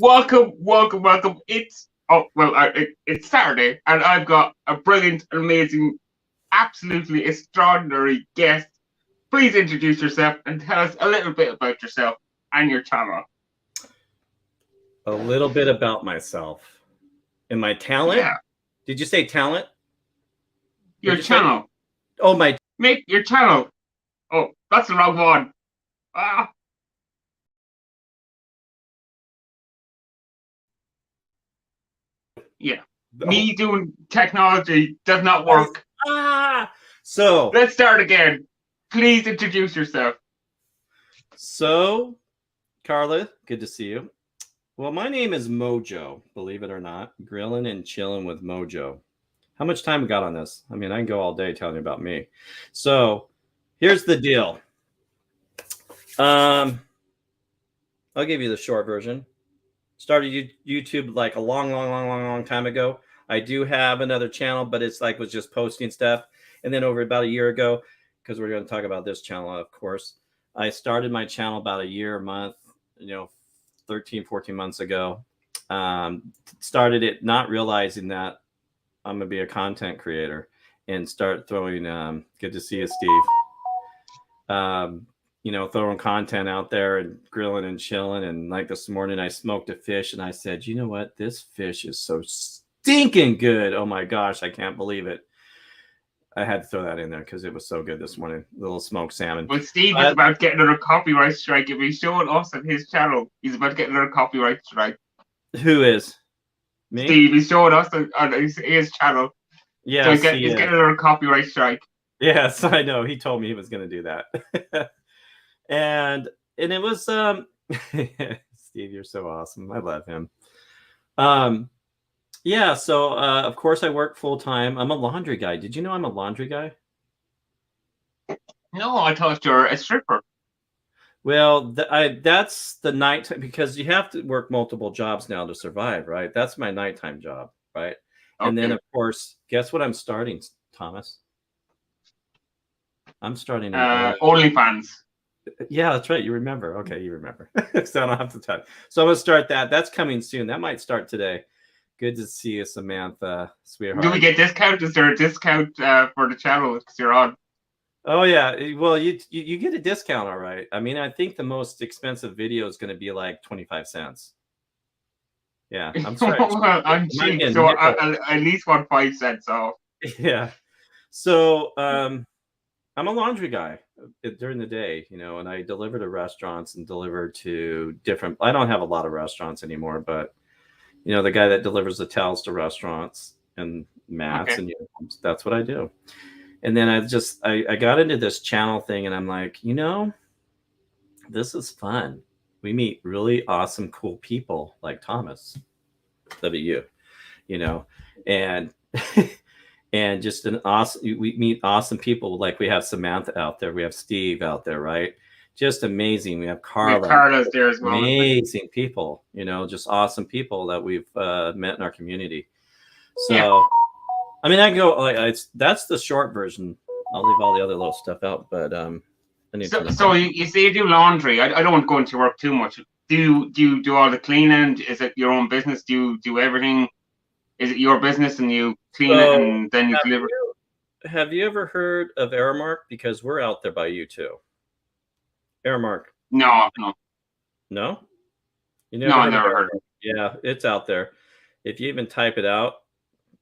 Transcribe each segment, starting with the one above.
welcome. It's Saturday, and I've got a brilliant, amazing, absolutely extraordinary guest. Please introduce yourself and tell us a little bit about yourself and your channel. A little bit about myself and my talent. Yeah, Did you say talent? your What'd you say? channel. Oh, my. Make your channel. Oh, that's the wrong one. Ah, yeah. Oh, Me doing technology does not yes. work. So, Let's start again. Please introduce yourself. Carla, good to see you. Well, my name is Mojo, believe it or not. Grilling and chilling with Mojo. How much time we got on this? I mean, I can go all day telling you about me. So, here's the deal. I'll give you the short version. Started YouTube like a long time ago. I do have another channel, but it's like was just posting stuff. And then over about a year ago, because we're going to talk about this channel, of course, I started my channel about a month, 13, 14 months ago. Started it not realizing that I'm going to be a content creator and start throwing, good to see you, Steve. Throwing content out there and grilling and chilling. And like this morning, I smoked a fish and I said, you know what? This fish is so stinking good. Oh my gosh, I can't believe it. I had to throw that in there because it was so good this morning. Little smoked salmon. Well, Steve is about to get another copyright strike. If he's showing us on his channel, he's about to get another copyright strike. Who is? Me? Steve, he's showing us on his channel. Yeah, so he's getting another copyright strike. Yes, I know. He told me he was going to do that. and it was Steve, you're so awesome. I love him. Yeah, so of course I work full time. I'm a laundry guy. Did you know I'm a laundry guy? No, I thought you're a stripper. Well, that's the nighttime because you have to work multiple jobs now to survive, right? That's my nighttime job, right? Okay. And then of course, guess what I'm starting, Thomas? I'm starting OnlyFans. Yeah, that's right. You remember. Okay, you remember. So I don't have to tell you. So I'm going to start that. That's coming soon. That might start today. Good to see you, Samantha, sweetheart. Do we get discount? Is there a discount for the channel because you're on? Oh, yeah. Well, you get a discount, all right. I mean, I think the most expensive video is going to be like 25 cents. Yeah, I'm sorry. Well, I'm cheap, so I at least want 5 cents off. Yeah. So I'm a laundry guy during the day, and I deliver to restaurants and deliver to different. I don't have a lot of restaurants anymore, but the guy that delivers the towels to restaurants and mats and uniforms, that's what I do. And then I got into this channel thing, and I'm like, this is fun. We meet really awesome, cool people like Thomas, W, and. And just we meet awesome people. Like we have Samantha out there. We have Steve out there, right? Just amazing. We have Carla. Carla's there as well. Amazing people, just awesome people that we've met in our community. So, I mean, I can go, that's the short version. I'll leave all the other little stuff out, but I need to. So you say you do laundry. I don't want to go into work too much. Do you do all the cleaning? Is it your own business? Do you do everything? Is it your business and you clean it and then you deliver? Have you ever heard of Aramark? Because we're out there by you too. Aramark. No. No? No, I never heard of it. Yeah, it's out there. If you even type it out,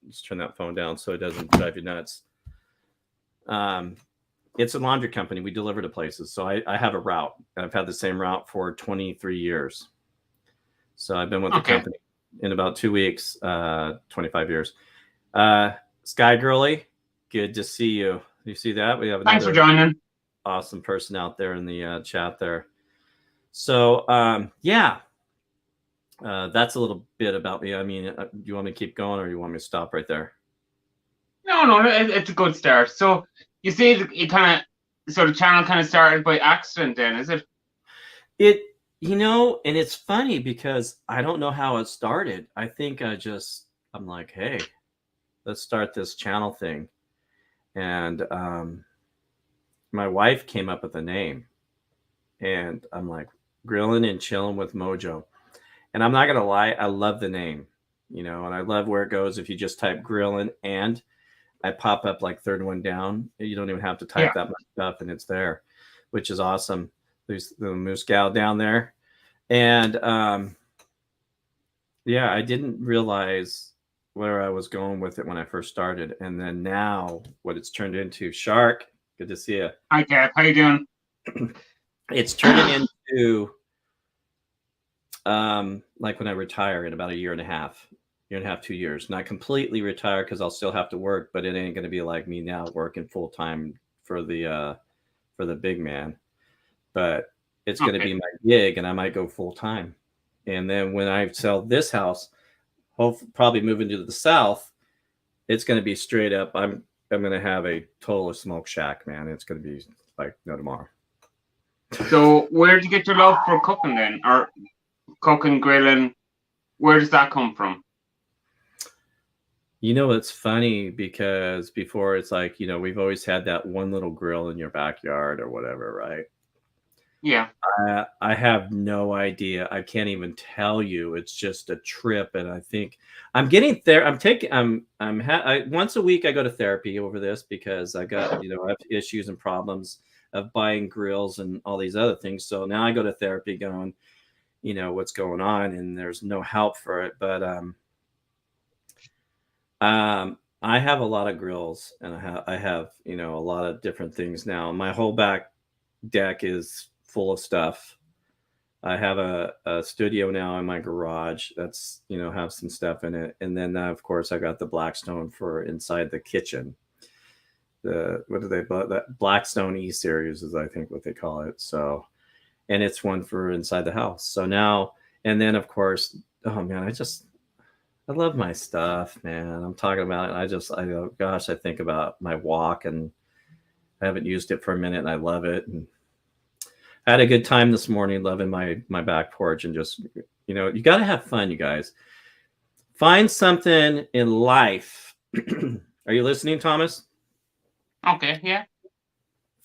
let's turn that phone down so it doesn't drive you nuts. It's a laundry company. We deliver to places. So I have a route. I've had the same route for 23 years. So I've been with the company in about 2 weeks, 25 years. Sky Girly, good to see you. You see that? We have another Thanks for joining. Awesome person out there in the chat there. So, that's a little bit about me. I mean, do you want me to keep going or you want me to stop right there? No, it's a good start. So you see, the channel kind of started by accident then, is it? And it's funny because I don't know how it started. I think I'm like, hey, let's start this channel thing. And my wife came up with a name. And I'm like, Grilling and Chilling with Mojo. And I'm not gonna lie, I love the name, you know, and I love where it goes. If you just type Grillin and I pop up like third one down. You don't even have to type Yeah. that much stuff, and it's there, which is awesome. There's the Moose Gal down there, and yeah, I didn't realize where I was going with it when I first started, and then now what it's turned into. Shark, good to see you. Hi, Kev. How you doing? It's turning into like when I retire in about a year and a half, 2 years. Not completely retire because I'll still have to work, but it ain't going to be like me now working full time for the big man. But it's going to Okay. be my gig, and I might go full time. And then when I sell this house, probably moving to the south, it's going to be straight up. I'm going to have a total smoke shack, man. It's going to be like no tomorrow. So where did you get your love for cooking then, or cooking, grilling? Where does that come from? You know, it's funny because before it's like, you know, we've always had that one little grill in your backyard or whatever, right? Yeah. I have no idea. I can't even tell you. It's just a trip, and I think I'm getting there. Once a week I go to therapy over this because I got, you know, I have issues and problems of buying grills and all these other things. So now I go to therapy going, you know, what's going on, and there's no help for it. But I have a lot of grills, and I have, you know, a lot of different things now. My whole back deck is full of stuff. I have a studio now in my garage that's, you know, have some stuff in it. And then of course I got the Blackstone for inside the kitchen. What do they that Blackstone E series is I think what they call it. So, and it's one for inside the house. So now, and then of course, oh man, I love my stuff, man. I'm talking about it. I go, gosh, I think about my walk, and I haven't used it for a minute, and I love it. And I had a good time this morning, loving my back porch, and just, you know, you got to have fun, you guys. Find something in life. Are you listening, Thomas? Okay. Yeah.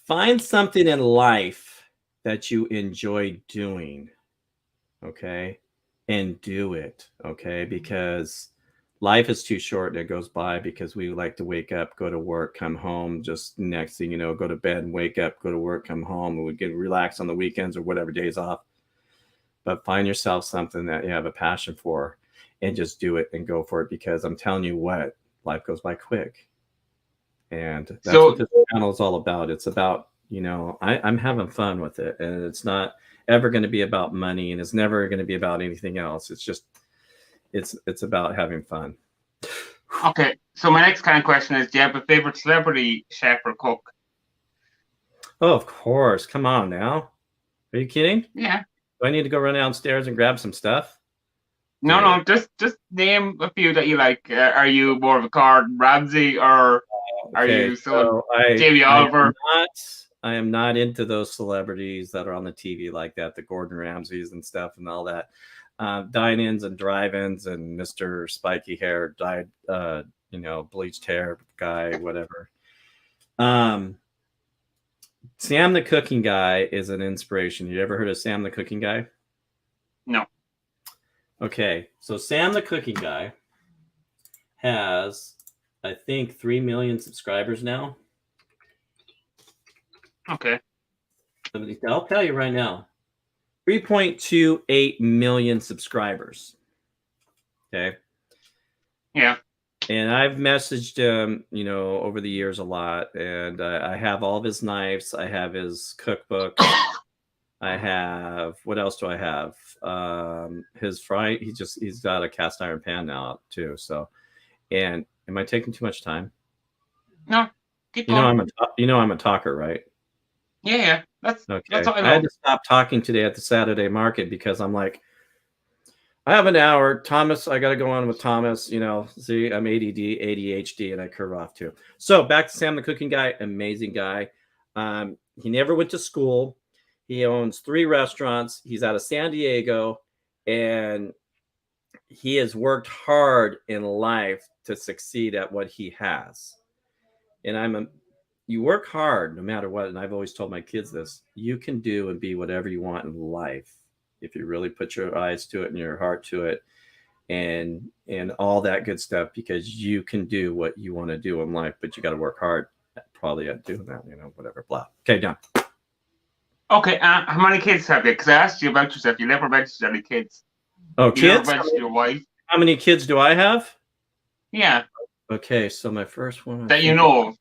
Find something in life that you enjoy doing, okay, and do it, okay, because life is too short and it goes by because we like to wake up, go to work, come home, just next thing you know, go to bed and wake up, go to work, come home, and we get relaxed on the weekends or whatever days off. But find yourself something that you have a passion for and just do it and go for it, because I'm telling you what, life goes by quick. And that's what this channel is all about. It's about, you know, I'm having fun with it, and it's not ever going to be about money, and it's never going to be about anything else. It's just it's about having fun. Okay, so my next kind of question is, do you have a favorite celebrity chef or cook? Oh, of course. Come on now. Are you kidding? Yeah. Do I need to go run downstairs and grab some stuff? No, just name a few that you like. Are you more of a Gordon Ramsay, or are you Jamie Oliver? I am not into those celebrities that are on the TV like that, the Gordon Ramsays and stuff and all that. Dine-ins and drive-ins and Mr. Spiky Hair, dyed, you know, bleached hair guy, whatever. Sam the Cooking Guy is an inspiration. You ever heard of Sam the Cooking Guy? No. Okay, so Sam the Cooking Guy has, I think, 3 million subscribers now. Okay. I'll tell you right now, 3.28 million subscribers. Okay. Yeah. And I've messaged him, you know, over the years a lot, and I have all of his knives. I have his cookbook. I have, what else do I have? His fry. He's got a cast iron pan now too. So, and am I taking too much time? No. Keep going. I'm a talker, right? Yeah. That's okay. That's what I had love. to stop talking today at the Saturday market because I'm like, I have an hour. Thomas, I got to go on with Thomas. You know, see, I'm ADHD, and I curve off too. So back to Sam the Cooking Guy, amazing guy. He never went to school. He owns 3 restaurants. He's out of San Diego, and he has worked hard in life to succeed at what he has. And you work hard no matter what. And I've always told my kids this: you can do and be whatever you want in life if you really put your eyes to it and your heart to it, and all that good stuff, because you can do what you want to do in life, but you got to work hard probably at doing that, whatever, blah. Okay, done. Okay, how many kids have you? Because I asked you about yourself. You never mentioned any kids. Oh, You kids? never mentioned your wife. How many kids do I have? Yeah. Okay, so my first one, That you know of.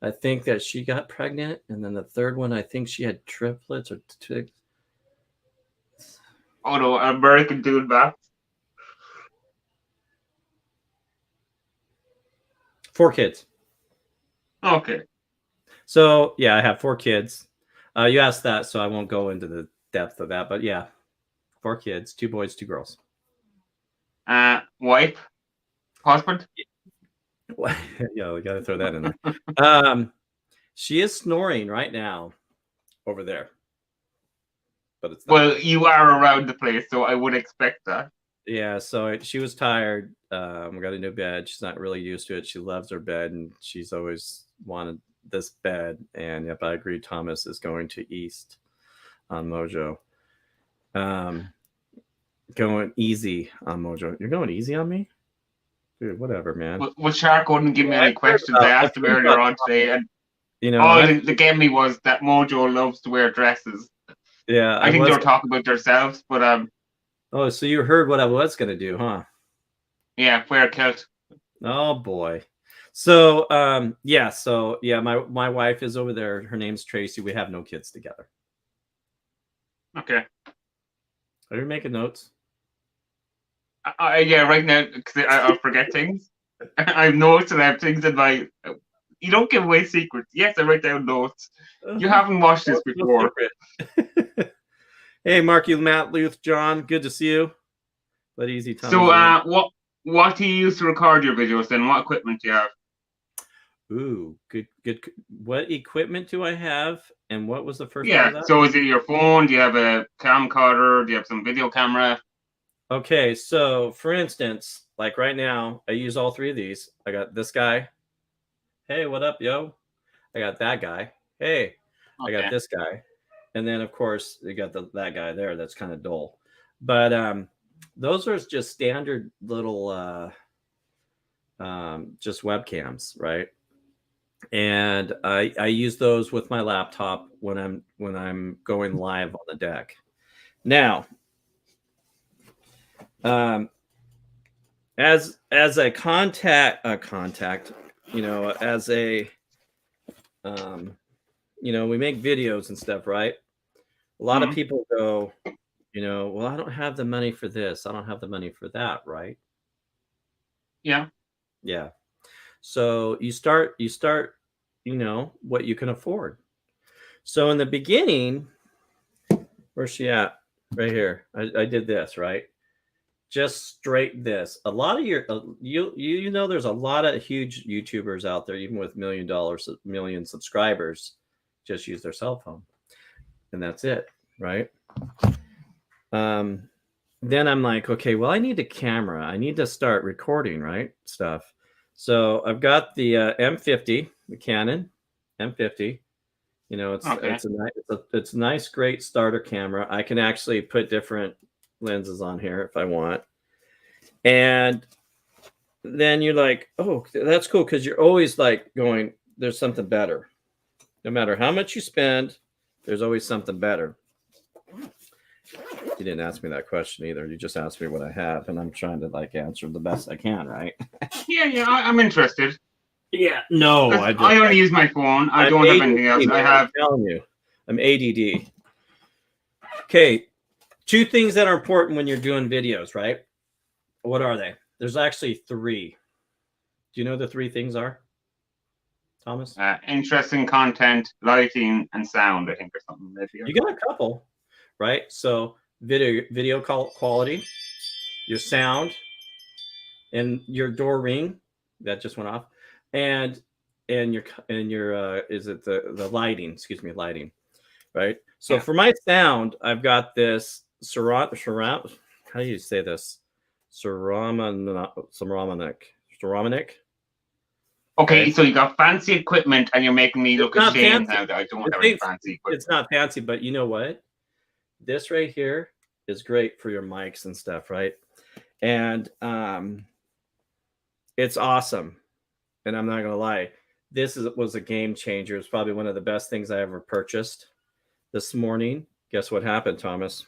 I think that she got pregnant, and then the third one, I think she had triplets or two. Oh no, American doing that. 4 kids. Okay. So yeah, I have 4 kids. You asked that, so I won't go into the depth of that, but yeah, 4 kids, 2 boys, 2 girls. Wife, husband. Yeah, we got to throw that in there. She is snoring right now over there, but it's not. Well, you are around the place, so I would expect that. Yeah, so she was tired. We got a new bed. She's not really used to it. She loves her bed, and she's always wanted this bed. And yep, I agree. Thomas is going to East on Mojo. Going easy on Mojo. You're going easy on me? Dude, whatever, man. Well, Shark wouldn't give me any questions. I asked him earlier on today, and all they gave me was that Mojo loves to wear dresses. Yeah, I think they were talking about themselves, but Oh, so you heard what I was gonna do, huh? Yeah, wear a kilt. Oh boy. So my wife is over there. Her name's Tracy. We have no kids together. Okay. Are you making notes? Yeah, right now, because I forget things. I have notes and I have things in my. You don't give away secrets. Yes, I write down notes. You haven't watched this before. Hey, Marky, Matt, Luth, John, good to see you. But easy time. So, what do you use to record your videos then? What equipment do you have? Ooh, good. What equipment do I have? And what was the first part of that? So is it your phone? Do you have a camcorder? Do you have some video camera? Okay, so for instance, like right now, I use all 3 of these. I got this guy. Hey, what up, yo? I got that guy. Hey, okay. I got this guy. And then, of course, you got that guy there. That's kind of dull. But those are just standard little just webcams, right? And I use those with my laptop when I'm going live on the deck. Now, as a contact, as a we make videos and stuff, right? A lot of people go, well, I don't have the money for this. I don't have the money for that, right? Yeah. Yeah. So you start, what you can afford. So in the beginning, where's she at? Right here. I did this, right? Just straight this. A lot of your, there's a lot of huge YouTubers out there, even with million subscribers, just use their cell phone. And that's it, right? Then I'm like, okay, well, I need a camera. I need to start recording, right? Stuff. So I've got the M50, the Canon M50. It's a nice, great starter camera. I can actually put different lenses on here if I want. And then you're like, oh, that's cool, because you're always like going, there's something better. No matter how much you spend, there's always something better. You didn't ask me that question either. You just asked me what I have, and I'm trying to answer the best I can, right? Yeah, I'm interested. Yeah, no, I only use my phone. I don't have anything else. I'm telling you, I'm ADD. Okay, 2 things that are important when you're doing videos, right? What are they? There's actually 3. Do you know the 3 things are, Thomas? Interesting content, lighting, and sound, I think, or something. You got a couple, right? So video quality, your sound, and your door ring that just went off, and your is it the lighting? Excuse me, lighting, right? So for my sound, I've got this surround. How do you say this? Ceramic. Okay, so you got fancy equipment, and you're making me look ashamed now that I don't have any fancy equipment. It's not fancy, but you know what? This right here is great for your mics and stuff, right? And it's awesome. And I'm not gonna lie, was a game changer. It's probably one of the best things I ever purchased. This morning, guess what happened, Thomas?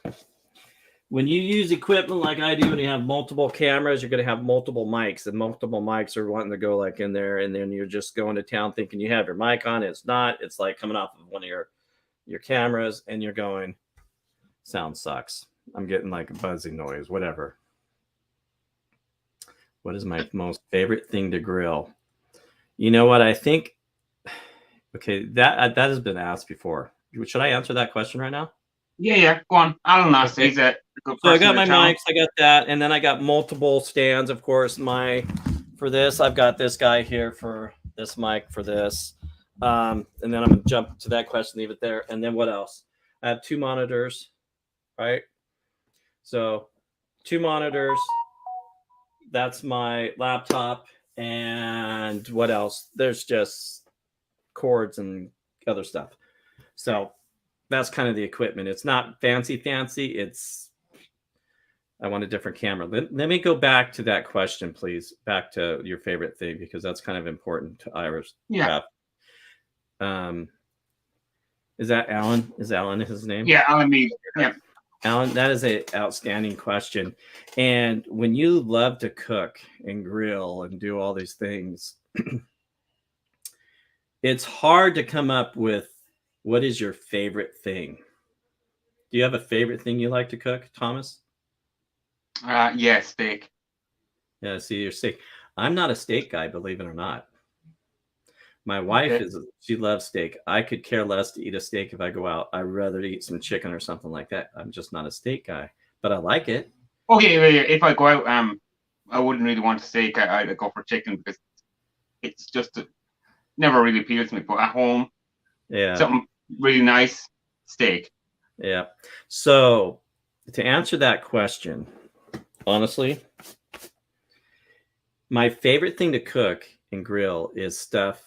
When you use equipment like I do and you have multiple cameras, you're going to have multiple mics, and multiple mics are wanting to go like in there, and then you're just going to town thinking you have your mic on. It's not. It's like coming off of one of your cameras, and you're going, sound sucks. I'm getting like a buzzing noise, whatever. What is my most favorite thing to grill? You know what? I think, okay, that has been asked before. Should I answer that question right now? Yeah. Go on. Alan asked. Okay. He's a good So I person got in my town. mics, I got that, and then I got multiple stands, of course. For this, I've got this guy here for this mic for this. And then I'm gonna jump to that question, leave it there. And then what else? I have 2 monitors, right? So 2 monitors. That's my laptop. And what else? There's just cords and other stuff. So that's kind of the equipment. It's not fancy. It's, I want a different camera. Let me go back to that question, please. Back to your favorite thing, because that's kind of important to Irish. Yeah. Is that Alan? Is Alan his name? Yeah, Alan Mead. Yeah. Alan, that is an outstanding question. And when you love to cook and grill and do all these things, it's hard to come up with what is your favorite thing. Do you have a favorite thing you like to cook, Thomas? Yeah, steak. Yeah, see, your steak. I'm not a steak guy, believe it or not. My wife she loves steak. I could care less to eat a steak if I go out. I'd rather eat some chicken or something like that. I'm just not a steak guy, but I like it. Okay, if I go out, I wouldn't really want a steak. I'd go for chicken because it's just never really appeals to me. But at home, yeah, something really nice, steak. Yeah. So to answer that question, honestly, my favorite thing to cook and grill is stuff.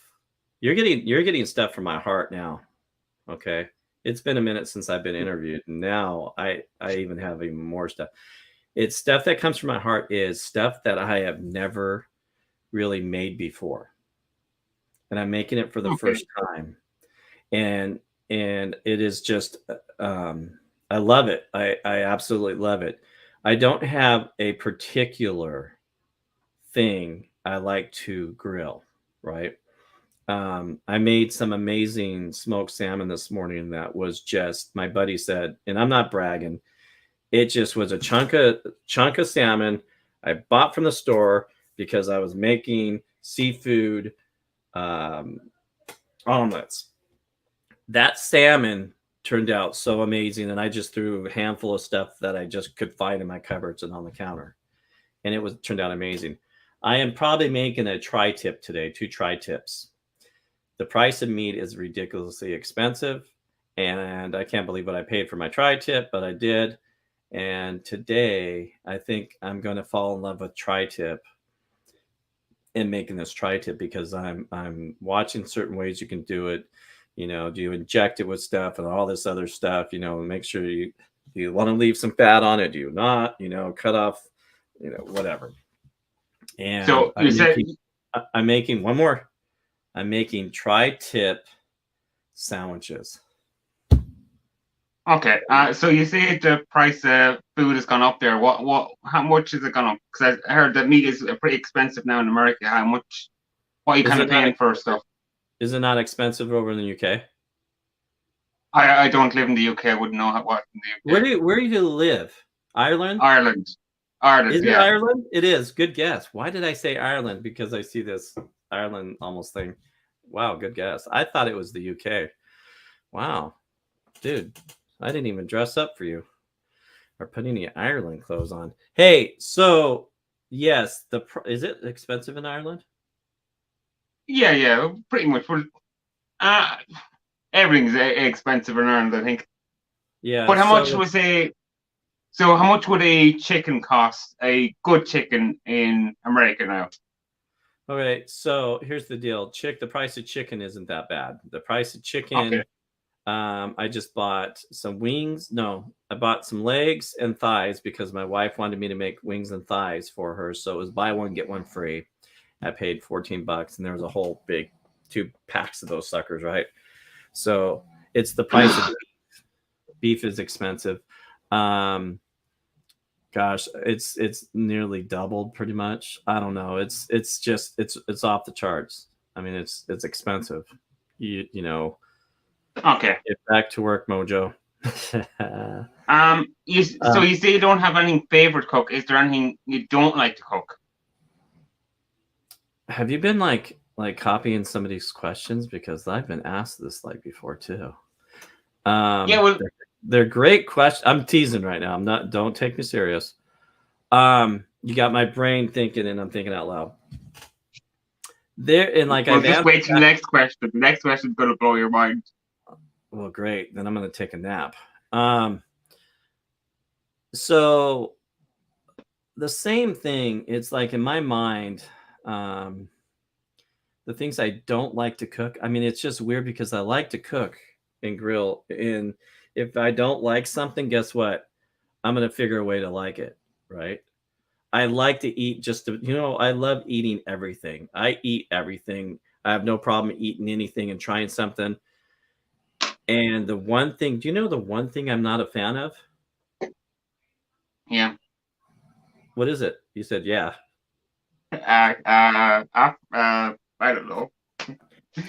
You're getting stuff from my heart now. Okay. It's been a minute since I've been interviewed. Now I even have even more stuff. It's stuff that comes from my heart, is stuff that I have never really made before. And I'm making it for the first time. And it is just, I love it. I absolutely love it. I don't have a particular thing I like to grill, right? I made some amazing smoked salmon this morning that was just, my buddy said, and I'm not bragging, it just was a chunk of salmon I bought from the store because I was making seafood omelets. That salmon turned out so amazing, and I just threw a handful of stuff that I just could find in my cupboards and on the counter, and it turned out amazing. I am probably making a tri-tip today, 2 tri-tips. The price of meat is ridiculously expensive, and I can't believe what I paid for my tri-tip, but I did. And today, I think I'm going to fall in love with tri-tip and making this tri-tip, because I'm watching certain ways you can do it. You know, do you inject it with stuff and all this other stuff? You know, make sure you want to leave some fat on it. Do you not? You know, cut off, you know, whatever. And so I'm making one more. I'm making tri-tip sandwiches. Okay. So you say the price of food has gone up there. How much is it gone up? Because I heard that meat is pretty expensive now in America. How much? What are you kind of paying for stuff? Is it not expensive over in the UK? I don't live in the UK. I wouldn't know what in the UK. Where do you live? Ireland? Ireland. Is it Ireland? It is. Good guess. Why did I say Ireland? Because I see this Ireland almost thing. Wow, good guess. I thought it was the UK. Wow. Dude, I didn't even dress up for you or put any Ireland clothes on. Hey, so yes, is it expensive in Ireland? Yeah, pretty much. Everything's expensive in Ireland, I think. Yeah. But how much how much would a chicken cost? A good chicken in America now? Okay, so here's the deal. The price of chicken isn't that bad. The price of chicken I just bought some wings. No, I bought some legs and thighs because my wife wanted me to make wings and thighs for her. So it was buy one, get one free. I paid $14 and there was a whole big 2 packs of those suckers, right? So it's the price of beef. Beef is expensive. Gosh, it's nearly doubled pretty much. I don't know. It's just it's off the charts. I mean, it's expensive. You know. Okay. Get back to work, Mojo. So you say you don't have any favorite cook. Is there anything you don't like to cook? Have you been like copying some of these questions, because I've been asked this like before too? Yeah, well, they're great questions. I'm teasing right now. I'm not. Don't take me serious. You got my brain thinking, and I'm thinking out loud. There and like well, just wait till the next question. The next question is gonna blow your mind. Well, great. Then I'm gonna take a nap. So the same thing. It's like in my mind, the things I don't like to cook. I mean, it's just weird because I like to cook and grill. And if I don't like something, guess what? I'm going to figure a way to like it. Right. I like to eat I love eating everything. I eat everything. I have no problem eating anything and trying something. And the one thing, do you know the one thing I'm not a fan of? Yeah. What is it? You said, yeah. I don't know.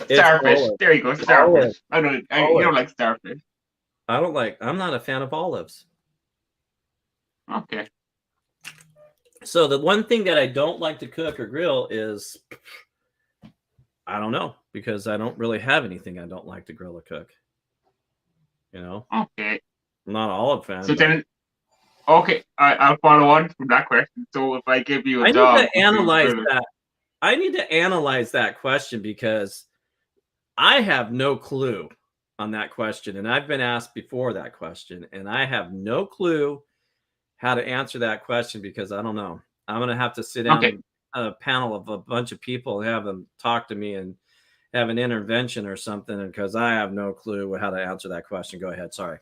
Starfish. There you go. Starfish. You don't like starfish. I'm not a fan of olives. Okay. So the one thing that I don't like to cook or grill is, I don't know, because I don't really have anything I don't like to grill or cook. You know? Okay. I'm not an olive fan. So then, okay, I'll follow on from that question. So if I give you a dog, I need to analyze that question because I have no clue on that question. And I've been asked before that question, and I have no clue how to answer that question because I don't know. I'm going to have to sit down in a panel of a bunch of people and have them talk to me and have an intervention or something, because I have no clue how to answer that question. Go ahead. Sorry.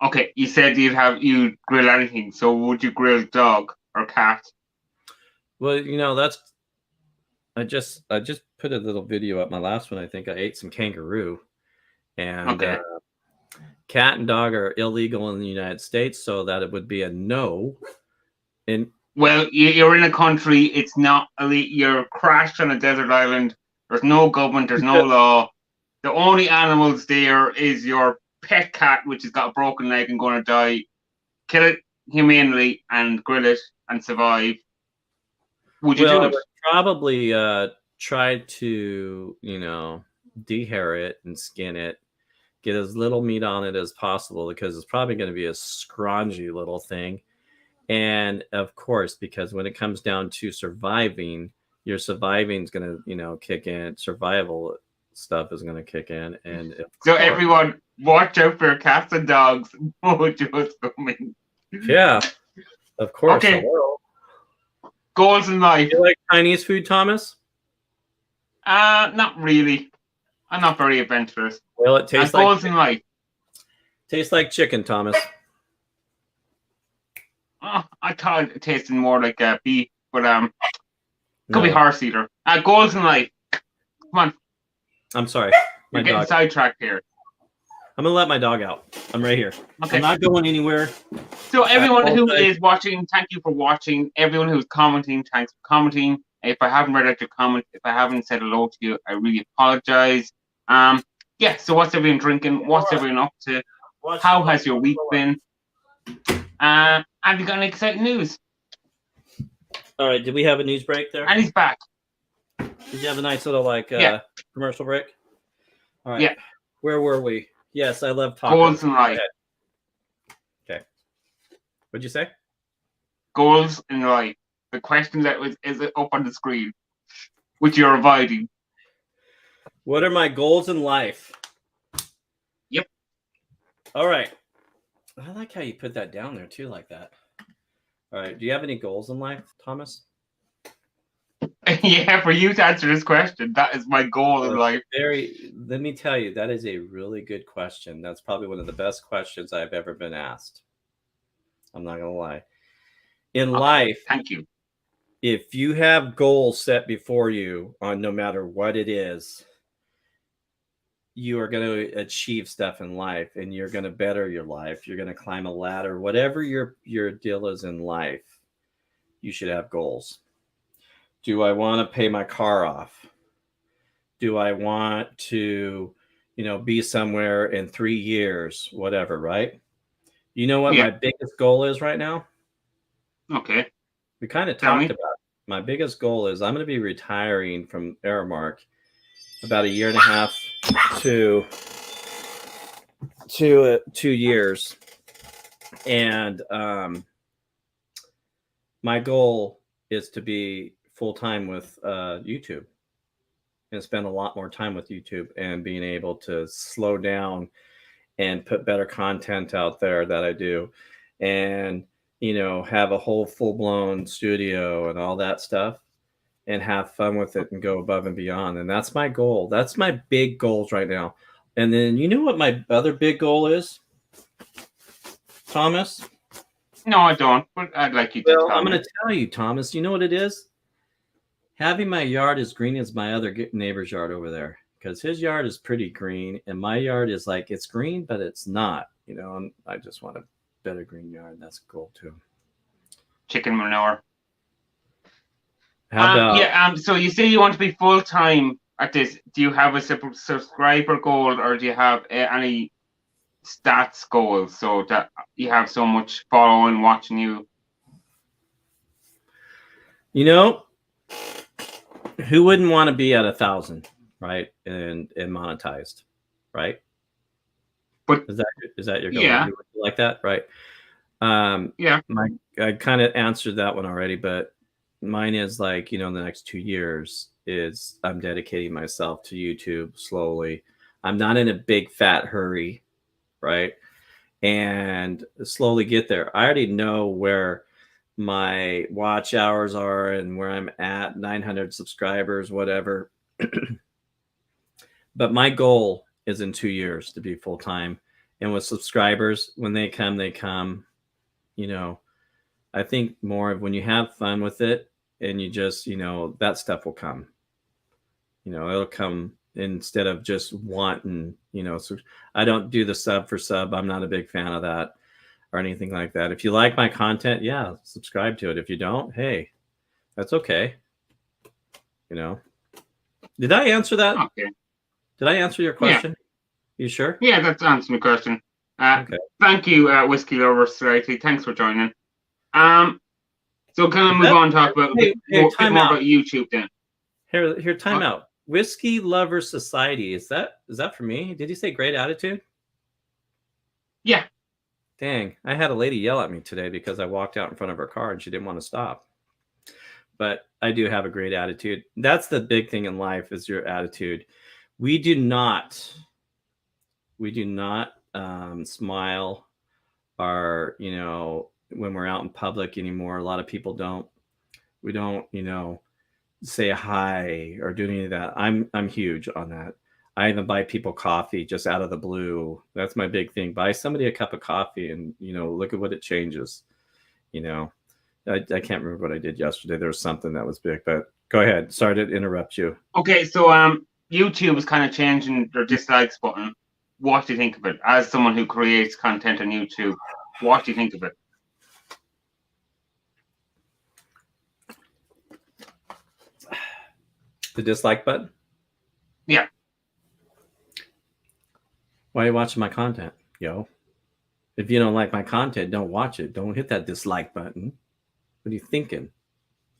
Okay, you said you'd grill anything. So would you grill dog or cat? Well, I just put a little video up. My last one, I think I ate some kangaroo, and cat and dog are illegal in the United States, so that it would be a no. Well, you're in a country, it's not elite. You're crashed on a desert island. There's no government, there's no law. The only animals there is your pet cat, which has got a broken leg and going to die. Kill it humanely and grill it and survive. Would you do it? I would probably try to, dehair it and skin it, get as little meat on it as possible, because it's probably going to be a scroungy little thing. And of course, because when it comes down to surviving, your surviving is going to, kick in. Survival stuff is going to kick in. And so everyone, watch out for cats and dogs. Mojo's coming. Yeah, of course. Okay. Goals in life. Do you like Chinese food, Thomas? Not really. I'm not very adventurous. Well, it tastes like goals in life. Tastes like chicken, Thomas. Oh, I thought it tasted more like beef, but could be horse either. Goals in life. Come on. I'm sorry. You're getting sidetracked here. I'm gonna let my dog out. I'm right here. Okay. I'm not going anywhere. So everyone who is watching, thank you for watching. Everyone who's commenting, thanks for commenting. If I haven't read out your comment, if I haven't said hello to you, I really apologize. Yeah. So what's everyone drinking? What's everyone up to? How has your week been? Have you got any exciting news? All right. Did we have a news break there? And he's back. Did you have a nice little commercial break? All right. Yeah. Where were we? Yes, I love talking. Goals in life. Okay. What'd you say? Goals in life. The question that is up on the screen, which you're avoiding. What are my goals in life? Yep. All right. I like how you put that down there too, like that. All right. Do you have any goals in life, Thomas? Yeah, for you to answer this question, that is my goal in life. Let me tell you, that is a really good question. That's probably one of the best questions I've ever been asked. I'm not gonna lie. In life, thank you. if you have goals set before you on no matter what it is, you are going to achieve stuff in life, and you're going to better your life. You're going to climb a ladder. Whatever your deal is in life, you should have goals. Do I want to pay my car off? Do I want to, be somewhere in 3 years, whatever, right? You know what my biggest goal is right now? Okay. We kind of talked about it. My biggest goal is I'm going to be retiring from Aramark about 1.5 to 2 years. And my goal is to be full-time with YouTube and spend a lot more time with YouTube and being able to slow down and put better content out there that I do, and have a whole full-blown studio and all that stuff, and have fun with it and go above and beyond. And that's my goal. That's my big goals right now. And then you know what my other big goal is, Thomas? No, I don't, but I'd like you to tell me. I'm going to tell you, Thomas. You know what it is? Having my yard as green as my other neighbor's yard over there, because his yard is pretty green and my yard is like, it's green, but it's not, and I just want a better green yard. That's a goal too. Chicken manure. How about, so you say you want to be full-time at this. Do you have a subscriber goal, or do you have any stats goals so that you have so much following watching you? Who wouldn't want to be at 1,000, right? And monetized, right? But is that your goal? Yeah. You like that, right? Yeah. I kind of answered that one already, but mine is like, the next 2 years is I'm dedicating myself to YouTube slowly. I'm not in a big fat hurry, right? And slowly get there. I already know where my watch hours are and where I'm at, 900 subscribers, whatever. But my goal is in 2 years to be full time. And with subscribers, when they come, they come. I think more of when you have fun with it and you just, that stuff will come. It'll come instead of just wanting, so I don't do the sub for sub. I'm not a big fan of that or anything like that. If you like my content, yeah, subscribe to it. If you don't, hey, that's okay. Did I answer that? Okay. Did I answer your question? Yeah. You sure? Yeah, that's answering the question. Okay. Thank you, Whiskey Lover Society. Thanks for joining. So can I move on and talk about a bit more about YouTube then? Here, time out. Whiskey Lover Society. Is that for me? Did you say great attitude? Yeah. Dang, I had a lady yell at me today because I walked out in front of her car and she didn't want to stop. But I do have a great attitude. That's the big thing in life, is your attitude. We do not smile or, when we're out in public anymore. A lot of people don't. We don't, say hi or do any of that. I'm huge on that. I even buy people coffee just out of the blue. That's my big thing. Buy somebody a cup of coffee and, look at what it changes. I can't remember what I did yesterday. There was something that was big, but go ahead. Sorry to interrupt you. Okay, so YouTube is kind of changing their dislikes button. What do you think of it? As someone who creates content on YouTube, what do you think of it? The dislike button? Yeah. Why are you watching my content, yo? If you don't like my content, don't watch it. Don't hit that dislike button. What are you thinking?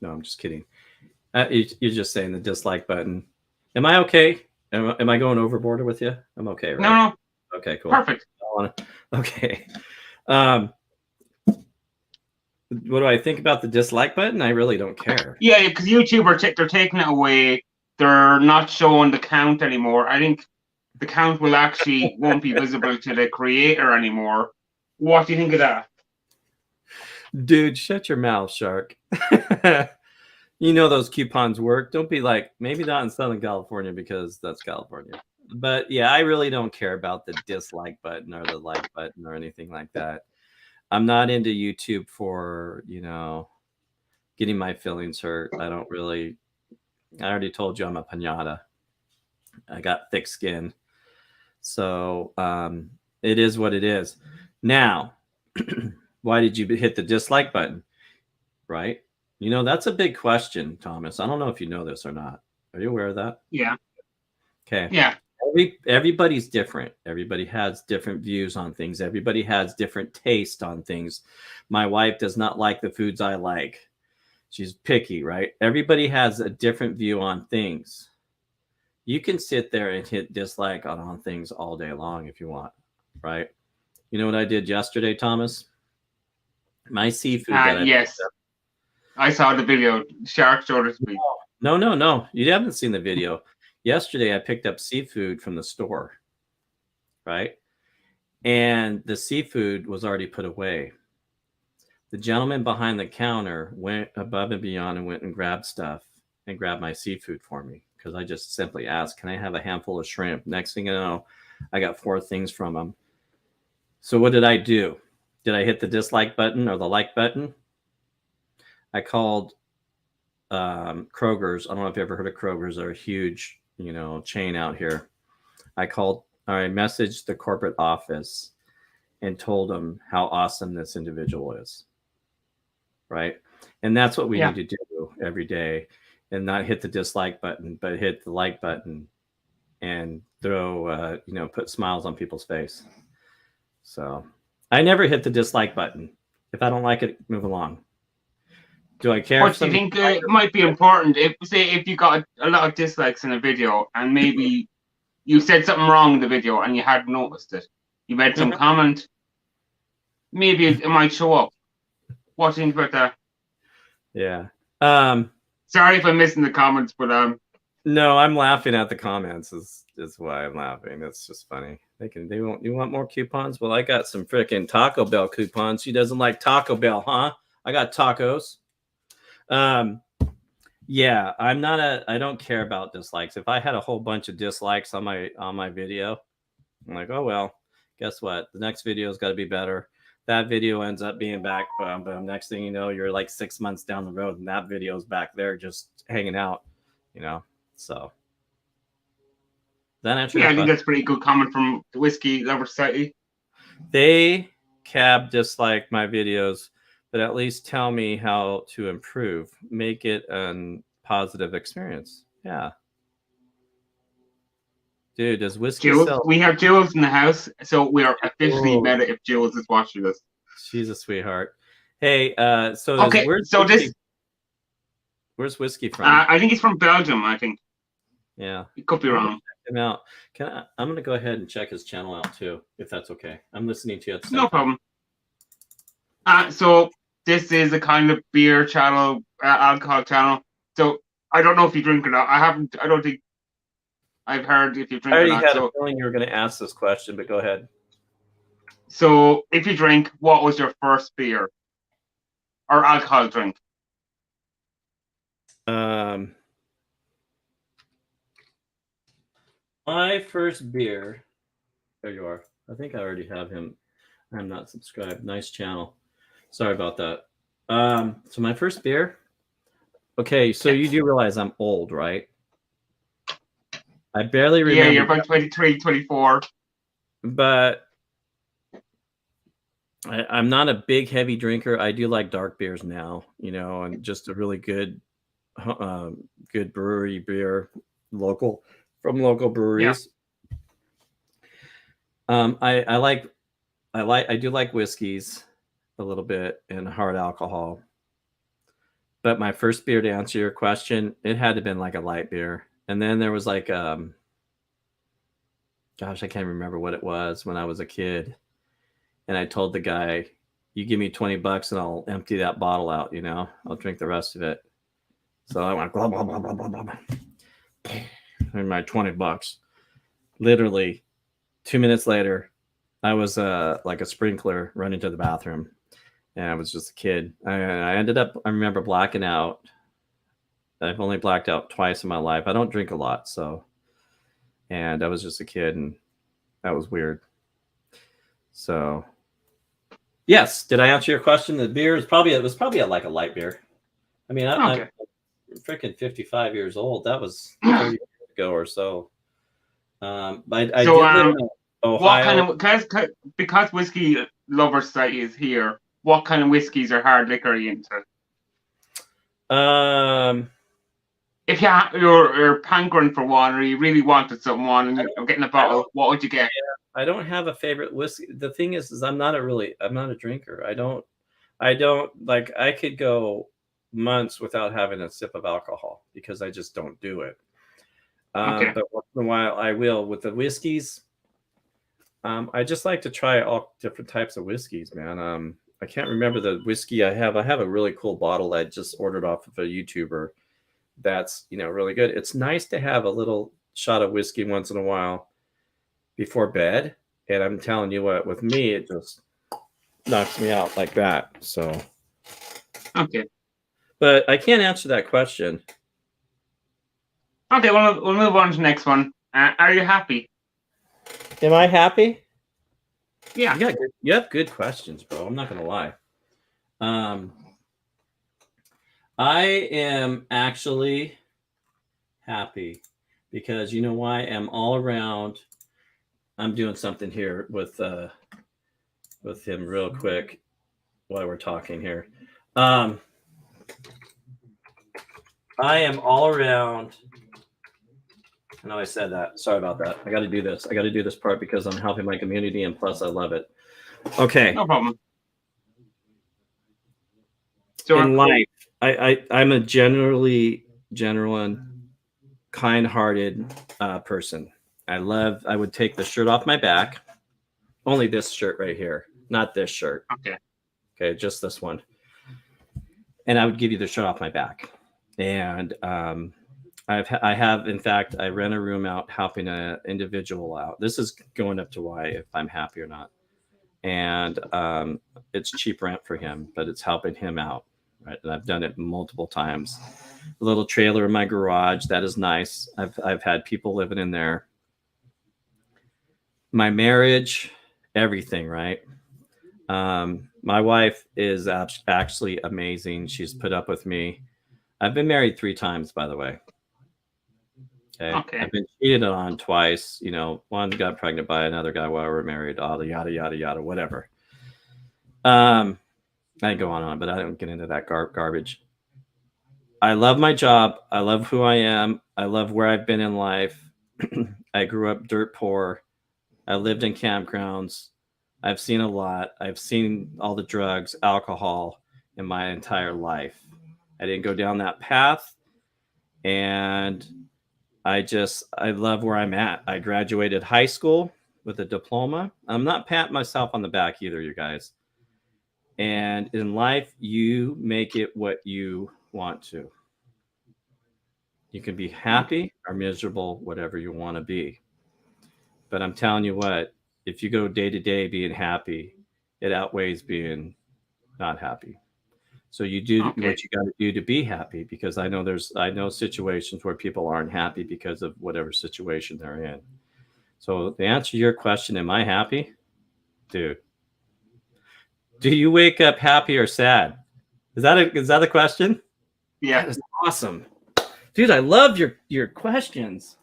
No, I'm just kidding. You're just saying the dislike button. Am I okay? Am I going overboard with you? I'm okay, right? No. Okay, cool. Perfect. Okay. What do I think about the dislike button? I really don't care. Yeah, because YouTube they're taking it away. They're not showing the count anymore. I think the count won't be visible to the creator anymore. What do you think of that? Dude, shut your mouth, Shark. You know those coupons work. Don't be like, maybe not in Southern California because that's California. But yeah, I really don't care about the dislike button or the like button or anything like that. I'm not into YouTube for, getting my feelings hurt. I already told you I'm a pinata. I got thick skin. So it is what it is. Now, why did you hit the dislike button? Right? That's a big question, Thomas. I don't know if you know this or not. Are you aware of that? Yeah. Okay. Yeah. Everybody's different. Everybody has different views on things. Everybody has different taste on things. My wife does not like the foods I like. She's picky, right? Everybody has a different view on things. You can sit there and hit dislike on things all day long if you want, right? You know what I did yesterday, Thomas? My seafood that yes. I saw the video. Shark shoulders. No. You haven't seen the video. Yesterday, I picked up seafood from the store, right? And the seafood was already put away. The gentleman behind the counter went above and beyond and went and grabbed stuff and grabbed my seafood for me because I just simply asked, can I have a handful of shrimp? Next thing you know, I got 4 things from him. So what did I do? Did I hit the dislike button or the like button? I called Kroger's. I don't know if you've ever heard of Kroger's. They're a huge, chain out here. I messaged the corporate office and told them how awesome this individual is. Right. And that's what we need to do every day, and not hit the dislike button, but hit the like button and throw, put smiles on people's face. So I never hit the dislike button. If I don't like it, move along. Do I care? What do you think might be important? If you got a lot of dislikes in a video and maybe you said something wrong in the video and you hadn't noticed it, you made some comment, maybe it might show up. What do you think about that? Yeah. Sorry if I'm missing the comments, but no, I'm laughing at the comments. Is why I'm laughing. It's just funny. You want more coupons? Well, I got some freaking Taco Bell coupons. She doesn't like Taco Bell, huh? I got tacos. Yeah, I don't care about dislikes. If I had a whole bunch of dislikes on my video, I'm like, oh well, guess what? The next video's got to be better. That video ends up being back, boom. Next thing you know, you're like 6 months down the road and that video's back there just hanging out, so. That answer? Yeah, I think that's a pretty good comment from the Whiskey Lover Society. They dislike my videos, but at least tell me how to improve. Make it a positive experience. Yeah. Dude, does Whiskey Jules, sell? we have Jules in the house, so we are officially meta if Jules is watching this. She's a sweetheart. Hey, okay, where's Whiskey from? I think he's from Belgium, I think. Yeah. You could be wrong. Check him out. I'm going to go ahead and check his channel out too, if that's okay. I'm listening to you at the same No time. problem. So this is a kind of beer channel, alcohol channel. So I don't know if you drink or not. I don't think I've heard if you drink or not. I already had a feeling you were going to ask this question, but go ahead. So if you drink, what was your first beer or alcohol drink? My first beer. There you are. I think I already have him. I'm not subscribed. Nice channel. Sorry about that. So my first beer. Okay, so you do realize I'm old, right? I barely remember. Yeah, you're about 23, 24. But I'm not a big heavy drinker. I do like dark beers now, and just a really good brewery beer, from local breweries. Yeah. I do like whiskeys a little bit and hard alcohol. But my first beer, to answer your question, it had to have been like a light beer. And then there was like, gosh, I can't remember what it was when I was a kid. And I told the guy, you give me $20 and I'll empty that bottle out, I'll drink the rest of it. So I went, blah, blah, blah, blah, blah, blah. And my $20. Literally 2 minutes later, I was like a sprinkler running to the bathroom. And I was just a kid. I ended up, I remember blacking out. I've only blacked out twice in my life. I don't drink a lot, so. And I was just a kid, and that was weird. So, yes. Did I answer your question? The beer is probably it was probably like a light beer. I mean, I'm freaking 55 years old. That was 30 years ago or so. But I did live in Ohio. What kind of because whiskey lover society is here? What kind of whiskeys are hard liquor you into? If you're pankering for one, or you really wanted someone and you're getting a bottle, what would you get? I don't have a favorite whiskey. The thing is I'm not a drinker. I don't like. I could go months without having a sip of alcohol because I just don't do it. But once in a while I will with the whiskeys. I just like to try all different types of whiskeys, man. I can't remember the whiskey I have. I have a really cool bottle I just ordered off of a YouTuber. That's really good. It's nice to have a little shot of whiskey once in a while before bed. And I'm telling you what, with me, it just knocks me out like that. So, okay. But I can't answer that question. Okay, we'll move on to the next one. Are you happy? Am I happy? Yeah. You have good questions, bro. I'm not going to lie. I am actually happy because you know why? I'm all around. I'm doing something here with him real quick while we're talking here. I am all around. I know I said that. Sorry about that. I got to do this. I got to do this part because I'm helping my community, and plus I love it. Okay. No problem. In life, I'm a general and kind-hearted person. I would take the shirt off my back. Only this shirt right here, not this shirt. Okay, just this one. And I would give you the shirt off my back. And I have, in fact, I rent a room out helping an individual out. This is going up to why if I'm happy or not. And it's cheap rent for him, but it's helping him out. Right. And I've done it multiple times. A little trailer in my garage. That is nice. I've had people living in there. My marriage, everything, right? My wife is actually amazing. She's put up with me. I've been married 3 times, by the way. Okay. I've been cheated on twice. One got pregnant by another guy while we were married. All the yada yada yada, whatever. I go on, but I don't get into that garbage. I love my job. I love who I am. I love where I've been in life. I grew up dirt poor. I lived in campgrounds. I've seen a lot. I've seen all the drugs, alcohol in my entire life. I didn't go down that path. And I love where I'm at. I graduated high school with a diploma. I'm not patting myself on the back either, you guys. And in life, you make it what you want to. You can be happy or miserable, whatever you want to be. But I'm telling you what, if you go day to day being happy, it outweighs being not happy. So you do what you got to do to be happy, because I know situations where people aren't happy because of whatever situation they're in. So to answer your question, am I happy? Dude. Do you wake up happy or sad? Is that a question? Yeah. That is awesome. Dude, I love your questions.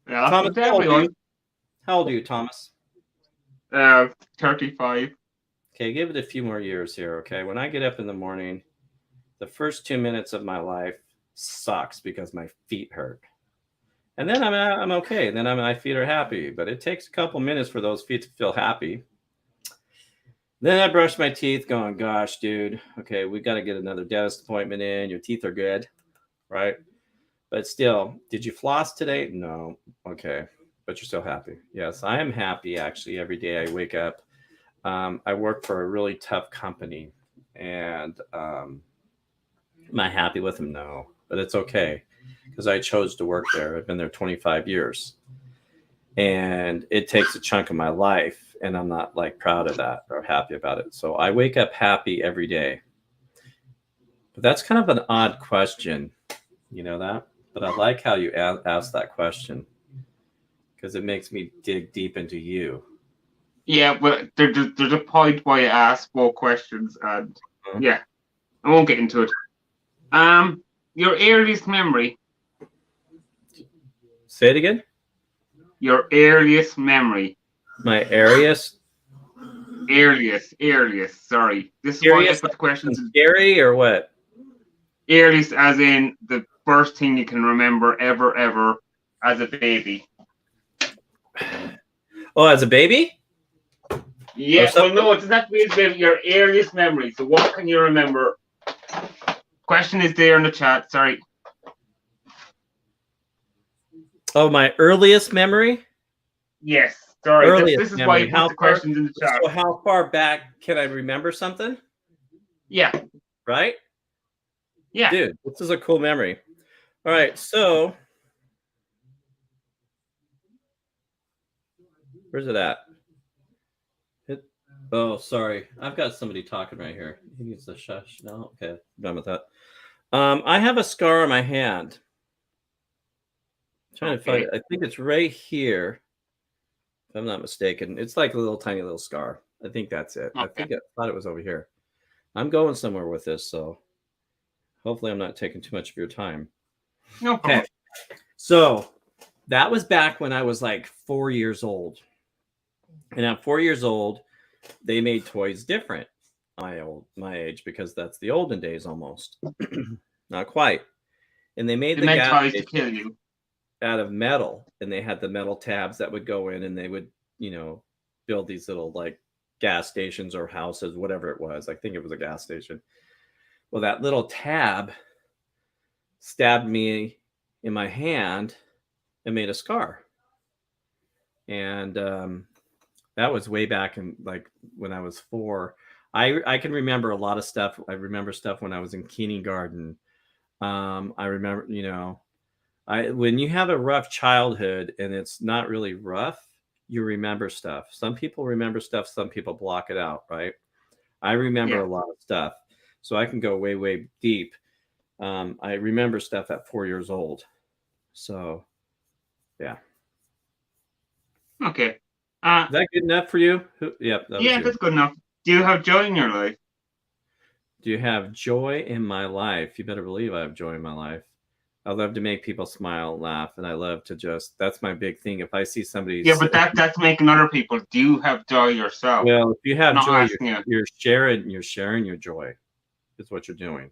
Yeah, Thomas, how old are you, Thomas? 35. Okay, give it a few more years here, okay? When I get up in the morning, the first 2 minutes of my life sucks because my feet hurt. And then I'm okay. And then my feet are happy. But it takes a couple minutes for those feet to feel happy. Then I brush my teeth going, gosh, dude, okay, we got to get another dentist appointment in. Your teeth are good, right? But still, did you floss today? No. Okay. But you're still happy. Yes, I am happy, actually, every day I wake up. I work for a really tough company. And am I happy with them? No. But it's okay, because I chose to work there. I've been there 25 years. And it takes a chunk of my life, and I'm not proud of that or happy about it. So I wake up happy every day. But that's kind of an odd question. You know that? But I like how you asked that question because it makes me dig deep into you. Yeah, but there's a point why I ask more questions, and yeah, I won't get into it. Your earliest memory. Say it again. Your earliest memory. My earliest. Earliest. Sorry, this is why I Earliest put the questions in. scary or what? Earliest, as in the first thing you can remember ever as a baby. Oh, as a baby? Yeah, well, no, it doesn't have to be as baby. Your earliest memory. So, what can you remember? Question is there in the chat. Sorry. Oh, my earliest memory? Yes. Sorry. Earliest This is why memory. you put the questions in the chat. So how far back can I remember something? Yeah. Right? Yeah. Dude, this is a cool memory. All right, so where's it at? Oh, sorry. I've got somebody talking right here. He needs to shush. No? Okay, I'm done with that. I have a scar on my hand. I'm trying to find it. I think it's right here. If I'm not mistaken. It's like a little tiny little scar. I think that's it. Okay. I thought it was over here. I'm going somewhere with this, so hopefully I'm not taking too much of your time. No problem. Okay. So that was back when I was like 4 years old. And at 4 years old, they made toys different my age, because that's the olden days almost. Not quite. And they made the gas toys to kill you out of metal, and they had the metal tabs that would go in, and they would, build these little like gas stations or houses, whatever it was. I think it was a gas station. Well, that little tab stabbed me in my hand and made a scar. And that was way back in like when I was 4. I can remember a lot of stuff. I remember stuff when I was in kindergarten. I remember, when you have a rough childhood and it's not really rough, you remember stuff. Some people remember stuff, some people block it out, right? I remember a lot of stuff, so I can go way, way deep. I remember stuff at 4 years old. So, yeah. Okay. Is that good enough for you? Yep. That's good enough. Do you have joy in your life? Do you have joy in my life? You better believe I have joy in my life. I love to make people smile, laugh, and I love to that's my big thing. If I see somebody... Yeah, but that's making other people. Do you have joy yourself? Well, if you have joy, you're sharing your joy. Is what you're doing.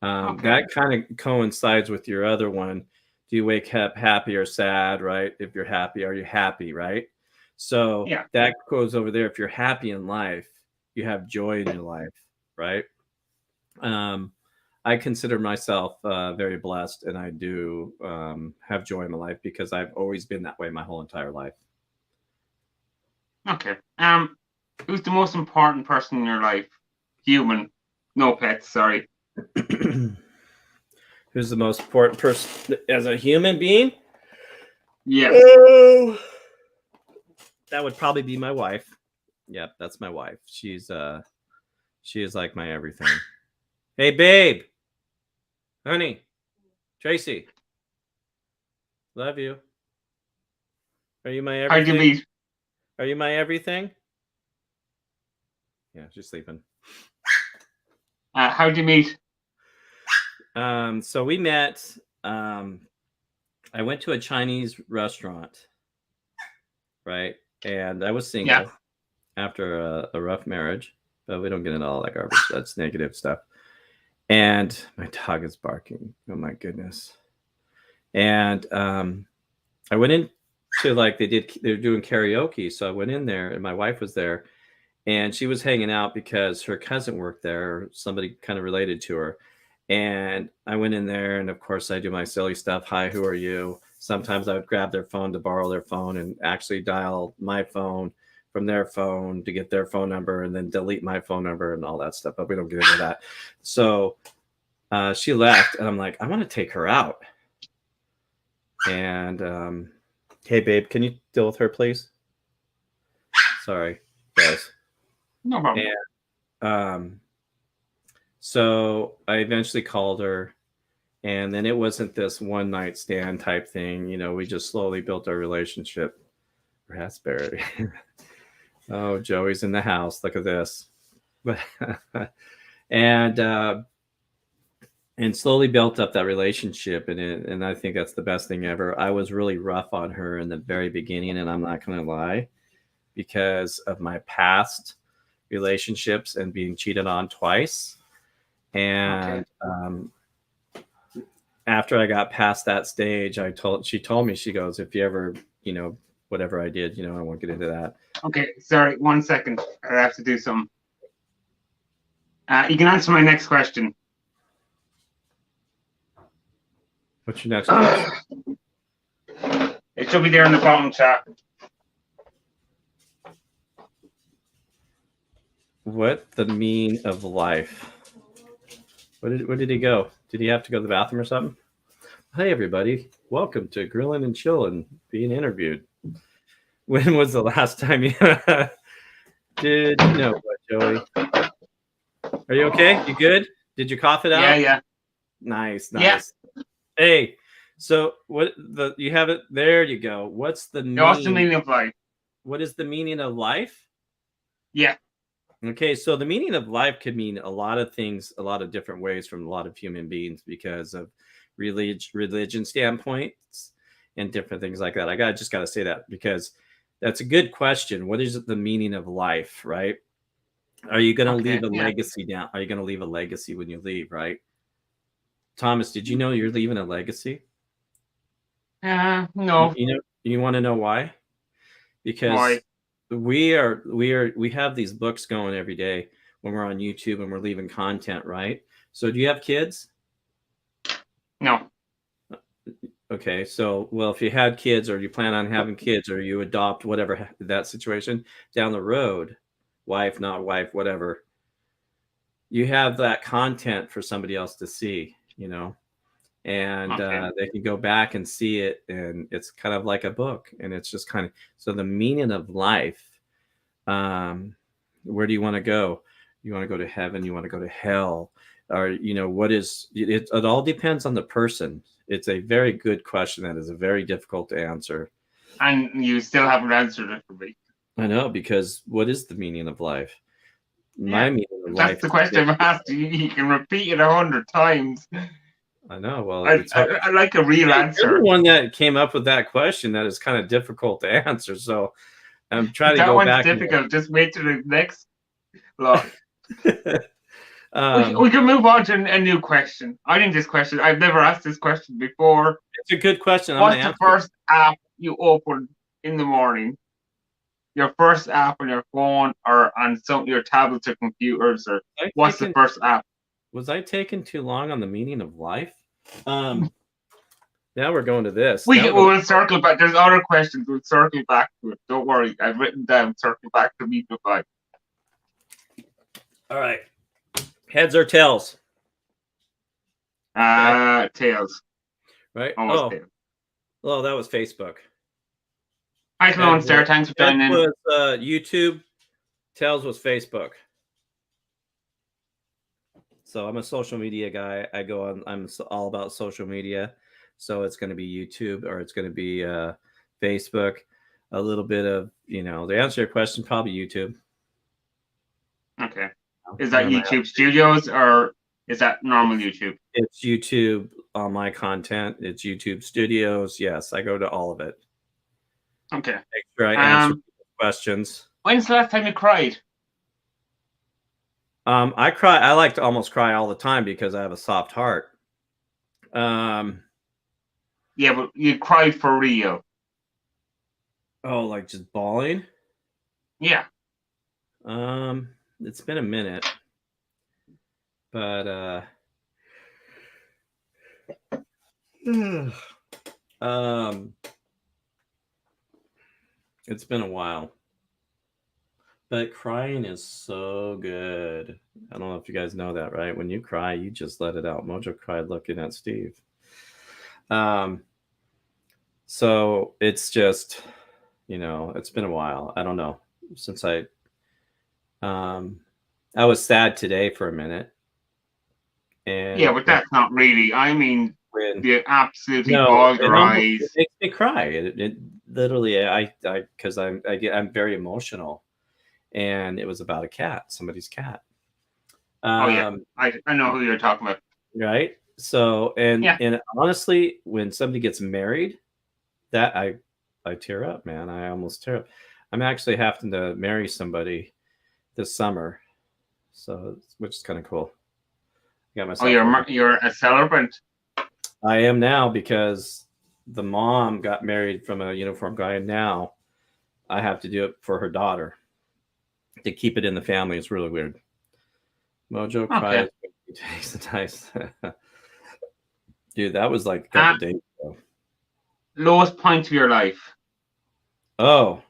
That kind of coincides with your other one. Do you wake up happy or sad, right? If you're happy, are you happy, right? So that goes over there. If you're happy in life, you have joy in your life, right? I consider myself very blessed, and I do have joy in my life because I've always been that way my whole entire life. Okay. Who's the most important person in your life? Human, no pets. Sorry. Who's the most important person as a human being? Yeah. That would probably be my wife. Yep, that's my wife. She is like my everything. Hey, babe. Honey. Tracy. Love you. Are you my everything? How'd you meet? Are you my everything? Yeah, she's sleeping. How'd you meet? So we met. I went to a Chinese restaurant, right? And I was single after a rough marriage, but we don't get into all that garbage. That's negative stuff. And my dog is barking. Oh my goodness. And I went in to they're doing karaoke. So I went in there and my wife was there, and she was hanging out because her cousin worked there, or somebody kind of related to her. And I went in there, and of course I do my silly stuff. Hi, who are you? Sometimes I would grab their phone to borrow their phone and actually dial my phone from their phone to get their phone number, and then delete my phone number and all that stuff. But we don't get into that. So she left, and I'm like, I want to take her out. And hey, babe, can you deal with her, please? Sorry, guys. No problem. And So I eventually called her, and then it wasn't this one night stand type thing. We just slowly built our relationship. Raspberry. Oh, Joey's in the house. Look at this. and and slowly built up that relationship, and I think that's the best thing ever. I was really rough on her in the very beginning, and I'm not going to lie, because of my past relationships and being cheated on twice. And after I got past that stage, she told me, she goes, if you ever, whatever I did, I won't get into that. Okay, sorry, 1 second. I have to do some. You can answer my next question. What's your next question? It should be there in the bottom chat. What the meaning of life? Where did he go? Did he have to go to the bathroom or something? Hey, everybody. Welcome to Grilling and Chilling, being interviewed. When was the last time you did you know what, Joey? Are you okay? You good? Did you cough it out? Yeah. Nice. Yeah. Hey, so you have it? There you go. What's the meaning of life? What is the meaning of life? Yeah. Okay, so the meaning of life could mean a lot of things, a lot of different ways from a lot of human beings because of religion standpoints and different things like that. I just got to say that because that's a good question. What is the meaning of life, right? Are you going to leave a legacy down? Are you going to leave a legacy when you leave, right? Thomas, did you know you're leaving a legacy? No. You want to know why? Because we have these books going every day when we're on YouTube and we're leaving content, right? So do you have kids? No. Okay, so if you had kids or you plan on having kids or you adopt, whatever that situation down the road, wife, not wife, whatever, you have that content for somebody else to see, and they can go back and see it, and it's kind of like a book, and it's just kind of, so the meaning of life, where do you want to go? You want to go to heaven? You want to go to hell? Or, what is it? It all depends on the person. It's a very good question that is very difficult to answer. And you still haven't answered it for me. I know, because what is the meaning of life? My meaning of life. That's the question I've asked you. You can repeat it 100 times. I know. Well, I like a real answer. You're the one that came up with that question that is kind of difficult to answer. So I'm trying to go back. That one's difficult. Just wait to the next vlog. We can move on to a new question. I think this question, I've never asked this question before. It's a good question. What's the first app you open in the morning? Your first app on your phone or on your tablets or computers, or what's the first app? Was I taking too long on the meaning of life? Now we're going to this. We'll circle back. There's other questions. We'll circle back to it. Don't worry. I've written down circle back to meeting of life. All right. Heads or tails? Tails. Right? Almost tails. Oh, that was Facebook. Hi, Clone Star. Thanks for joining in. That was YouTube. Tails was Facebook. So I'm a social media guy. I'm all about social media. So it's going to be YouTube or it's going to be Facebook. A little bit of, to answer your question, probably YouTube. Okay. Is that YouTube Studios or is that normal YouTube? It's YouTube on my content. It's YouTube Studios. Yes, I go to all of it. Okay. Make sure I answer questions. When's the last time you cried? I cry. I like to almost cry all the time because I have a soft heart. Yeah, but you cried for real. Oh, like just bawling? Yeah. It's been a minute, but it's been a while. But crying is so good. I don't know if you guys know that, right? When you cry, you just let it out. Mojo cried looking at Steve. So it's just, it's been a while. I don't know. Since I was sad today for a minute. And Yeah, but that's not really. I mean, when the absolutely no, it almost it vulgarized. makes me cry. It literally, because I'm very emotional, and it was about a cat, somebody's cat. Oh yeah, Um, I know who you're talking about. right. So, Yeah. and honestly, when somebody gets married, that I tear up, man. I almost tear up. I'm actually having to marry somebody this summer, so which is kind of cool. I got Oh, myself a. you're a celebrant. I am now because the mom got married from a uniform guy, and now I have to do it for her daughter to keep it in the family. It's really weird. Mojo Okay. cries when he takes the dice. Dude, that was like a Uh, couple days ago. Lowest point of your life. Oh,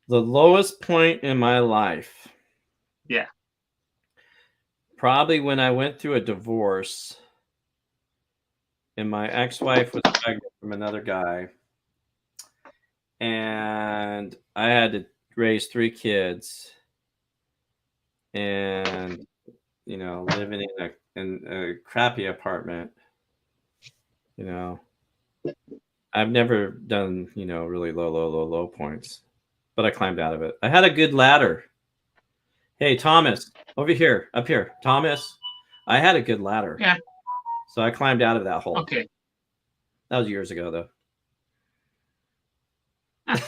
the lowest point in my life. Yeah. Probably when I went through a divorce and my ex-wife was pregnant from another guy, and I had to raise 3 kids, and living in a crappy apartment. You know, I've never done really low points, but I climbed out of it. I had a good ladder. Hey, Thomas, over here, up here, Thomas. I had a good ladder, Yeah. so I climbed out of that hole. Okay. That was years ago, though.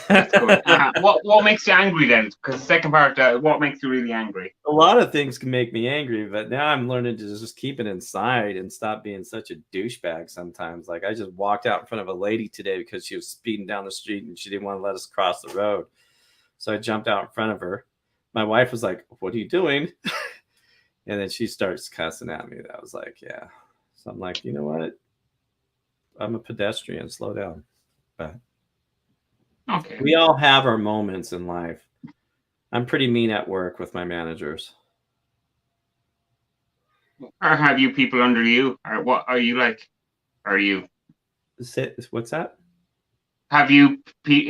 That's good. What makes you angry then? Because the second part, what makes you really angry? A lot of things can make me angry, but now I'm learning to just keep it inside and stop being such a douchebag sometimes. Like I just walked out in front of a lady today because she was speeding down the street and she didn't want to let us cross the road. So I jumped out in front of her. My wife was like, "What are you doing?" And then she starts cussing at me. That was like, yeah. So I'm like, you know what? I'm a pedestrian. Slow down. But Okay. we all have our moments in life. I'm pretty mean at work with my managers. Or have you people under you? Or what are you like? Are you What's that? have you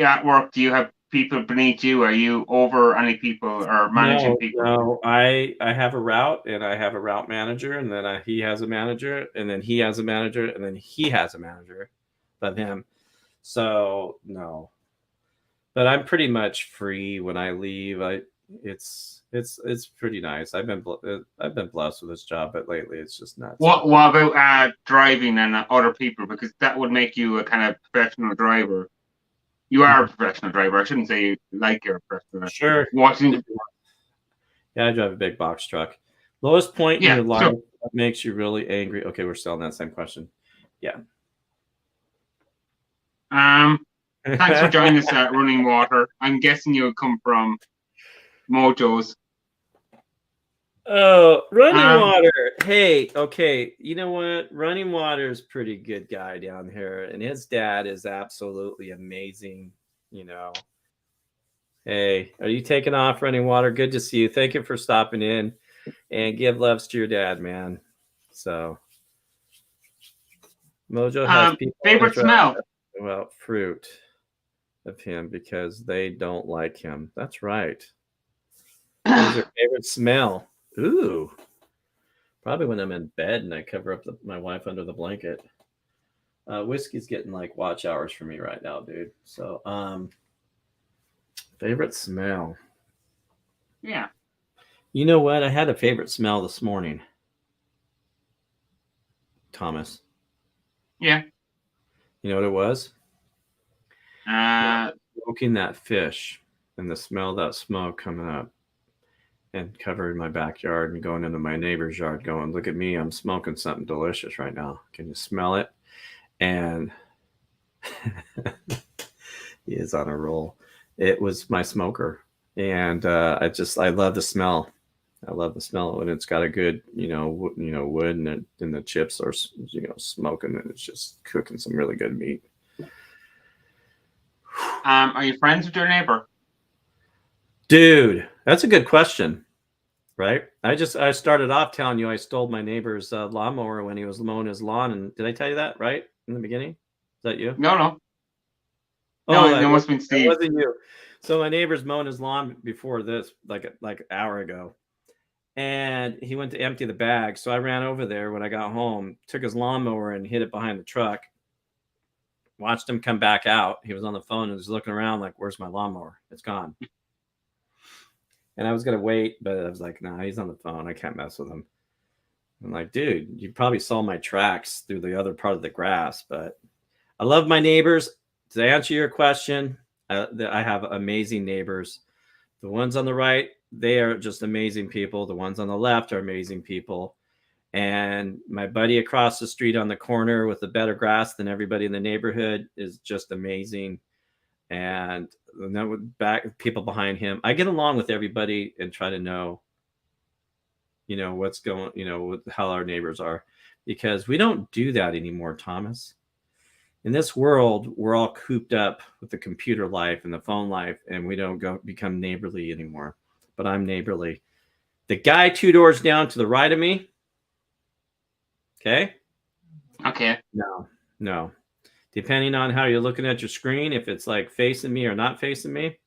at work? Do you have people beneath you? Are you over any people or managing No, people? no. I have a route, and I have a route manager, and then he has a manager, and then he has a manager, and then he has a manager, but him. So no, but I'm pretty much free when I leave. It's pretty nice. I've been blessed with this job, but lately it's just nuts. What about driving and other people? Because that would make you a kind of professional driver. You are a professional driver. I shouldn't say you like you're a professional. Sure. Watching, Yeah, I drive a big box truck. Lowest point in yeah. your life So, that makes you really angry. Okay, we're still on that same question. Yeah. thanks for joining us at Running Water. I'm guessing you come from Mojo's. Oh, Running Um, Water. Hey, okay. You know what? Running Water is pretty good guy down here, and his dad is absolutely amazing. You know. Hey, are you taking off, Running Water? Good to see you. Thank you for stopping in, and give loves to your dad, man. So, Mojo has people favorite interested smell? about fruit of him because they don't like him. That's right. What is your favorite smell? Ooh. Probably when I'm in bed and I cover up my wife under the blanket. Whiskey's getting like watch hours for me right now, dude. So, favorite smell. Yeah. You know what? I had a favorite smell this morning, Thomas. Yeah. You know what it was? Uh, Smoking that fish and the smell of that smoke coming up and covering my backyard and going into my neighbor's yard going, look at me, I'm smoking something delicious right now. Can you smell it? And he is on a roll. It was my smoker. And I love the smell. I love the smell when it's got a good, wood and the chips are, smoking and it's just cooking some really good meat. are you friends with your neighbor? Dude, that's a good question. Right? I started off telling you I stole my neighbor's lawnmower when he was mowing his lawn. And did I tell you that right in the beginning? Is that you? No. Oh, No, it must have been that Steve. wasn't you. So my neighbor's mowing his lawn before this, like an hour ago. and he went to empty the bag. So I ran over there when I got home, took his lawnmower and hid it behind the truck. Watched him come back out. He was on the phone and was looking around like, "Where's my lawnmower? It's gone." And I was gonna wait, but I was like, "Nah, he's on the phone. I can't mess with him." I'm like, "Dude, you probably saw my tracks through the other part of the grass." But I love my neighbors. To answer your question, I have amazing neighbors. The ones on the right, they are just amazing people. The ones on the left are amazing people. And my buddy across the street on the corner with the better grass than everybody in the neighborhood is just amazing. And then back people behind him, I get along with everybody and try to know, what's going, how our neighbors are, because we don't do that anymore, Thomas. In this world, we're all cooped up with the computer life and the phone life, and we don't become neighborly anymore. But I'm neighborly. The guy 2 doors down to the right of me. Okay. No. Depending on how you're looking at your screen, if it's like facing me or not facing me,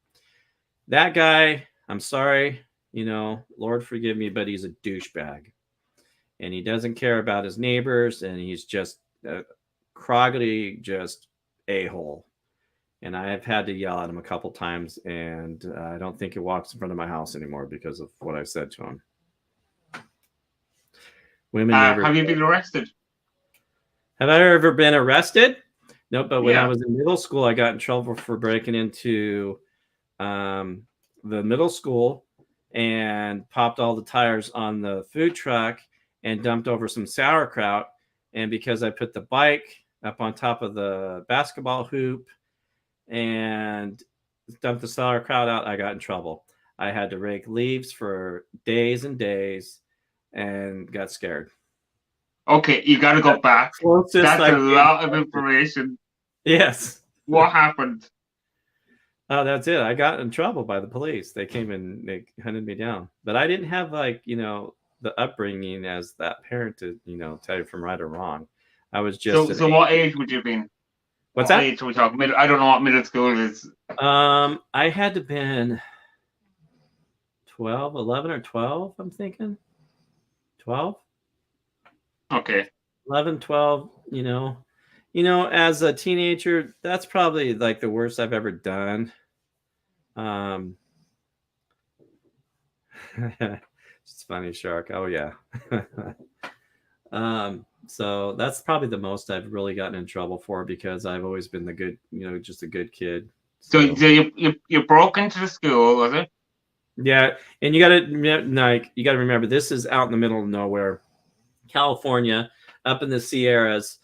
that guy, I'm sorry, Lord forgive me, but he's a douchebag. And he doesn't care about his neighbors, and he's just a croggedy, just a-hole. And I have had to yell at him a couple times, and I don't think he walks in front of my house anymore because of what I've said to him. Have you been arrested? Have I ever been arrested? No, but when I was in middle school, I got in trouble for breaking into the middle school and popped all the tires on the food truck and dumped over some sauerkraut. And because I put the bike up on top of the basketball hoop and dumped the sauerkraut out, I got in trouble. I had to rake leaves for days and days and got scared. Okay, you got to go back. That's a lot of information. Yes. What happened? Oh, that's it. I got in trouble by the police. They came and they hunted me down. But I didn't have the upbringing as that parent to, tell you from right or wrong. I was just So what age would you have been? What's that? Age are we talking? I don't know what middle school is. I had to been 11 or 12, I'm thinking. 12? Okay. 11, 12, as a teenager, that's probably like the worst I've ever done. It's funny, Shark. Oh yeah. So that's probably the most I've really gotten in trouble for, because I've always been the good, just a good kid. So you broke into the school, was it? Yeah, and you got to remember, this is out in the middle of nowhere, California, up in the Sierras,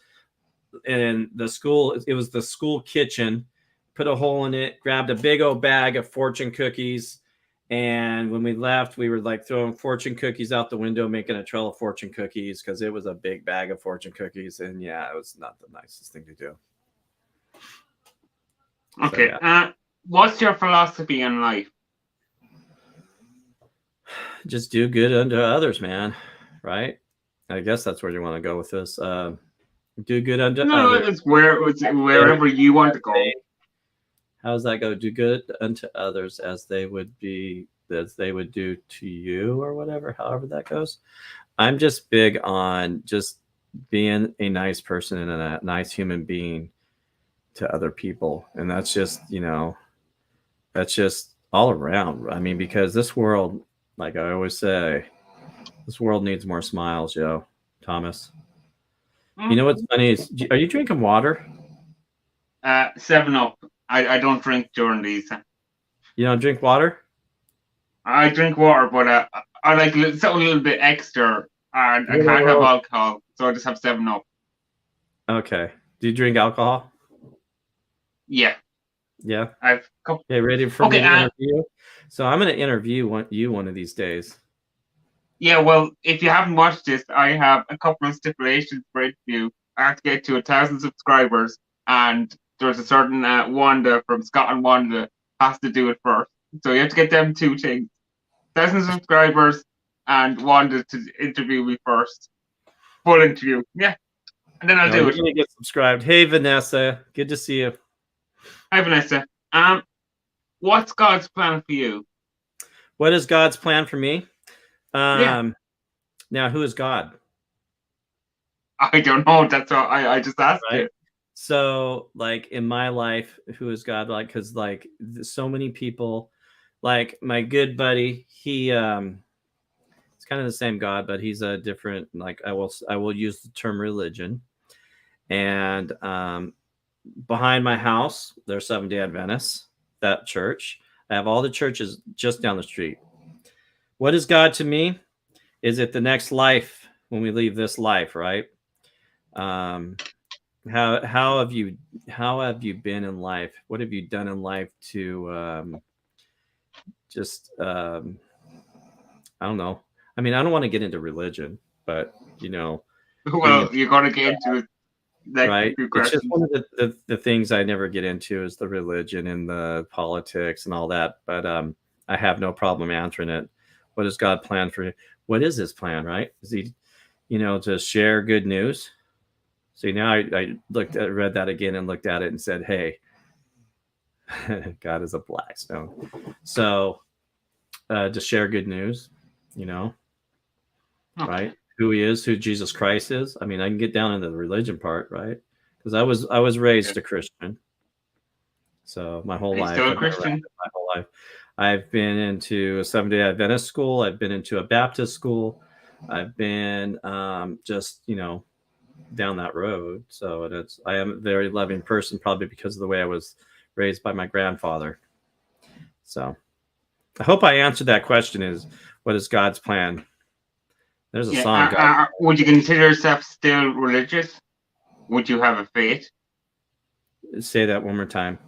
and the school, it was the school kitchen. Put a hole in it, grabbed a big old bag of fortune cookies, and when we left, we were like throwing fortune cookies out the window, making a trail of fortune cookies, because it was a big bag of fortune cookies, and yeah, it was not the nicest thing to do. Okay. So, yeah. What's your philosophy in life? Just do good unto others, man. Right? I guess that's where you want to go with this. Do good unto others. It's wherever you want to go. How does that go? Do good unto others as they would do to you, or whatever, however that goes. I'm just big on just being a nice person and a nice human being to other people. And that's just, that's just all around. I mean, because this world, like I always say, this world needs more smiles, yo, Thomas. Mm-hmm. You know what's funny is, are you drinking water? 7-Up. I don't drink during these. You don't drink water? I drink water, but I like something a little bit extra, and I can't have alcohol, so I just have 7-Up. Okay. Do you drink alcohol? Yeah. Yeah. Okay, ready for me to interview? So I'm going to interview you one of these days. Yeah, well, if you haven't watched this, I have a couple of stipulations for interview. I have to get to 1,000 subscribers, and there's a certain Wanda from Scotland Wanda has to do it first. So you have to get them 2 things. 1,000 subscribers and Wanda to interview me first. Full interview. Yeah. And then I'll do it. You're gonna get subscribed. Hey Vanessa. Good to see you. Hi Vanessa. What's God's plan for you? What is God's plan for me? Yeah. Now, who is God? I don't know. That's what I just asked Right. you. So, like in my life, who is God? Like, because like so many people, like my good buddy, he it's kind of the same God, but he's a different. Like I will use the term religion, and behind my house, there's Seventh-day Adventists, that church. I have all the churches just down the street. What is God to me? Is it the next life when we leave this life, right? Um, how have you been in life? What have you done in life to just I don't know. I mean, I don't want to get into religion, but being in Well, you're going to get into the next right? few It's just questions. one of the things I never get into is the religion and the politics and all that. But I have no problem answering it. What does God plan for you? What is his plan, right? Is he, to share good news? See, now I read that again and looked at it and said, hey, God is a black stone. So to share good news, Okay. right? Who he is, who Jesus Christ is. I mean, I can get down into the religion part, right? Because I was raised Yeah. a Christian. So my whole Are you life, still a I've been around Christian? it my whole life. I've been into a Seventh-day Adventist school. I've been into a Baptist school. I've been just down that road. So I am a very loving person, probably because of the way I was raised by my grandfather. So I hope I answered that question. Is what is God's plan? There's a Yeah. song. Would you consider yourself still religious? Would you have a faith? Say that one more time.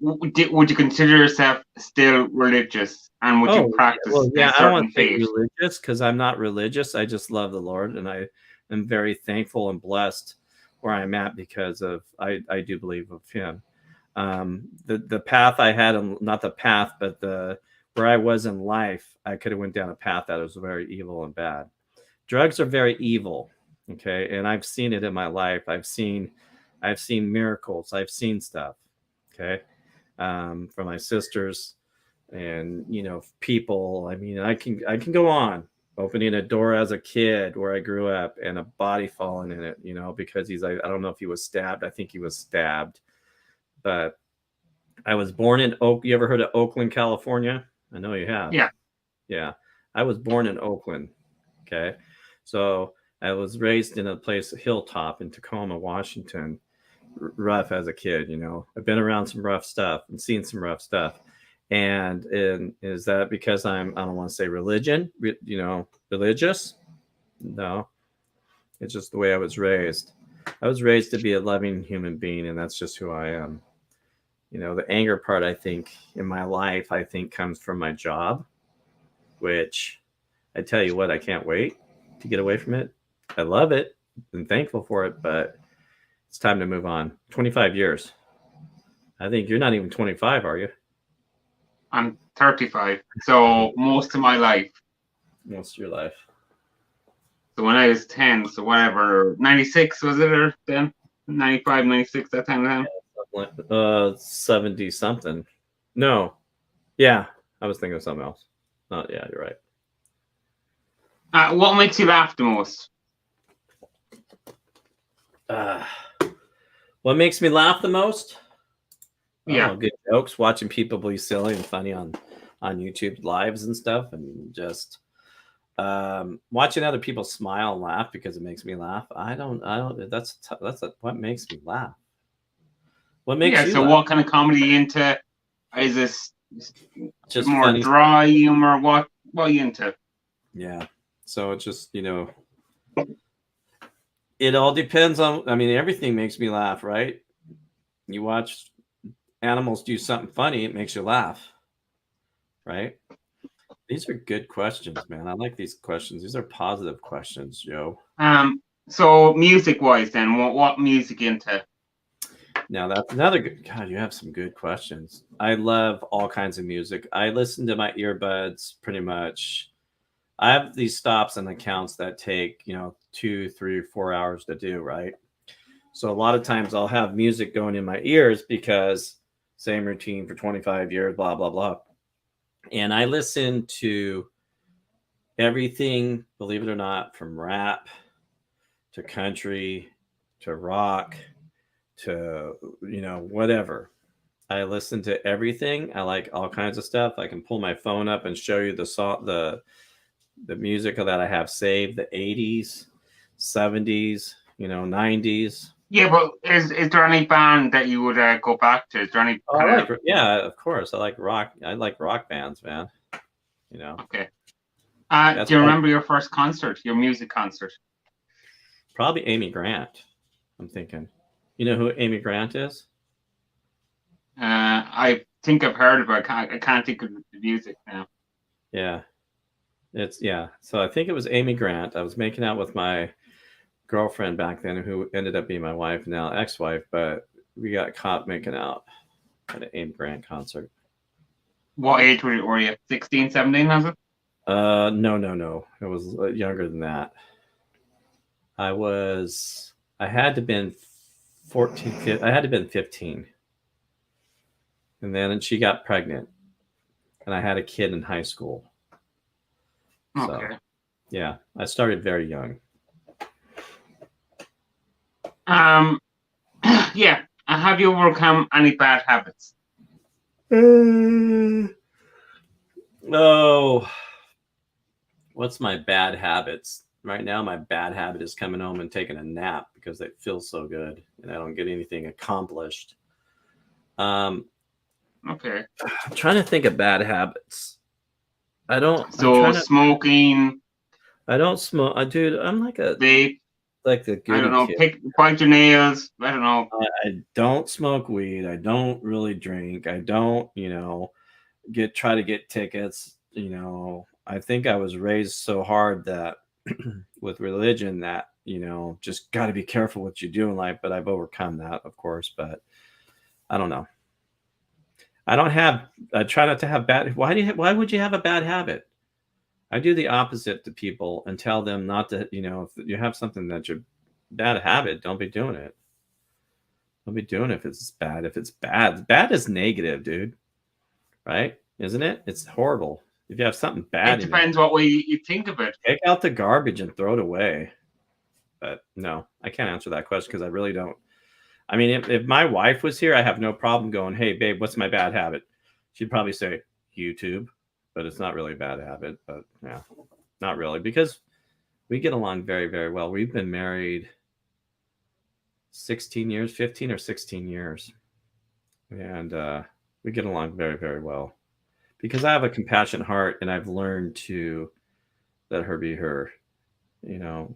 Would you consider yourself still religious, and would you Oh, practice well, a yeah. I don't want certain to say faith? religious because I'm not religious. I just love the Lord, and I am very thankful and blessed where I'm at because of I do believe of Him. The path I had, not the path, but the where I was in life, I could have went down a path that was very evil and bad. Drugs are very evil, okay, and I've seen it in my life. I've seen miracles. I've seen stuff, okay, from my sisters and people. I mean, I can go on opening a door as a kid where I grew up and a body falling in it, because I don't know if he was stabbed. I think he was stabbed. But I was born in you ever heard of Oakland, California? I know you have. Yeah. Yeah, I was born in Oakland. Okay, so I was raised in a place, Hilltop in Tacoma, Washington. Rough as a kid. I've been around some rough stuff and seen some rough stuff. And is that because I don't want to say religious? No, it's just the way I was raised. I was raised to be a loving human being, and that's just who I am. The anger part, I think, in my life, I think comes from my job, which I tell you what, I can't wait to get away from it. I love it and thankful for it, but it's time to move on. 25 years. I think you're not even 25, are you? I'm 35, so most of my life. Most of your life. So when I was 10, so whatever, 96 was it, or then 95, 96, that time of time? 70 something. No. Yeah, I was thinking of something else. Oh, yeah, you're right. What makes you laugh the most? What makes me laugh the most? Yeah. Oh, good jokes. Watching people be silly and funny on YouTube lives and stuff, and just watching other people smile and laugh because it makes me laugh. I don't. What makes me laugh. What makes Yeah. you So laugh? what kind of comedy you into? Is this Just more funny. dry humor? What are you into? Yeah. So it's just it all depends on. I mean, everything makes me laugh, right? You watch animals do something funny, it makes you laugh, right? These are good questions, man. I like these questions. These are positive questions, Joe. So music wise, then what music into? Now that's another good. God, you have some good questions. I love all kinds of music. I listen to my earbuds pretty much. I have these stops and accounts that take 2, 3, 4 hours to do, right? So a lot of times I'll have music going in my ears because same routine for 25 years, blah blah blah. And I listen to everything, believe it or not, from rap to country to rock to, whatever. I listen to everything. I like all kinds of stuff. I can pull my phone up and show you the song, the music that I have saved, the 80s, 70s, 90s. Yeah, but is there any band that you would go back to? Is there any kind of... Yeah, of course. I like rock. I like rock bands, man. Okay. That's Do you remember your first concert, your music concert? Probably Amy Grant. I'm thinking. You know who Amy Grant is? I think I've heard of her. I can't think of the music now. Yeah. So I think it was Amy Grant. I was making out with my girlfriend back then, who ended up being my wife, now ex-wife, but we got caught making out at an Amy Grant concert. What age were you? 16, 17, was it? No. It was younger than that. I had to been 14, I had to been 15. And then she got pregnant. And I had a kid in high school. Okay. So, yeah, I started very young. Yeah. Have you overcome any bad habits? Oh, what's my bad habits? Right now, my bad habit is coming home and taking a nap because it feels so good and I don't get anything accomplished. Okay. I'm trying to think of bad habits. I don't. So smoking. I don't smoke, dude. I'm like a vape. Like the goody I don't know. kid. Bite your nails. I don't know. I don't smoke weed. I don't really drink. I don't, try to get tickets. I think I was raised so hard that with religion that, just got to be careful what you do in life. But I've overcome that, of course. But I don't know. I try not to have bad. Why would you have a bad habit? I do the opposite to people and tell them not to, if you have something that's your bad habit, don't be doing it. Don't be doing it if it's bad. If it's bad, bad is negative, dude. Right? Isn't it? It's horrible. If you have something bad, it depends what way you think of it. Take out the garbage and throw it away. But no, I can't answer that question because I really don't. I mean, if my wife was here, I have no problem going, "Hey, babe, what's my bad habit?" She'd probably say YouTube, but it's not really a bad habit. But yeah, not really, because we get along very, very well. We've been married 16 years, 15 or 16 years. And we get along very, very well because I have a compassionate heart and I've learned to let her be her.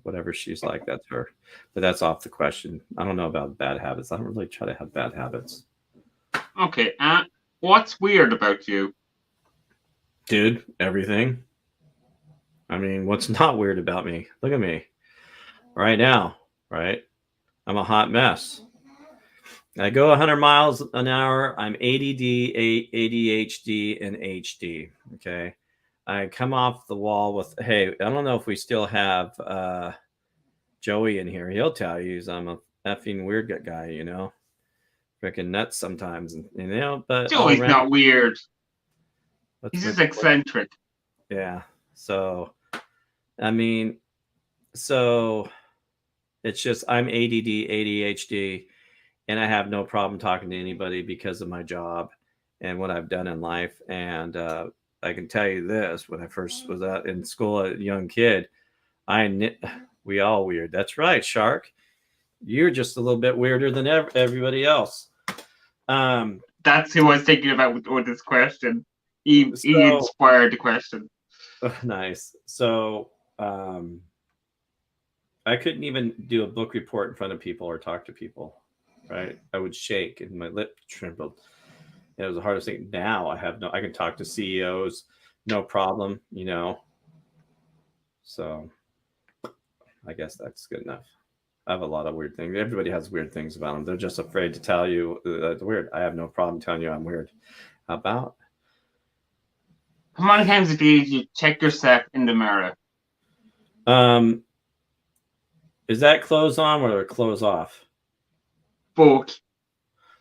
Whatever she's like, that's her. But that's off the question. I don't know about bad habits. I don't really try to have bad habits. Okay. What's weird about you? Dude, everything. I mean, what's not weird about me? Look at me right now, right? I'm a hot mess. I go 100 miles an hour. I'm ADD, ADHD, and HD. Okay. I come off the wall with, hey, I don't know if we still have Joey in here. He'll tell you I'm a effing weird guy, freaking nuts sometimes. But Joey's not weird. He's just eccentric. Yeah. So, I mean, it's just I'm ADD, ADHD, and I have no problem talking to anybody because of my job and what I've done in life. And I can tell you this: when I first was out in school, a young kid, we all weird. That's right, Shark. You're just a little bit weirder than everybody else. That's who I was thinking about with this question. He inspired the question. Nice. So I couldn't even do a book report in front of people or talk to people, right? I would shake and my lip trembled. It was the hardest thing. Now I can talk to CEOs, no problem, So I guess that's good enough. I have a lot of weird things. Everybody has weird things about them. They're just afraid to tell you that's weird. I have no problem telling you I'm weird. How about? How many times a day do you check yourself in the mirror? Is that clothes on or clothes off? Both.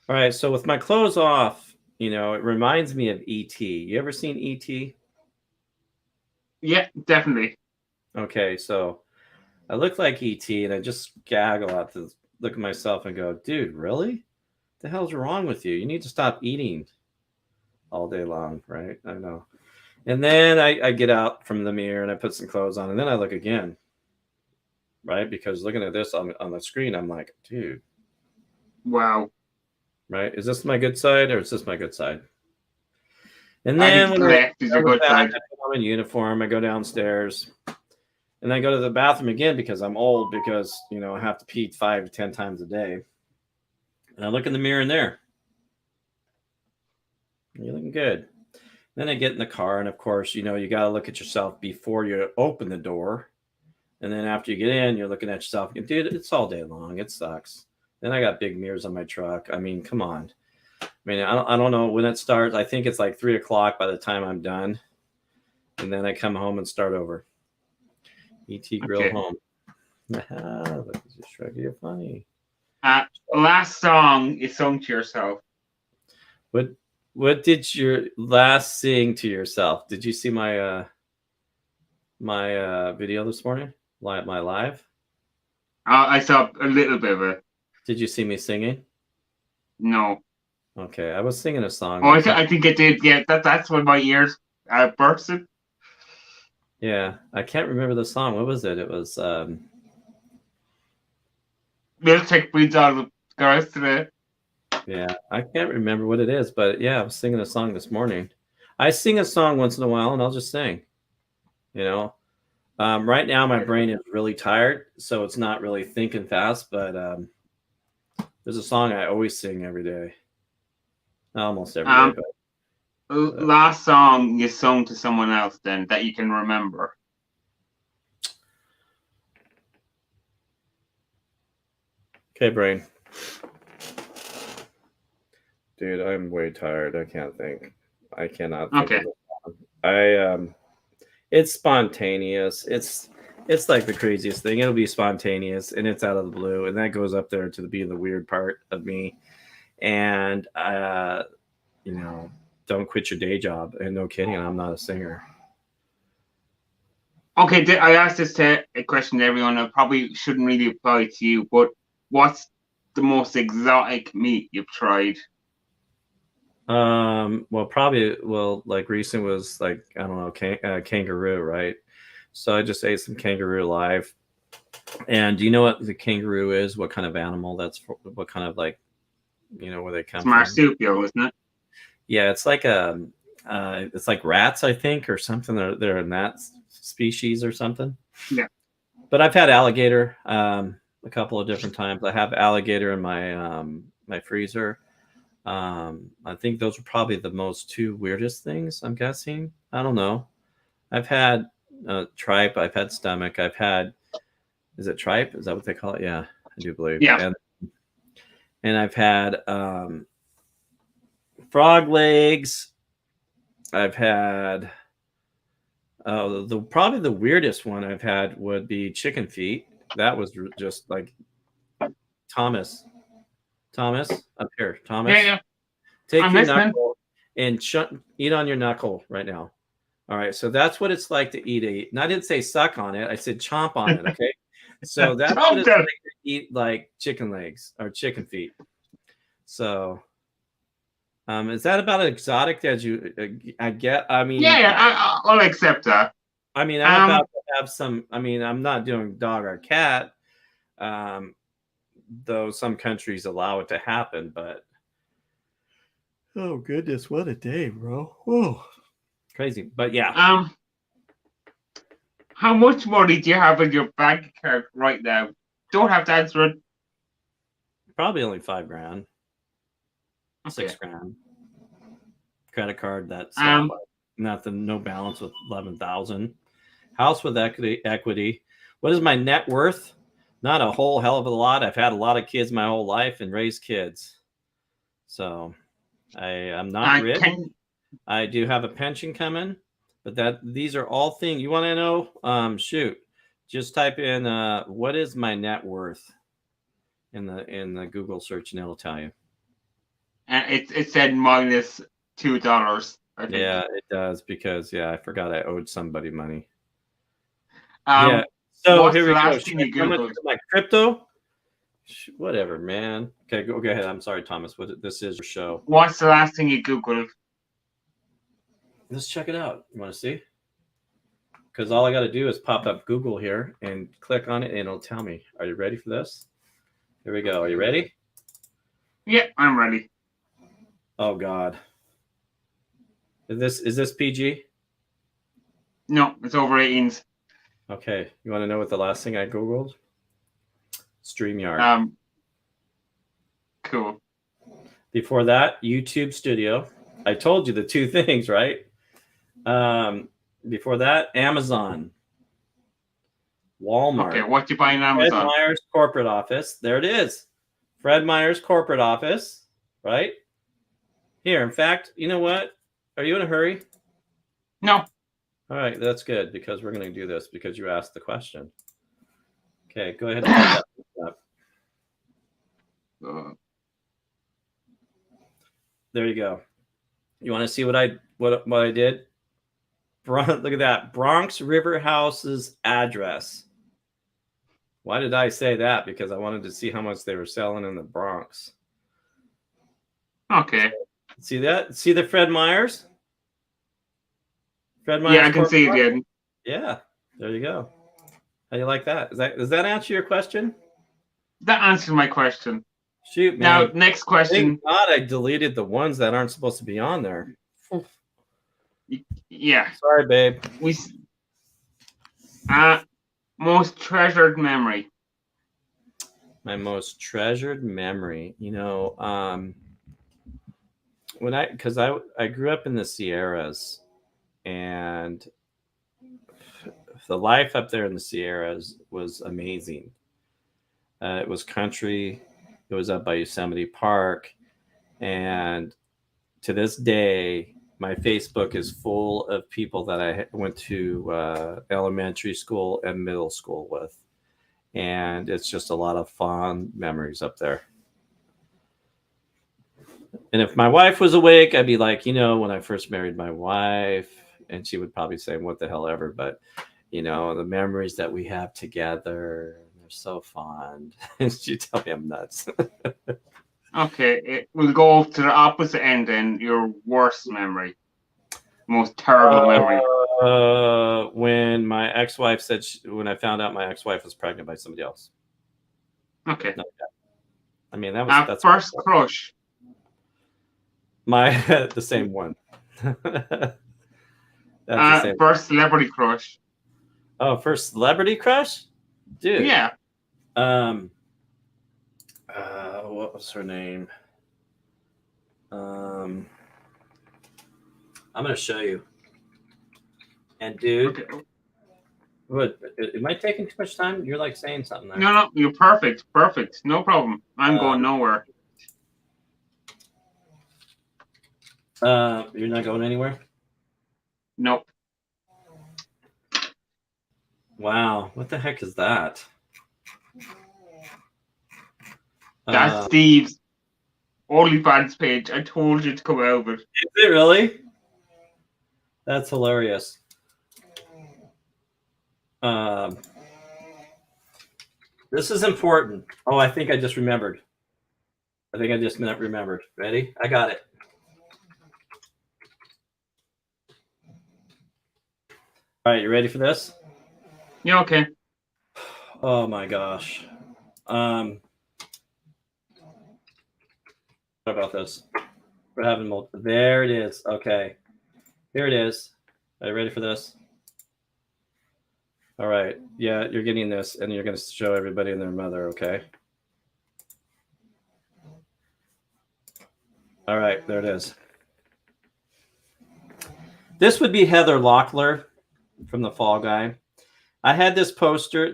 All right. So with my clothes off, it reminds me of E.T. You ever seen E.T.? Yeah, definitely. Okay, so I look like ET, and I just gaggle at to look at myself and go, dude, really? What the hell's wrong with you? You need to stop eating all day long, right? I know. And then I get out from the mirror and I put some clothes on, and then I look again, right? Because looking at this on the screen, I'm like, dude, Wow. right? Is this my good side or is this my good side? And I then think when I'm left is your good back, side. I put on my uniform, I go downstairs, and I go to the bathroom again because I'm old, because I have to pee 5 to 10 times a day. And I look in the mirror, and there, you're looking good. Then I get in the car, and of course, you got to look at yourself before you open the door. And then after you get in, you're looking at yourself, and dude, it's all day long. It sucks. Then I got big mirrors on my truck. I mean, come on. I mean, I don't know when it starts. I think it's like 3 o'clock by the time I'm done. And then I come home and start over. ET Grill Okay. home. Look at you, Shrek. You're funny. Last song is sung to yourself. What did your last sing to yourself? Did you see my video this morning? My live? I saw a little bit of it. Did you see me singing? No. Okay, I was singing a song. Oh, I think it did. Yeah, that's when my ears bursted. Yeah, I can't remember the song. What was it? It was Milkshake breeds out of the girls today. yeah, I can't remember what it is, but yeah, I was singing a song this morning. I sing a song once in a while, and I'll just sing. Right now my brain is really tired, so it's not really thinking fast. But there's a song I always sing every day, almost every day. But Last song you sung to someone else then that you can remember. Okay, brain. Dude, I'm way tired. I can't think. I cannot think of it. It's spontaneous. It's like the craziest thing. It'll be spontaneous, and it's out of the blue, and that goes up there to be the weird part of me. And don't quit your day job. And no kidding, I'm not a singer. Okay, I asked this a question to everyone. I probably shouldn't really apply to you, but what's the most exotic meat you've tried? Like recent was like, I don't know, kangaroo, right? So I just ate some kangaroo live. And do you know what the kangaroo is? What kind of animal that's for? What kind of where they come from? Marsupial, isn't it? Yeah, it's like it's like rats, I think, or something. They're in that species or something. Yeah. But I've had alligator a couple of different times. I have alligator in my freezer. I think those are probably the most two weirdest things, I'm guessing. I don't know. I've had tripe. I've had stomach. I've had, is it tripe? Is that what they call it? Yeah, I do believe. Yeah. And I've had frog legs. I've had probably the weirdest one I've had would be chicken feet. That was just like Thomas up here. Thomas. Yeah. Take your knuckle and eat on your knuckle right now. All right. So that's what it's like to eat and I didn't say suck on it. I said chomp on it. Okay. So that's what it's like to eat like chicken legs or chicken feet. So is that about as exotic as you I get? I mean, yeah, I'll accept that. I mean, I'm about to have some. I mean, I'm not doing dog or cat, though some countries allow it to happen. But oh goodness, what a day, bro! Whoa, crazy. But yeah. How much money do you have in your bank account right now? Don't have to answer it. Probably only $5,000, okay. $6,000. Credit card that's no balance with 11,000. House with equity. What is my net worth? Not a whole hell of a lot. I've had a lot of kids my whole life and raised kids. So I'm not rich. I do have a pension coming, but these are all things you want to know. Shoot, just type in what is my net worth in the Google search and it'll tell you. And it said minus $2. I think. Yeah, it does because I forgot I owed somebody money. Um, So what's here the we go. last thing you How much Googled? is my crypto? Whatever, man. Okay, go ahead. I'm sorry, Thomas. This is your show. What's the last thing you Googled? Let's check it out. You want to see? Because all I got to do is pop up Google here and click on it, and it'll tell me. Are you ready for this? Here we go. Are you ready? Yeah, I'm ready. Oh God. Is this PG? No, it's over 18s. Okay. You want to know what the last thing I Googled? StreamYard. Cool. Before that, YouTube Studio. I told you the two things, right? Before that, Amazon, Walmart. Okay, what you buying on Fred Amazon? Meyer's corporate office. There it is. Fred Meyer's corporate office, right? Here, in fact, you know what? Are you in a hurry? No. All right, that's good because we're going to do this because you asked the question. Okay, go ahead and type that up. There you go. You want to see what I did? Look at that. Bronx River House's address. Why did I say that? Because I wanted to see how much they were selling in the Bronx. Okay. See that? See the Fred Meyers? Fred Meyers. Yeah, I can see it again. Yeah, there you go. How do you like that? Does that answer your question? That answers my question. Shoot, man. Now, next question. Thank God I deleted the ones that aren't supposed to be on there. Yeah. Sorry, babe. Most treasured memory. My most treasured memory, because I grew up in the Sierras, and the life up there in the Sierras was amazing. It was country. It was up by Yosemite Park, and to this day, my Facebook is full of people that I went to elementary school and middle school with. And it's just a lot of fond memories up there. And if my wife was awake, I'd be like, when I first married my wife, and she would probably say, what the hell ever. But, the memories that we have together, they're so fond. And she'd tell me I'm nuts. Okay, we'll go to the opposite end then. Your worst memory. Most terrible memory. When my ex-wife said, when I found out my ex-wife was pregnant by somebody else. Okay. I mean, that's first crush. The same one. That's the same. First celebrity crush. Oh, first celebrity crush, dude. Yeah. What was her name? I'm gonna show you. And dude, okay. What? Am I taking too much time? You're like saying something there. No, you're perfect. Perfect. No problem. I'm going nowhere. You're not going anywhere? Nope. Wow. What the heck is that? That's Steve's OnlyFans page. I told you to come over. Is it really? That's hilarious. This is important. Oh, I think I just remembered. Ready? I got it. All right, you ready for this? Yeah, okay. Oh my gosh. What about this? We're having multiple. There it is. Okay. Here it is. Are you ready for this? All right. Yeah, you're getting this, and you're going to show everybody and their mother, okay? All right, there it is. This would be Heather Locklear from The Fall Guy. I had this poster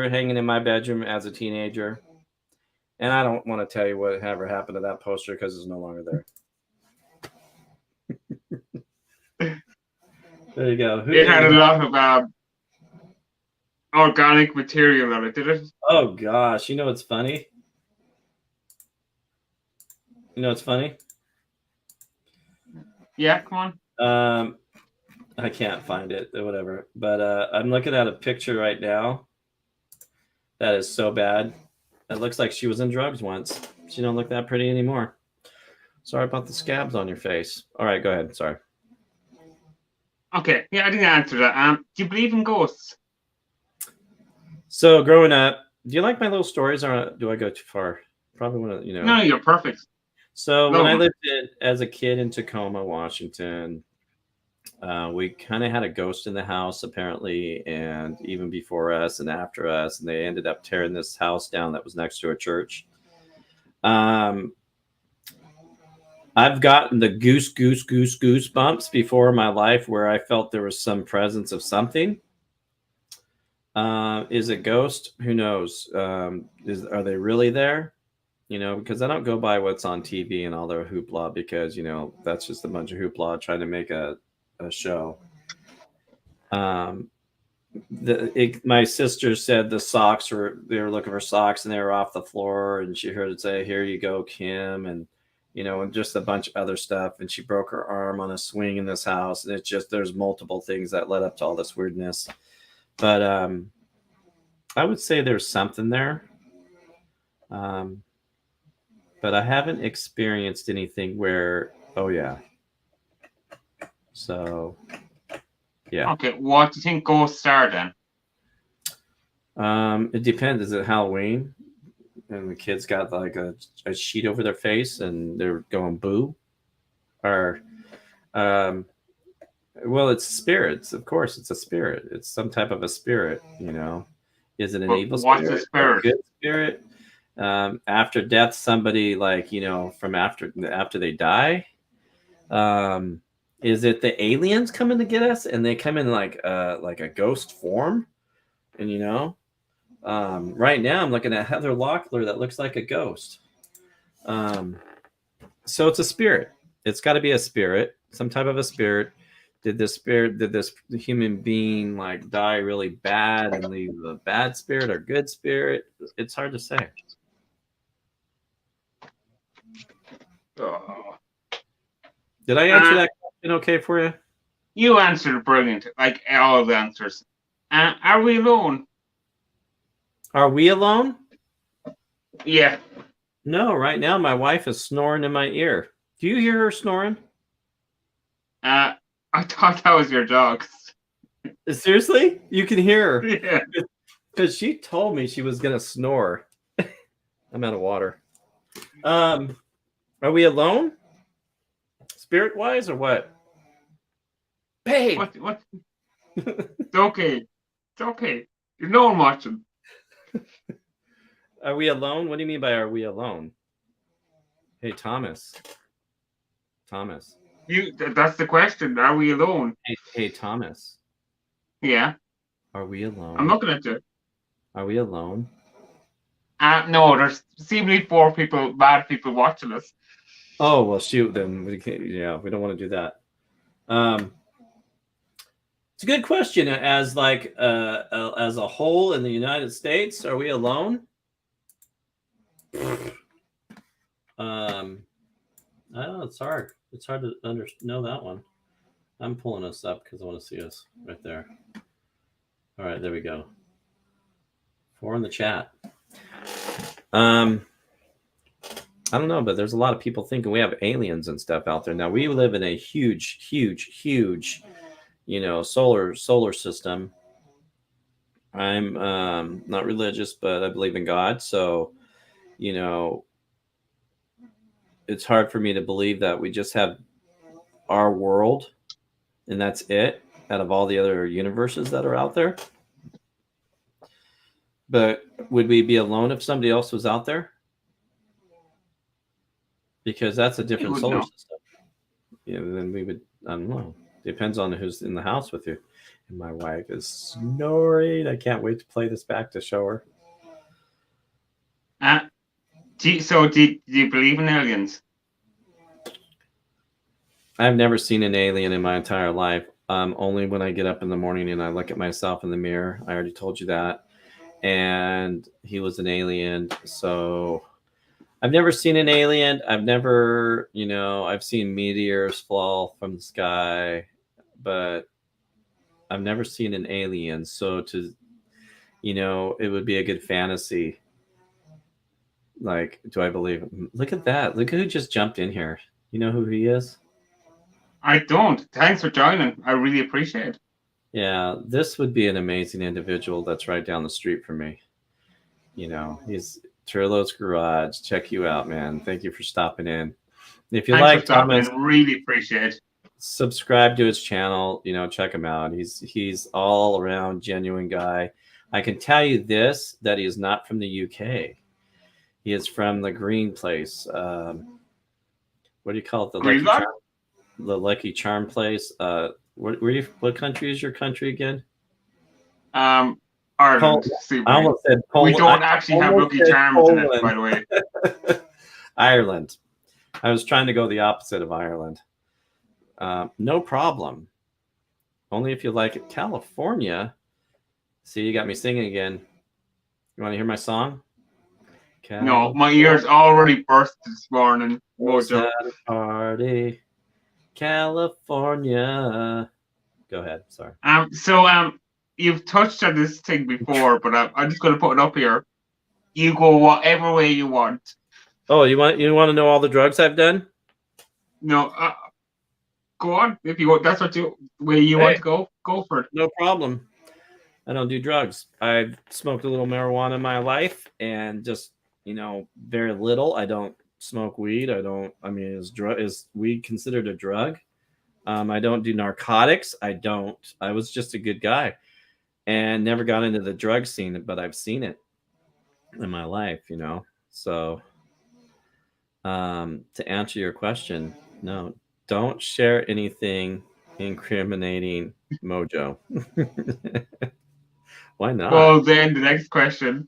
hanging in my bedroom as a teenager, and I don't want to tell you what ever happened to that poster because it's no longer there. There you go. It had a lot of organic material on it, did it? Oh gosh, you know what's funny? Yeah, come on. I can't find it or whatever. But I'm looking at a picture right now that is so bad. It looks like she was in drugs once. She don't look that pretty anymore. Sorry about the scabs on your face. All right, go ahead. Sorry. Okay, yeah, I didn't answer that. Do you believe in ghosts? So growing up, do you like my little stories, or do I go too far? Probably want to, No, you're perfect. So when Love I 'em. lived as a kid in Tacoma, Washington, we kind of had a ghost in the house apparently, and even before us and after us, and they ended up tearing this house down that was next to a church. Um, I've gotten the goosebumps before in my life where I felt there was some presence of something. Is it ghost? Who knows? Are they really there? Because I don't go by what's on TV and all their hoopla, because that's just a bunch of hoopla trying to make a show. My sister said they were looking for socks and they were off the floor, and she heard it say, "Here you go, Kim," and and just a bunch of other stuff. And she broke her arm on a swing in this house, and it's just there's multiple things that led up to all this weirdness. But I would say there's something there. But I haven't experienced anything where, oh yeah. So yeah. Okay, what do you think ghosts are then? It depends. Is it Halloween? And the kids got like a sheet over their face and they're going boo? Or well, it's spirits. Of course, it's a spirit. It's some type of a spirit, Is it an But evil what's a spirit or a spirit? good spirit? After death, somebody like, from after they die. Is it the aliens coming to get us, and they come in like a ghost form? And right now I'm looking at Heather Locklear that looks like a ghost. So it's a spirit. It's got to be a spirit, some type of a spirit. Did this human being like die really bad and leave a bad spirit or good spirit? It's hard to say. Oh. Did I answer that question okay for you? You answered brilliant, like all the answers. Are we alone? Are we alone? Yeah. No, right now my wife is snoring in my ear. Do you hear her snoring? I thought that was your dog. Seriously? You can hear her. Yeah. Because she told me she was going to snore. I'm out of water. Are we alone? Spirit-wise or what? Babe! What? It's okay. It's okay. There's no one watching. Are we alone? What do you mean by are we alone? Hey, Thomas. That's the question. Are we alone? Hey, Thomas. Yeah. Are we alone? I'm looking at you. Are we alone? No, there's seemingly 4 people, bad people watching us. Oh, well, shoot, then we can't, we don't want to do that. It's a good question. As like as a whole in the United States, are we alone? I don't know. It's hard. It's hard to know that one. I'm pulling us up because I want to see us right there. All right, there we go. 4 in the chat. I don't know, but there's a lot of people thinking we have aliens and stuff out there. Now we live in a huge, solar system. I'm not religious, but I believe in God. So, it's hard for me to believe that we just have our world and that's it out of all the other universes that are out there. But would we be alone if somebody else was out there? Because that's a different solar system. Then we would, I don't know. Depends on who's in the house with you. And my wife is snoring. I can't wait to play this back to show her. Do you believe in aliens? I've never seen an alien in my entire life. Only when I get up in the morning and I look at myself in the mirror. I already told you that. And he was an alien. So I've never seen an alien. I've never, I've seen meteors fall from the sky, but I've never seen an alien. So it would be a good fantasy. Like, do I believe him? Look at that. Look who just jumped in here. You know who he is? I don't. Thanks for joining. I really appreciate it. Yeah, this would be an amazing individual that's right down the street from me. He's Turlo's Garage. Check you out, man. Thank you for stopping in. If you Thanks for like stopping Thomas, in. Really appreciate it. subscribe to his channel. Check him out. He's all around genuine guy. I can tell you this, that he is not from the UK. He is from the green place. What do you call it? The Lucky Charm place. What country is your country again? Ireland. I almost said Poland. We don't actually have Lucky Charms in it, by the way. Ireland. I was trying to go the opposite of Ireland. No problem. Only if you like it. California. See, you got me singing again. You want to hear my song? No, my ears already burst this morning. Mojo. Party, California. Go ahead. Sorry. So you've touched on this thing before, but I'm just going to put it up here. You go whatever way you want. Oh, you want to know all the drugs I've done? No, go on. If you want, that's what way you want to go. Go for it. No problem. I don't do drugs. I've smoked a little marijuana in my life, and just very little. I don't smoke weed. Is weed considered a drug? I don't do narcotics. I was just a good guy and never got into the drug scene, but I've seen it in my life, So to answer your question, no, don't share anything incriminating Mojo. Why not? Well, then the next question.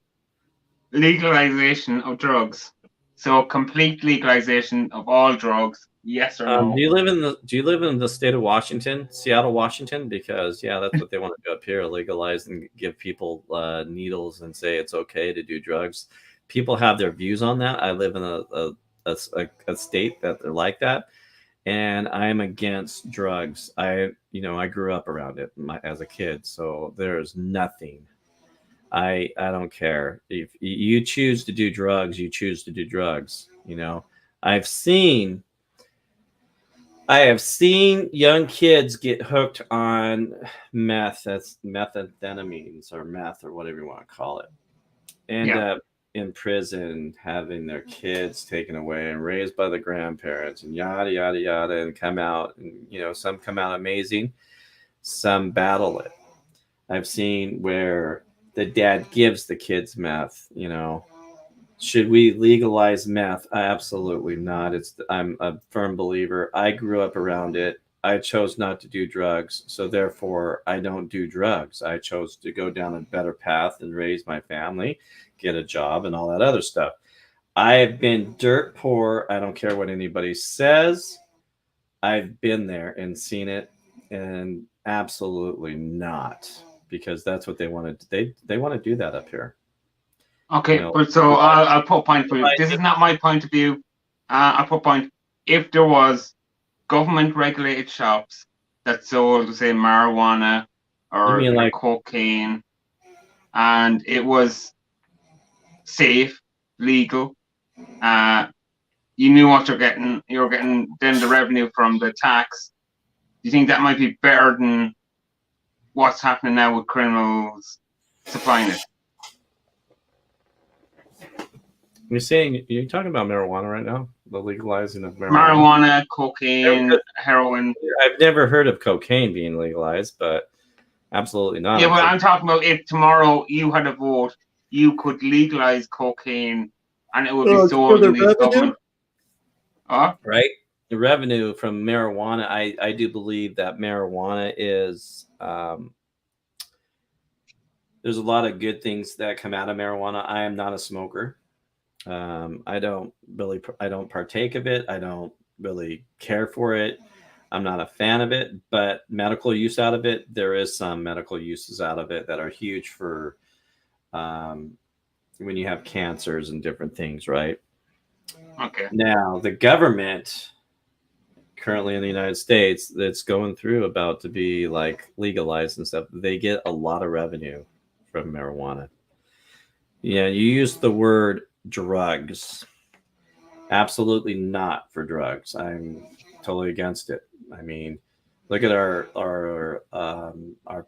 Legalization of drugs. So complete legalization of all drugs. Yes or no? Do you live in the state of Washington, Seattle, Washington? Because that's what they want to do up here: legalize and give people needles and say it's okay to do drugs. People have their views on that. I live in a state that they're like that, and I'm against drugs. I grew up around it as a kid, so there's nothing. I don't care if you choose to do drugs. You choose to do drugs. I have seen young kids get hooked on meth. That's methamphetamines or meth or whatever you want to call it. End up in prison, having their kids taken away and raised by the grandparents and yada yada yada, and come out. And some come out amazing, some battle it. I've seen where the dad gives the kids meth. Should we legalize meth? Absolutely not. I'm a firm believer. I grew up around it. I chose not to do drugs, so therefore I don't do drugs. I chose to go down a better path and raise my family, get a job, and all that other stuff. I've been dirt poor. I don't care what anybody says. I've been there and seen it, and absolutely not. Because that's what they want to. They want to do that up here. Okay, but so I'll put a point for you. This is not my point of view. I'll put a point. If there was government-regulated shops that sold, say, marijuana or like cocaine, and it was safe, legal, you knew what you're getting. You're getting then the revenue from the tax. Do you think that might be better than what's happening now with criminals supplying it? You're talking about marijuana right now? The legalizing of marijuana? Marijuana, cocaine, heroin. I've never heard of cocaine being legalized, but absolutely not. Yeah, but I'm talking about if tomorrow you had a vote, you could legalize cocaine and it would be sold in these government. Right? The revenue from marijuana, I do believe that marijuana is there's a lot of good things that come out of marijuana. I am not a smoker. I don't partake of it. I don't really care for it. I'm not a fan of it, but medical use out of it, there is some medical uses out of it that are huge for when you have cancers and different things, right? Okay. Now, the government currently in the United States that's going through about to be like legalized and stuff, they get a lot of revenue from marijuana. Yeah, you use the word drugs. Absolutely not for drugs. I'm totally against it. I mean, look at our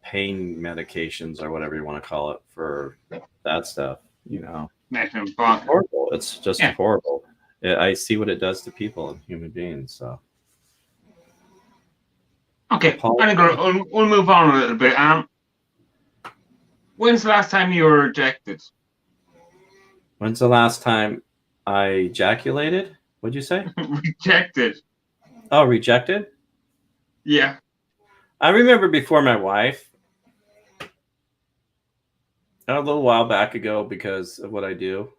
pain medications or whatever you want to call it for that stuff. You know, Nathan it's Bond. horrible. It's just Yeah. horrible. I see what it does to people and human beings. So, Okay. Paul, I think we'll move on a little bit. When's the last time you were rejected? when's the last time I ejaculated? What'd you say? Rejected. Oh, rejected? Yeah. I remember before my wife, a little while back ago, because of what I do.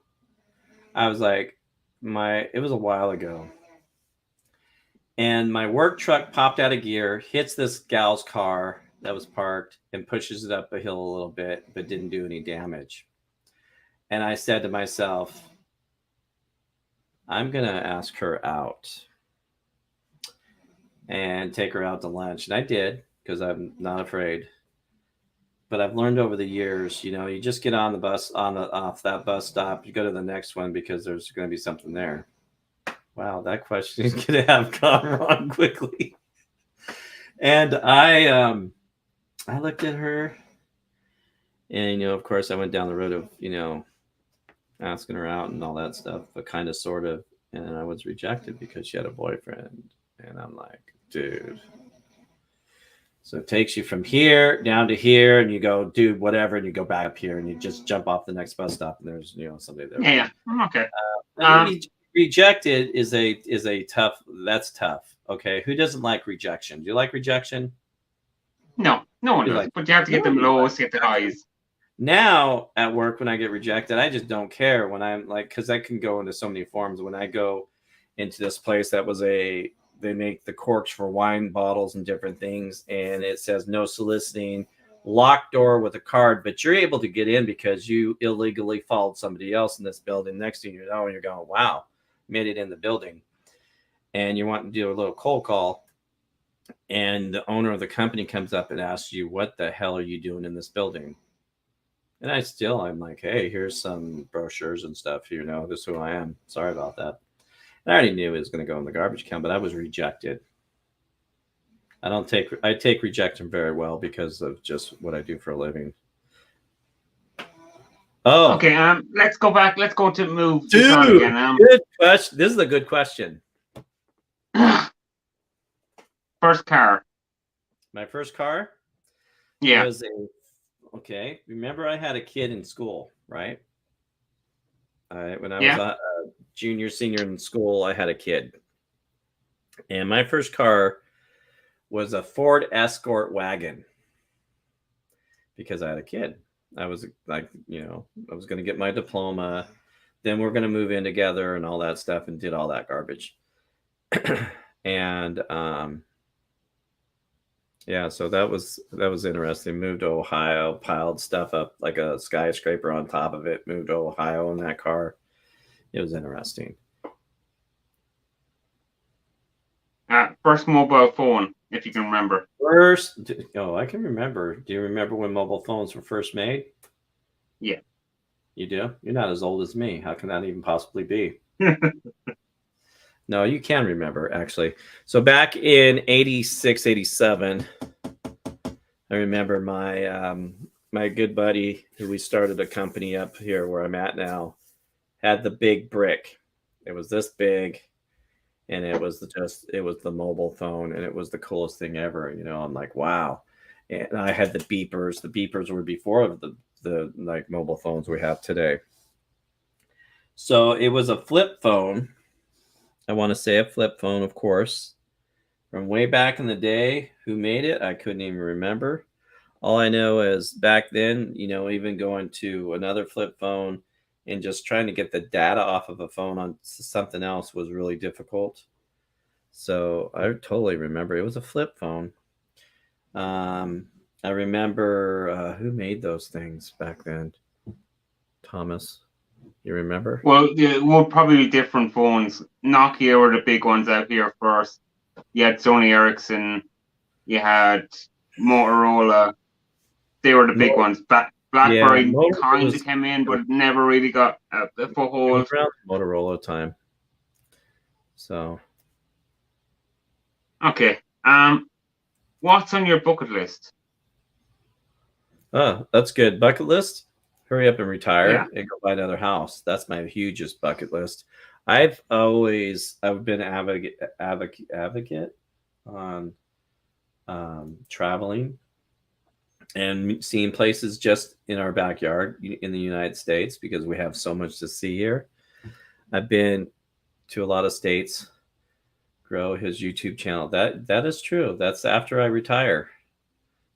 I was like, it was a while ago. And my work truck popped out of gear, hits this gal's car that was parked, and pushes it up a hill a little bit, but didn't do any damage. And I said to myself, I'm going to ask her out and take her out to lunch. And I did, because I'm not afraid. But I've learned over the years, you just get on the bus, off that bus stop, you go to the next one because there's going to be something there. Wow, that question could have gone wrong quickly. And I looked at her, and of course, I went down the road of asking her out and all that stuff, but kind of, sort of, and I was rejected because she had a boyfriend, and I'm like, dude. So it takes you from here down to here, and you go do whatever, and you go back up here, and you just jump off the next bus stop, and there's somebody there. Yeah. Okay. Rejected is a tough. That's tough. Okay, who doesn't like rejection? Do you like rejection? No one does. But you have to get them lows, get the highs. Now at work, when I get rejected, I just don't care. When I'm like, because I can go into so many forms. When I go into this place that was they make the corks for wine bottles and different things, and it says no soliciting, locked door with a card, but you're able to get in because you illegally followed somebody else in this building next to you. And you're going, wow, made it in the building, and you want to do a little cold call, and the owner of the company comes up and asks you, what the hell are you doing in this building? And I'm like, hey, here's some brochures and stuff. This is who I am. Sorry about that. And I already knew it was going to go in the garbage can, but I was rejected. I take rejection very well because of just what I do for a living. Oh, okay. Let's go back. Let's go to move. Dude, again. Good question. This is a good question. First car. My first car. Yeah. Was okay. Remember, I had a kid in school, right? When I was a junior, senior in school, I had a kid, and my first car was a Ford Escort wagon because I had a kid. I was like, I was going to get my diploma, then we're going to move in together and all that stuff, and did all that garbage. And yeah, so that was interesting. Moved to Ohio, piled stuff up like a skyscraper on top of it. Moved to Ohio in that car. It was interesting. First mobile phone, if you can remember. I can remember. Do you remember when mobile phones were first made? Yeah. You do? You're not as old as me. How can that even possibly be? No, you can remember, actually. So back in 86, 87, I remember my good buddy, who we started a company up here where I'm at now, had the big brick. It was this big, and it was the mobile phone, and it was the coolest thing ever. I'm like, wow. And I had the beepers. The beepers were before the like mobile phones we have today. So it was a flip phone. I want to say a flip phone, of course, from way back in the day. Who made it? I couldn't even remember. All I know is back then, even going to another flip phone and just trying to get the data off of a phone on something else was really difficult. So I totally remember it was a flip phone. I remember who made those things back then. Thomas. You remember? Well, it would probably be different phones. Nokia were the big ones out here first. You had Sony Ericsson. You had Motorola. They were the big ones. Yeah, BlackBerry Motorola kind of was came in, but never really got a foothold. around Motorola time. So, Okay. What's on your bucket list? oh, that's good. Bucket list? Hurry up and retire Yeah. and go buy another house. That's my hugest bucket list. I've been advocate on traveling and seeing places just in our backyard in the United States because we have so much to see here. I've been to a lot of states. Grow his YouTube channel. That is true. That's after I retire.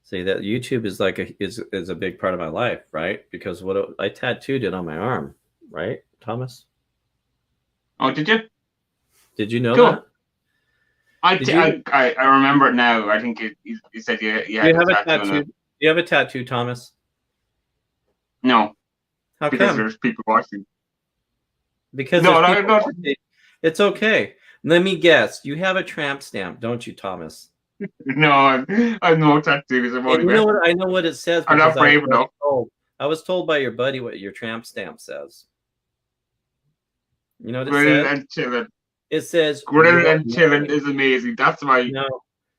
See that YouTube is is a big part of my life, right? Because what I tattooed it on my arm, right, Thomas? Oh, did you? Did you know Cool. that? Did I remember it now. I think you said you do had you a have a tattoo on tattoo? it. Do you have a tattoo, Thomas? No, How because come? there's people watching. Because No, there's no, people no, watching. It's okay. Let me guess. You have a tramp stamp, don't you, Thomas? no. I'm no tattoos. I'm And only you know messing. what? I know what it says I'm because not brave enough. I was told by your buddy what your tramp stamp says. You know what it Grilling says? and chilling. It says Grilling your and chilling name. is amazing. No,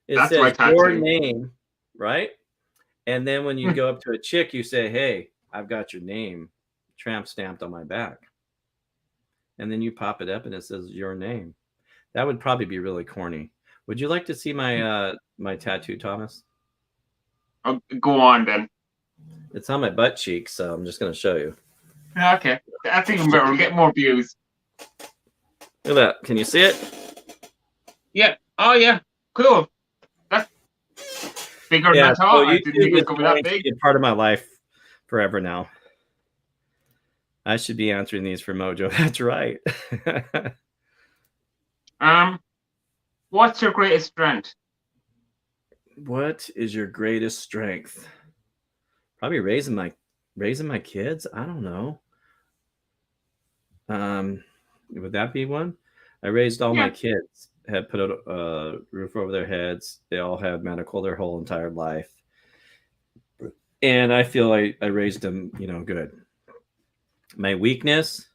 it That's my says your tattoo. name, right? And then when you go up to a chick, you say, "Hey, I've got your name tramp stamped on my back." And then you pop it up and it says your name. That would probably be really corny. Would you like to see my tattoo, Thomas? Go on then. It's on my butt cheek, so I'm just going to show you. Okay, that's even better. We'll get more views. Look at that. Can you see it? Yeah. Oh yeah. Cool. That's bigger than Yeah. I So thought. I didn't think YouTube it was is gonna be going that to big. be a part of my life forever now. I should be answering these for Mojo. That's right. What's your greatest strength? What is your greatest strength? Probably raising my kids. I don't know. Would that be one? I raised all my Yeah. kids. Had put a roof over their heads. They all had medical their whole entire life, and I feel I raised them, good. My weakness,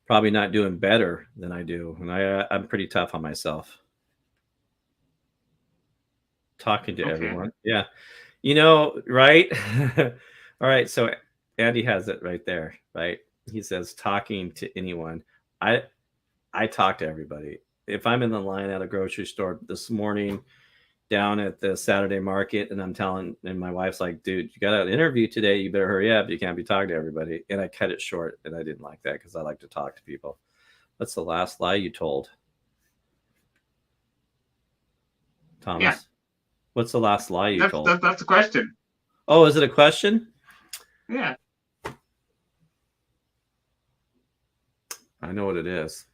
probably not doing better than I do, and I'm pretty tough on myself. Talking to everyone, yeah, right? All right, so Andy has it right there, right? He says talking to anyone. I talk to everybody. If I'm in the line at a grocery store this morning down at the Saturday market and and my wife's like, dude, you got an interview today. You better hurry up. You can't be talking to everybody. And I cut it short and I didn't like that because I like to talk to people. What's the last lie you told? Thomas? Yeah. What's the last lie you told? That's a question. Oh, is it a question? Yeah. I know what it is.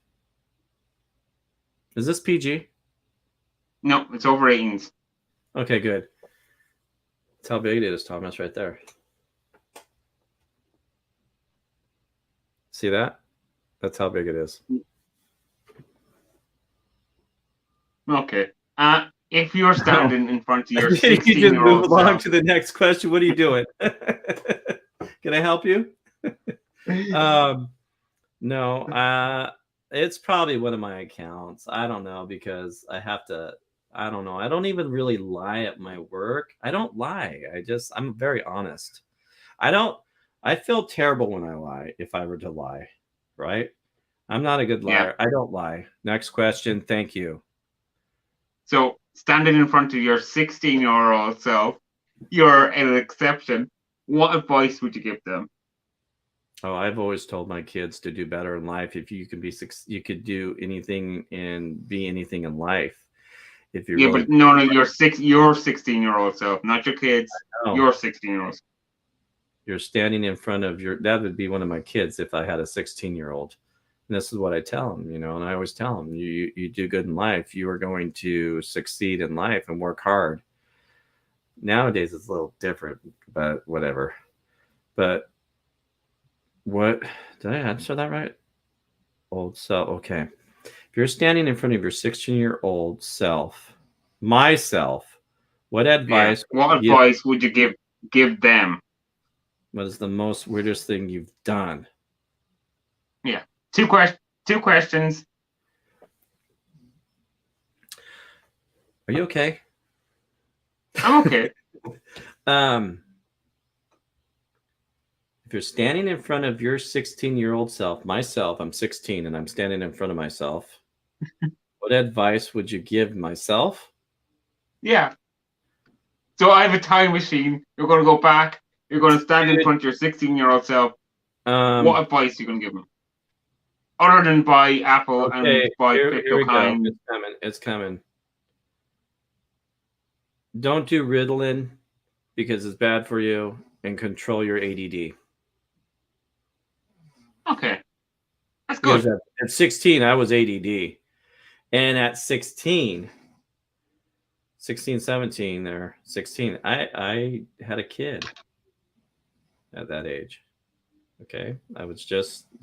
Is this PG? No, it's over 18s. Okay, good. That's how big it is, Thomas, right there. See that? That's how big it is. Okay. If you're standing in front of your You just 16-year-old move along self, to the next question. What are you doing? Can I help you? No. It's probably one of my accounts. I don't know because I have to. I don't know. I don't even really lie at my work. I don't lie. I'm very honest. I feel terrible when I lie if I were to lie, right? I'm not a good liar. yeah. I don't lie. Next question. Thank you. So standing in front of your 16-year-old self, you're an exception. What advice would you give them? Oh, I've always told my kids to do better in life. If you can you could do anything and be anything in life. If you really, but no, your 16-year-old self, not your kids. Your 16-year-old. You're standing in front of that would be one of my kids if I had a 16-year-old. And this is what I tell them, and I always tell them, you do good in life, you are going to succeed in life and work hard. Nowadays it's a little different, but whatever. But What did I answer that right? Old self. Okay. If you're standing in front of your 16-year-old self, myself, what Yeah. advice would What you give? advice would you give them? What is the most weirdest thing you've done? Yeah. Two questions. Are you okay? I'm okay. um, if you're standing in front of your 16-year-old self, myself, I'm 16 and I'm standing in front of myself. What advice would you give myself? Yeah. So I have a time machine. You're going to go back. You're going to stand in Dude, front of your 16-year-old self. What um, advice are you going to give them? Other than buy Apple and okay, buy here crypto we go. coin. It's coming. It's coming. Don't do Ritalin because it's bad for you, and control your ADD. Okay. That's Because good. at 16, I was ADD. And at 16, 17 there, 16, I had a kid at that age. Okay.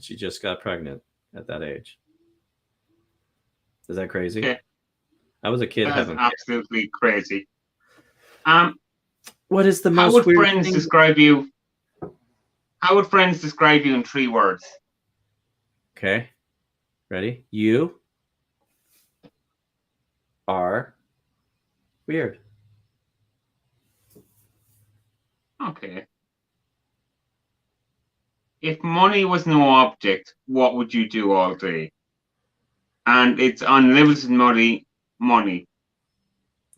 She just got pregnant at that age. Is that crazy? Okay. I was a kid That is having kids. absolutely crazy. What is the How most would weird friends thing? describe you? How would friends describe you in 3 words? Okay. Ready? You are weird. Okay. If money was no object, what would you do all day? And it's unlimited money. Money.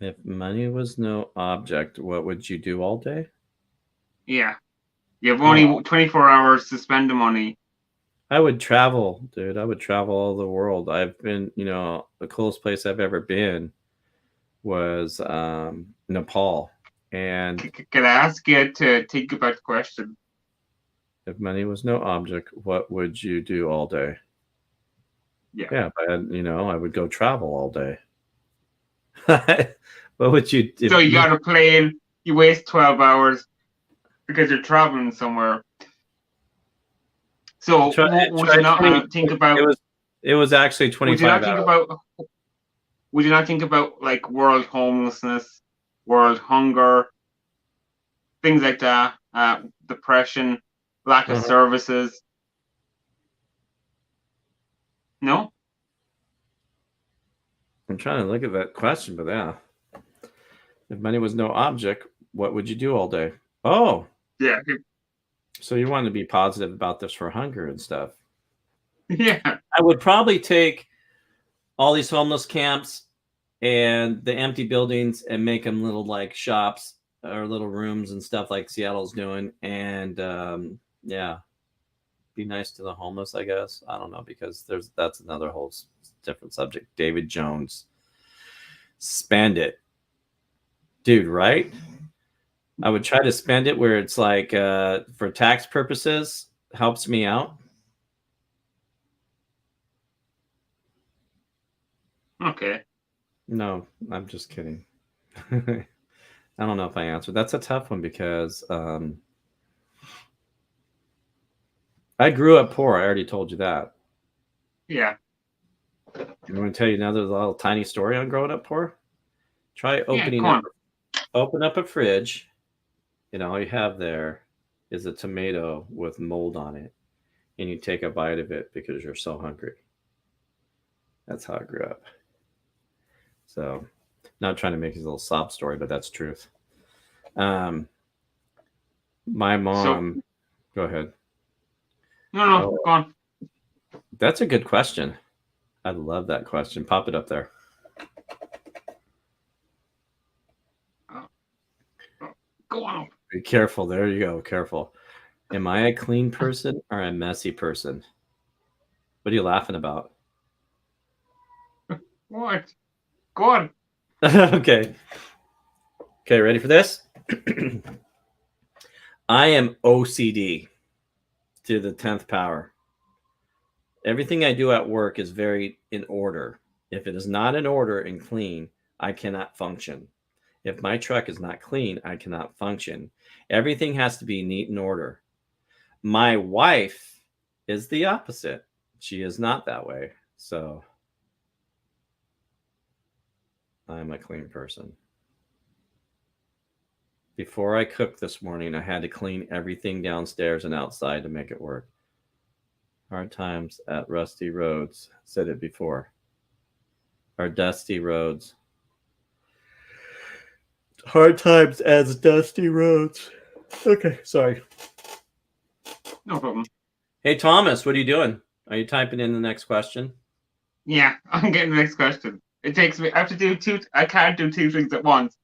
If money was no object, what would you do all day? Yeah. You have Oh, only 24 hours to spend the money. I would travel, dude. I would travel all the world. I've been, the coolest place I've ever been was Nepal. And Can I ask you to think about the question? if money was no object, what would you do all day? Yeah. Yeah, I would go travel all day. What would you So if you got a plane, you waste 12 hours because you're traveling somewhere. So would you try not 20? think about? It was actually Would you 25 not think hours. about? Would you not think about like world homelessness, world hunger, things like that, depression, lack of Uh-huh. services? No. I'm trying to look at that question, but yeah. If money was no object, what would you do all day? Oh, Yeah. so you want to be positive about this for hunger and stuff. Yeah. I would probably take all these homeless camps and the empty buildings and make them little like shops or little rooms and stuff like Seattle's doing. And yeah, be nice to the homeless, I guess. I don't know, because that's another whole different subject. David Jones, spend it, dude. Right? I would try to spend it where it's like for tax purposes, helps me out. Okay. No, I'm just kidding. I don't know if I answered. That's a tough one because I grew up poor. I already told you that. Yeah. I'm going to tell you another little tiny story on growing up poor. Try Yeah. Come on. open up a fridge, and all you have there is a tomato with mold on it, and you take a bite of it because you're so hungry. That's how I grew up. So, not trying to make it a little sob story, but that's truth. Um, my So mom. Go ahead. no. Oh, Go on. that's a good question. I love that question. Pop it up there. Go on. Be careful. There you go. Careful. Am I a clean person or a messy person? What are you laughing about? What? Go on. Okay. Okay, ready for this? I am OCD to the 10th power. Everything I do at work is very in order. If it is not in order and clean, I cannot function. If my truck is not clean, I cannot function. Everything has to be neat and order. My wife is the opposite. She is not that way. So I'm a clean person. Before I cooked this morning, I had to clean everything downstairs and outside to make it work. Hard times at rusty roads. Said it before. Or dusty roads. Hard times as dusty roads. Okay, sorry. No problem. Hey, Thomas, what are you doing? Are you typing in the next question? Yeah, I'm getting the next question. It takes me. I have to do two. I can't do two things at once.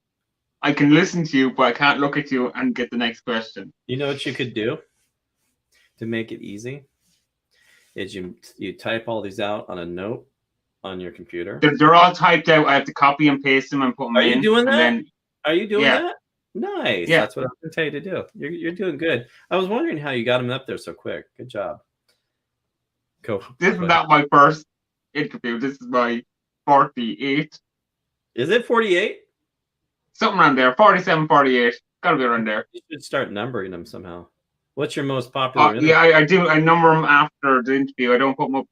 I can listen to you, but I can't look at you and get the next question. You know what you could do to make it easy? Is you type all these out on a note on your computer. They're all typed out. I have to copy and paste them and put them in. Are you doing that? Then, Are you doing yeah. that? Nice. Yeah. That's what I was going to tell you to do. You're doing good. I was wondering how you got them up there so quick. Good job. Go. This is not my first interview. This is my 48. Is it 48? Something around there. 47, 48. Gotta be around there. You should start numbering them somehow. What's your most popular interview? Yeah, I do. I number them after the interview. I don't put them up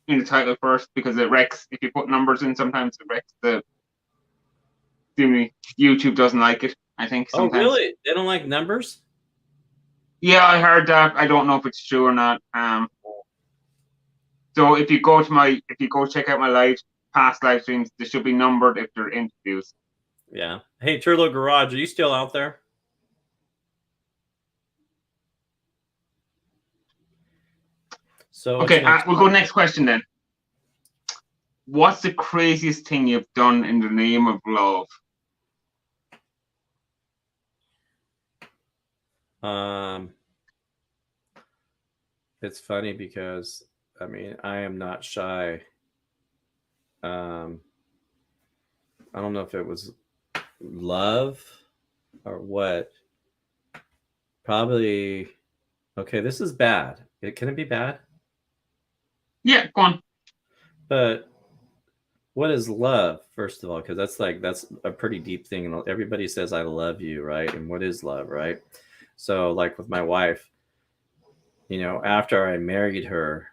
in the title first because it wrecks. If you put numbers in, sometimes it wrecks the. YouTube doesn't like it, I think. Sometimes. Oh, really? They don't like numbers? Yeah, I heard that. I don't know if it's true or not. So if you go check out my past live streams, they should be numbered if they're interviews. Yeah. Hey, Turlo Garage, are you still out there? So okay, we'll go next question then. What's the craziest thing you've done in the name of love? It's funny because I mean I am not shy. I don't know if it was love or what. Probably. Okay, this is bad. Can it be bad? Yeah, go on. But what is love, first of all? Because that's a pretty deep thing. And everybody says I love you, right? And what is love, right? So like with my wife, you know, after I married her,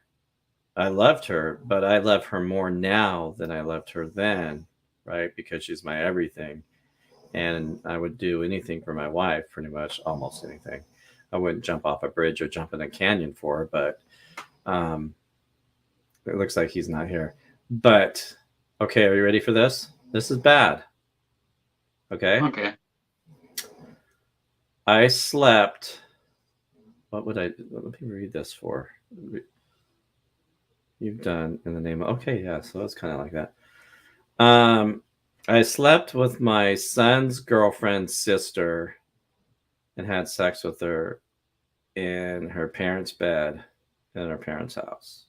I loved her, but I love her more now than I loved her then, right? Because she's my everything. And I would do anything for my wife, pretty much almost anything. I wouldn't jump off a bridge or jump in a canyon for her, but it looks like he's not here. But okay, are you ready for this? This is bad. Okay. Okay. I slept. What would I? Let me read this for. You've done in the name of. Okay, yeah. So it's kind of like that. I slept with my son's girlfriend's sister and had sex with her in her parents' bed in her parents' house.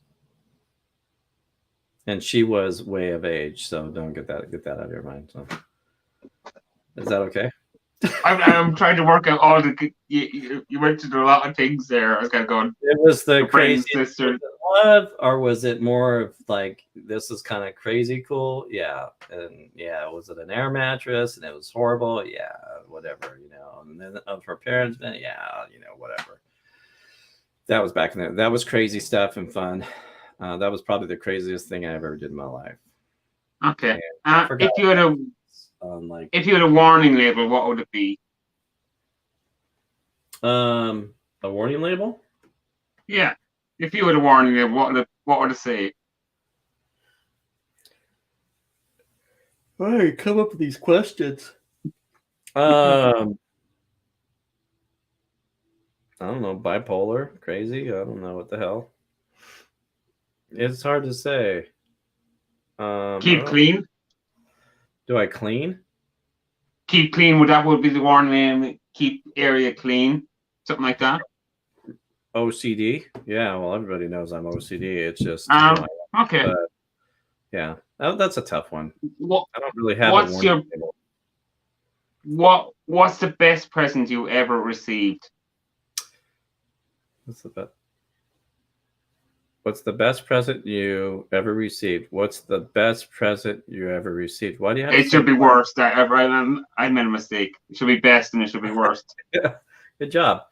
And she was way of age, so don't get that out of your mind. So, is that okay? I'm trying to work out all the. You mentioned a lot of things there. I was kind of going. It was the crazy sister. Love, or was it more of like this is kind of crazy cool? Yeah, and yeah, was it an air mattress and it was horrible? Yeah, whatever, you know. And then of her parents, yeah, you know, whatever. That was back in there. That was crazy stuff and fun. That was probably the craziest thing I ever did in my life. Okay. If you had a warning label, what would it be? A warning label? Yeah. If you had a warning label, what would it say? Why come up with these questions? I don't know, bipolar, crazy. I don't know what the hell. It's hard to say. Keep clean. Do I clean? Keep clean. Would be the warning. Keep area clean. Something like that. OCD. Yeah. Well, everybody knows I'm OCD. It's just okay. But, yeah, that's a tough one. I don't really have a warning label. What's the best present you ever received? What's the best present you ever received? What's the best present you ever received? Why do you have it should be worst? I made a mistake. It should be best and it should be worst. Yeah. Good job.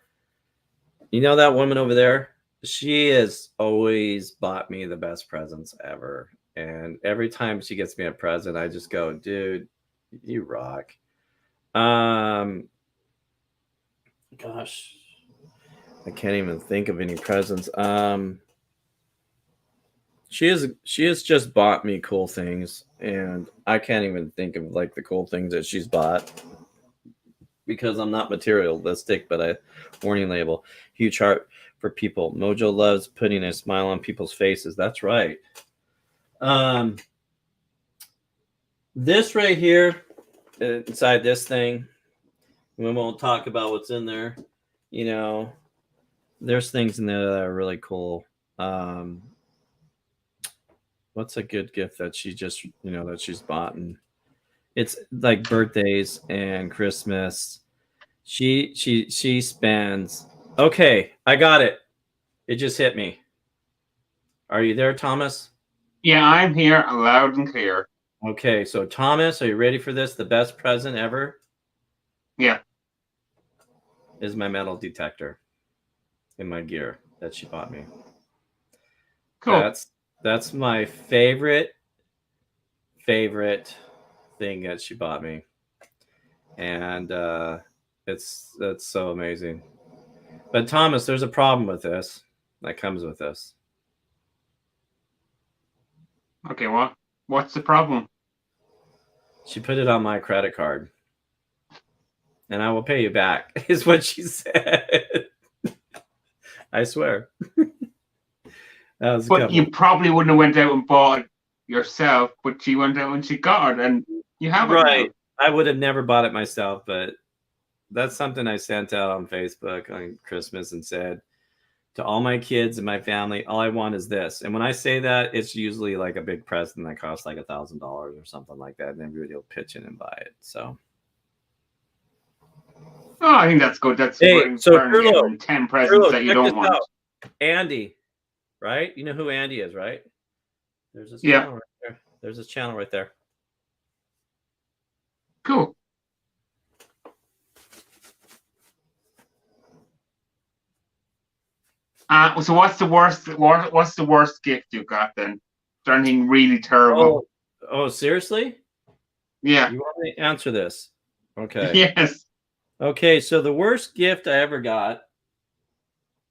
You know that woman over there? She has always bought me the best presents ever. And every time she gets me a present, I just go, dude, you rock. Gosh, I can't even think of any presents. She has just bought me cool things, and I can't even think of like the cool things that she's bought because I'm not materialistic. But a warning label, huge heart for people. Mojo loves putting a smile on people's faces. That's right. This right here, inside this thing, we won't talk about what's in there. You know, there's things in there that are really cool. What's a good gift that she just, that she's bought? And it's like birthdays and Christmas. She spends. Okay, I got it. It just hit me. Are you there, Thomas? Yeah, I'm here, loud and clear. Okay, so Thomas, are you ready for this? The best present ever? Yeah. Is my metal detector in my gear that she bought me. Cool. That's my favorite thing that she bought me. And that's so amazing. But Thomas, there's a problem with this that comes with this. Okay, what's the problem? She put it on my credit card. And I will pay you back, is what she said. I swear. But you probably wouldn't have went out and bought it yourself, but she went out and she got it, and you have it. Right. Now. I would have never bought it myself, but that's something I sent out on Facebook on Christmas and said to all my kids and my family, all I want is this. And when I say that, it's usually like a big present that costs like $1,000 or something like that, and everybody will pitch in and buy it. So. Oh, I think that's good. That's hey, so Curlo, 10 presents that you don't want. Out. Andy, right? You know who Andy is, right? There's this channel right there. There's this channel right there. Cool. So what's the worst? What's the worst gift you got then? Is there anything really terrible? Oh, seriously? Yeah. You want me to answer this? Okay. Yes. Okay, so the worst gift I ever got,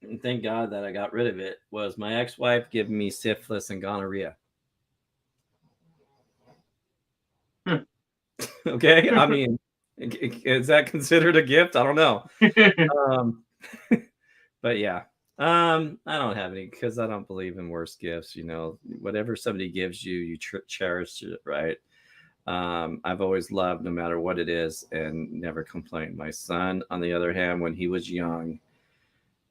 and thank God that I got rid of it, was my ex-wife giving me syphilis and gonorrhea. Okay, I mean, is that considered a gift? I don't know. But yeah, I don't have any because I don't believe in worse gifts. Whatever somebody gives you, you cherish it, right? I've always loved no matter what it is and never complained. My son, on the other hand, when he was young,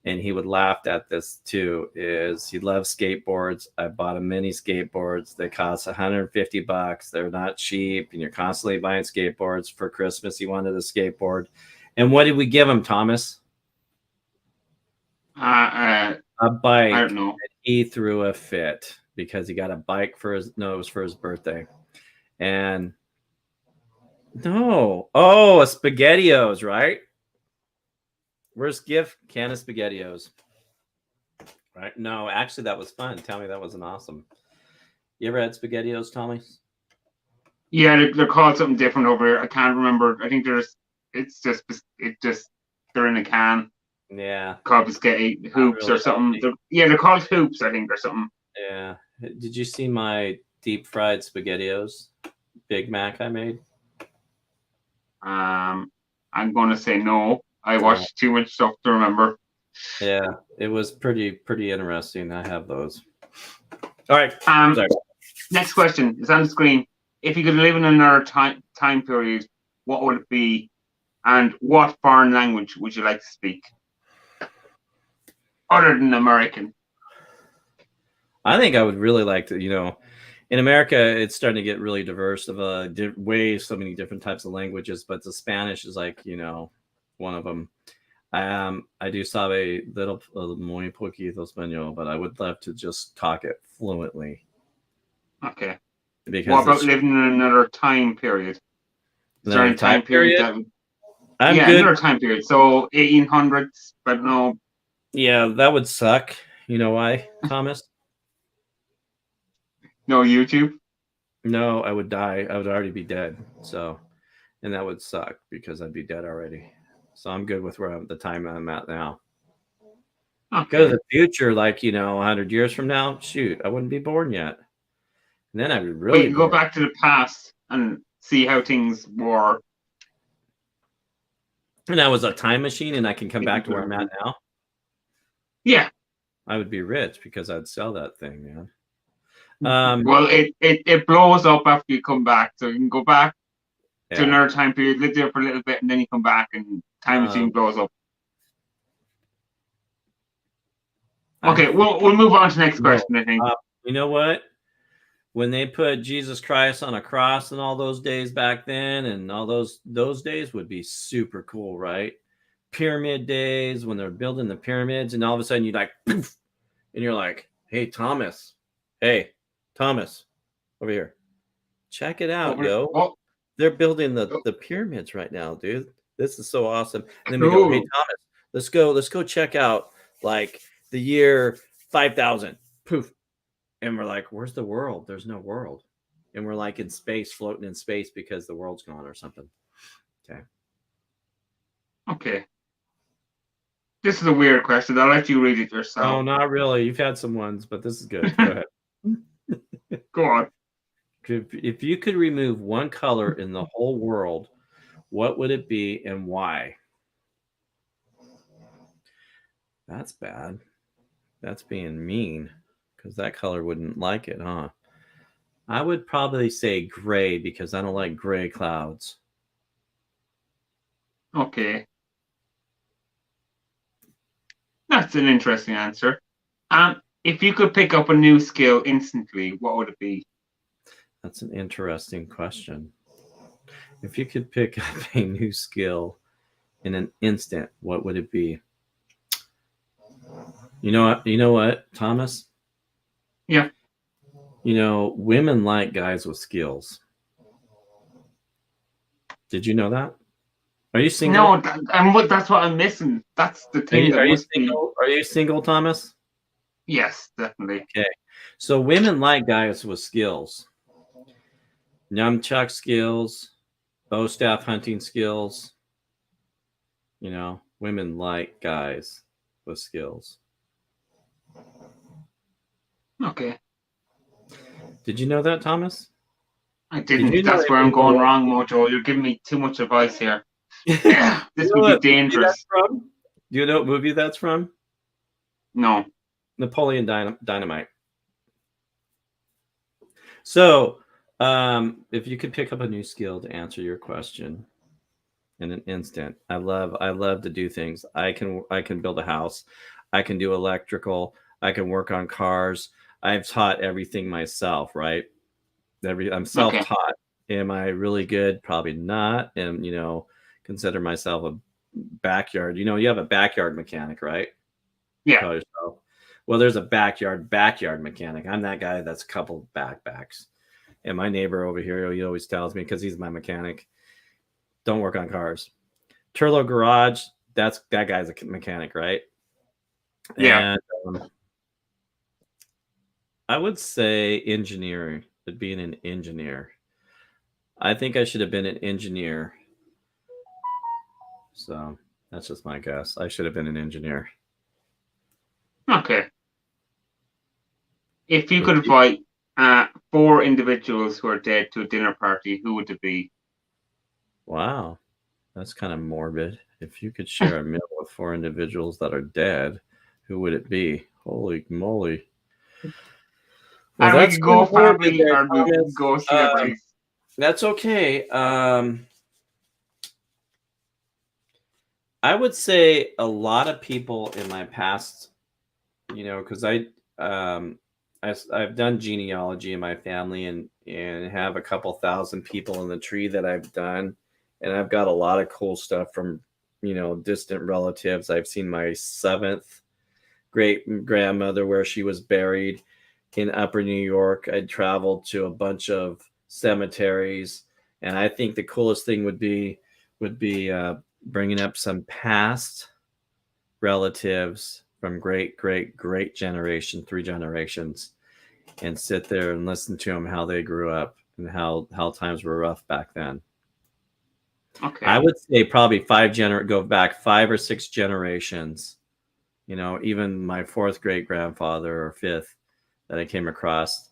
and he would laugh at this too, is he loves skateboards. I bought him mini skateboards. They cost $150. They're not cheap, and you're constantly buying skateboards. For Christmas, he wanted a skateboard. And what did we give him, Thomas? A bike. I don't know. He threw a fit because he got a bike for his birthday. And a SpaghettiOs, right? Worst gift, can of SpaghettiOs. Right? No, actually, that was fun. Tell me that wasn't awesome. You ever had SpaghettiOs, Tommy? Yeah, they're called something different over here. I can't remember. I think they're in a can. Yeah. Called spaghetti hoops or something. They're called hoops, I think, or something. Yeah. Did you see my deep fried SpaghettiOs Big Mac I made? I'm gonna say no. I watched too much stuff to remember. Yeah, it was pretty interesting. I have those. All right. Next question is on the screen. If you could live in another time period, what would it be, and what foreign language would you like to speak, other than American? I think I would really like to. In America, it's starting to get really diverse of so many different types of languages, but the Spanish is like, one of them. I do sabe muy poquito español, but I would love to just talk it fluently. Okay. Because what about living in another time period? Is there any time period? I'm good. Another time period. So 1800s, but no. Yeah, that would suck. You know why, Thomas? No YouTube. No, I would die. I would already be dead. So, and that would suck because I'd be dead already. So I'm good with the time I'm at now. Go to Okay. the future, like 100 years from now. Shoot, I wouldn't be born yet. And then I'd be But you really can go bored. back to the past and see how things were. And I was a time machine, and I can come back to where I'm at now. Yeah. I would be rich because I'd sell that thing, man. Well, it blows up after you come back, so you can go back to Yeah. another time period, live there for a little bit, and then you come back, and time machine blows up. Okay, we'll move on to the next question. I think. You know what? When they put Jesus Christ on a cross and all those days back then, and all those days would be super cool, right? Pyramid days when they're building the pyramids, and all of a sudden you like poof, and you're like, hey Thomas, over here, check it out, yo. Oh, They're building the pyramids right now, dude. This is so awesome. And then we cool. go, hey Thomas, let's go check out like the year 5000. Poof. And we're like, where's the world? There's no world. And we're like in space, floating in space because the world's gone or something. Okay. Okay. This is a weird question. I'll let you read it yourself. No, not really. You've had some ones, but this is good. Go ahead. Go on. If you could remove one color in the whole world, what would it be and why? That's bad. That's being mean because that color wouldn't like it, huh? I would probably say gray because I don't like gray clouds. Okay. That's an interesting answer. If you could pick up a new skill instantly, what would it be? That's an interesting question. If you could pick up a new skill in an instant, what would it be? You know what, Thomas? Yeah. Women like guys with skills. Did you know that? Are you single? No, that's what I'm missing. That's the thing that must be. Are you single, Thomas? Yes, definitely. Okay. So women like guys with skills. Nunchuck skills, bow staff hunting skills. Women like guys with skills. Okay. Did you know that, Thomas? I didn't. That's where I'm going wrong, Mojo. You're giving me too much advice here. Yeah, this would be dangerous. Do you know what movie that's from? No. Napoleon Dynamite. So, if you could pick up a new skill to answer your question in an instant, I love to do things. I can build a house. I can do electrical. I can work on cars. I've taught everything myself, right? I'm self-taught. Okay. Am I really good? Probably not. And consider myself a backyard. You have a backyard mechanic, right? Yeah. Call yourself. Well, there's a backyard mechanic. I'm that guy that's a couple backpacks. And my neighbor over here, he always tells me, because he's my mechanic, don't work on cars. Turlo Garage, that guy's a mechanic, right? Yeah. And I would say engineering, but being an engineer. I think I should have been an engineer. So that's just my guess. I should have been an engineer. Okay. If you could invite 4 individuals who are dead to a dinner party, who would it be? Wow. That's kind of morbid. If you could share a meal with 4 individuals that are dead, who would it be? Holy moly. Well, and we could go family or we could go celebrities. That's okay. I would say a lot of people in my past, because I've done genealogy in my family and have a couple thousand people in the tree that I've done. And I've got a lot of cool stuff from, distant relatives. I've seen my 7th great grandmother where she was buried in Upper New York. I traveled to a bunch of cemeteries. And I think the coolest thing would be bringing up some past relatives from great generation, 3 generations, and sit there and listen to them how they grew up and how times were rough back then. Okay. I would say probably go back 5 or 6 generations. You know, even my 4th great grandfather or 5th that I came across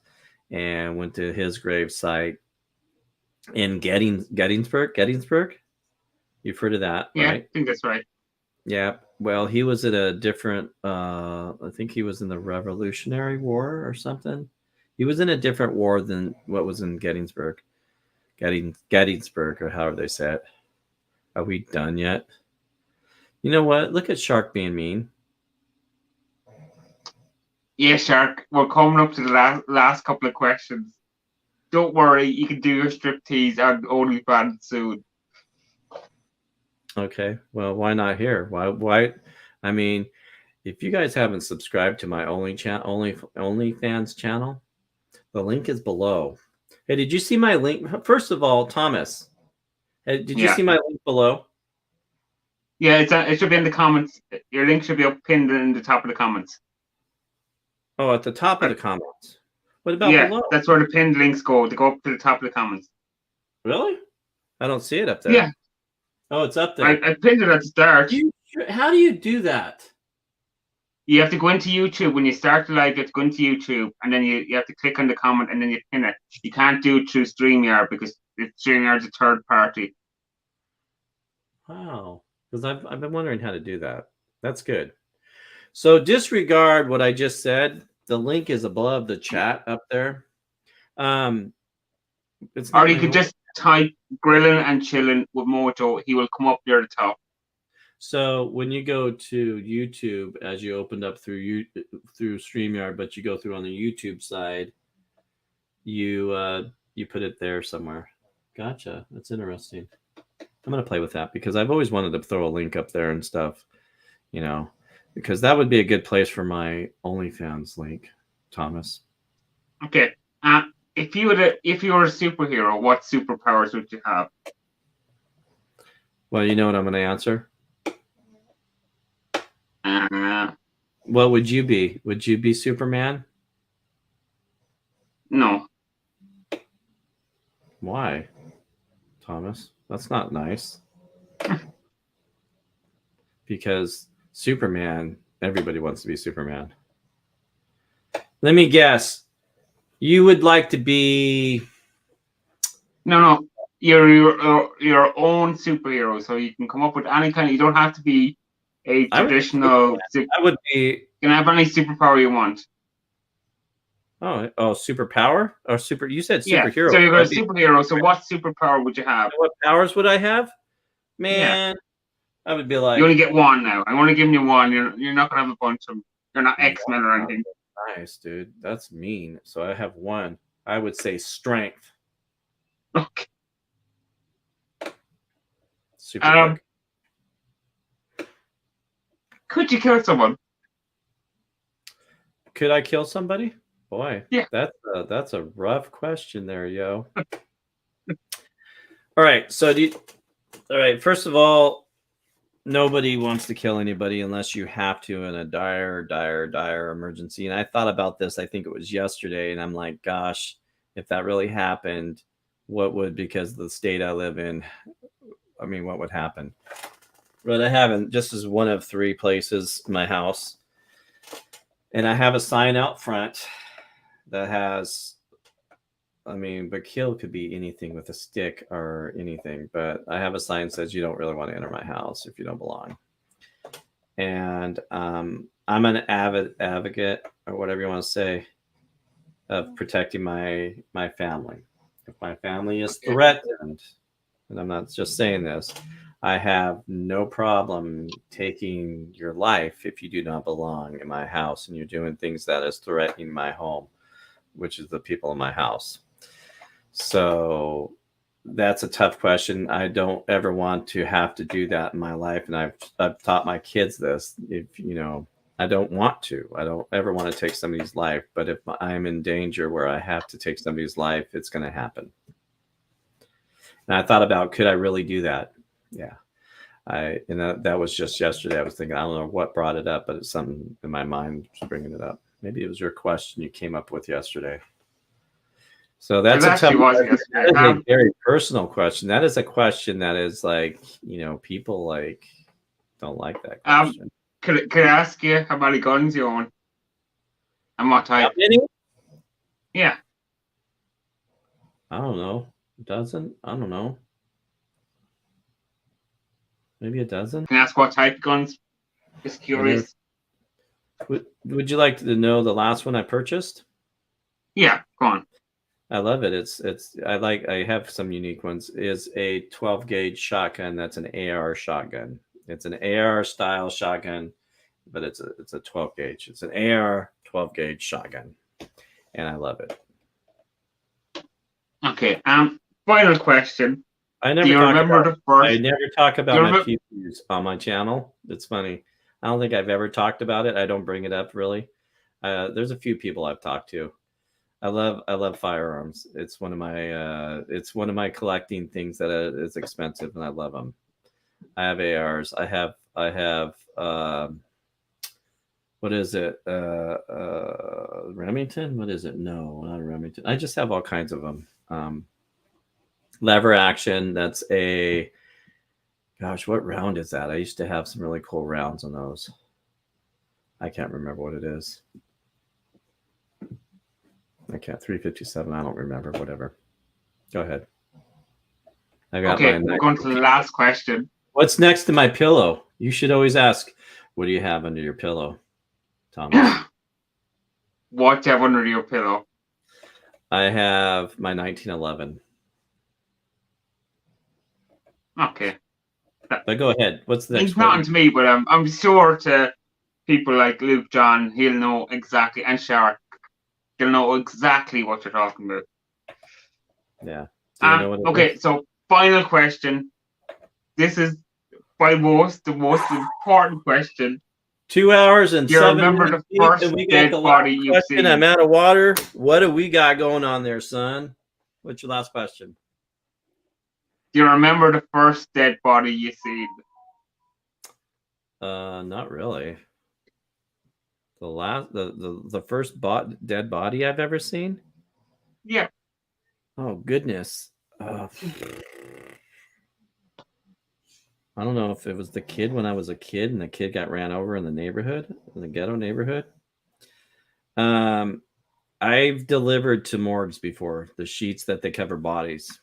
and went to his grave site in Gettysburg. You've heard of that, Yeah, right? I think that's right. Yeah. Well, he was at a different, I think he was in the Revolutionary War or something. He was in a different war than what was in Gettysburg. Gettysburg, or however they say it. Are we done yet? You know what? Look at Shark being mean. Yeah, Shark, we're coming up to the last couple of questions. Don't worry, you can do your striptease on OnlyFans soon. Okay. Well, why not here? Why? I mean, if you guys haven't subscribed to my OnlyFans channel, the link is below. Hey, did you see my link? First of all, Thomas, did you see my link below? Yeah, it should be in the comments. Your link should be up pinned in the top of the comments. Oh, at the top of the comments. What about below? That's where the pinned links go. They go up to the top of the comments. Really? I don't see it up there. Yeah. Oh, it's up there. I pinned it at the start. How do you do that? You have to go into YouTube. When you start the live, you have to go into YouTube, and then you have to click on the comment, and then you pin it. You can't do it through StreamYard because StreamYard's a third party. Wow. Because I've been wondering how to do that. That's good. So disregard what I just said. The link is above the chat up there. Or you could just type "Grilling and Chilling with Mojo." He will come up near the top. So when you go to YouTube, as you opened up through StreamYard, but you go through on the YouTube side, you put it there somewhere. Gotcha. That's interesting. I'm gonna play with that because I've always wanted to throw a link up there and stuff, you know, because that would be a good place for my OnlyFans link, Thomas. Okay. If you were a superhero, what superpowers would you have? Well, you know what I'm going to answer. What would you be? Would you be Superman? No. Why, Thomas? That's not nice. Because Superman, everybody wants to be Superman. Let me guess. You would like to be... No. You're your own superhero, so you can come up with any kind. You don't have to be a traditional. I would be. You can have any superpower you want. Oh, superpower or super? You said superhero. So you're a superhero. So what superpower would you have? What powers would I have? Man, I would be like. You only get one now. I'm only giving you one. You're not gonna have a bunch of them. You're not X-Men or anything. Nice, dude. That's mean. So I have one. I would say strength. Okay. Super quick. Could you kill someone? Could I kill somebody? Boy, yeah. That's a rough question there, yo. All right. So all right. First of all, nobody wants to kill anybody unless you have to in a dire emergency. And I thought about this. I think it was yesterday, and I'm like, gosh, if that really happened, what would, because of the state I live in, I mean, what would happen? But I haven't. Just as one of 3 places in my house. And I have a sign out front that has, I mean, but kill could be anything with a stick or anything. But I have a sign that says you don't really want to enter my house if you don't belong. And I'm an avid advocate, or whatever you want to say, of protecting my family. If my family is threatened, and I'm not just saying this, I have no problem taking your life if you do not belong in my house and you're doing things that is threatening my home, which is the people in my house. So that's a tough question. I don't ever want to have to do that in my life. And I've taught my kids this. If, I don't want to. I don't ever want to take somebody's life. But if I'm in danger where I have to take somebody's life, it's going to happen. And I thought about, could I really do that? Yeah. That was just yesterday. I was thinking, I don't know what brought it up, but it's something in my mind was bringing it up. Maybe it was your question you came up with yesterday. So that's It a tough actually was question. yesterday. That is a very personal question. That is a question that is like, people like don't like that question. Could I ask you how many guns you own? And what How type? many? Yeah. I don't know. A dozen? I don't know. Maybe a dozen? Can I ask what type of guns? Just curious. Would you like to know the last one I purchased? Yeah, go on. I love it. I have some unique ones. Is a 12 gauge shotgun. That's an AR shotgun. It's an AR style shotgun, but it's a 12 gauge. It's an AR 12 gauge shotgun, and I love it. Okay. Final question. I never talk about my PPs on my channel. It's funny. I don't think I've ever talked about it. I don't bring it up really. There's a few people I've talked to. I love firearms. It's one of my collecting things that is expensive, and I love them. I have ARs. I have what is it? Remington? What is it? No, not a Remington. I just have all kinds of them. Lever action. That's gosh, what round is that? I used to have some really cool rounds on those. I can't remember what it is. I can't. 357. I don't remember. Whatever. Go ahead. Okay, we're going to the last question. What's next to my pillow? You should always ask, what do you have under your pillow, Thomas? What do you have under your pillow? I have my 1911. Okay. But go ahead. What's the next? It's not to me, but I'm sure to people like Luke John, he'll know exactly, and Shark, they'll know exactly what you're talking about. Yeah. Okay, so final question. This is by the most important question. 2 hours and 7 minutes. You remember the first dead body you've seen? I'm out of water. What do we got going on there, son? What's your last question? Do you remember the first dead body you seen? Not really. The first dead body I've ever seen? Yeah. Oh goodness. I don't know if it was the kid when I was a kid and the kid got ran over in the neighborhood, in the ghetto neighborhood. I've delivered to morgues before, the sheets that they cover bodies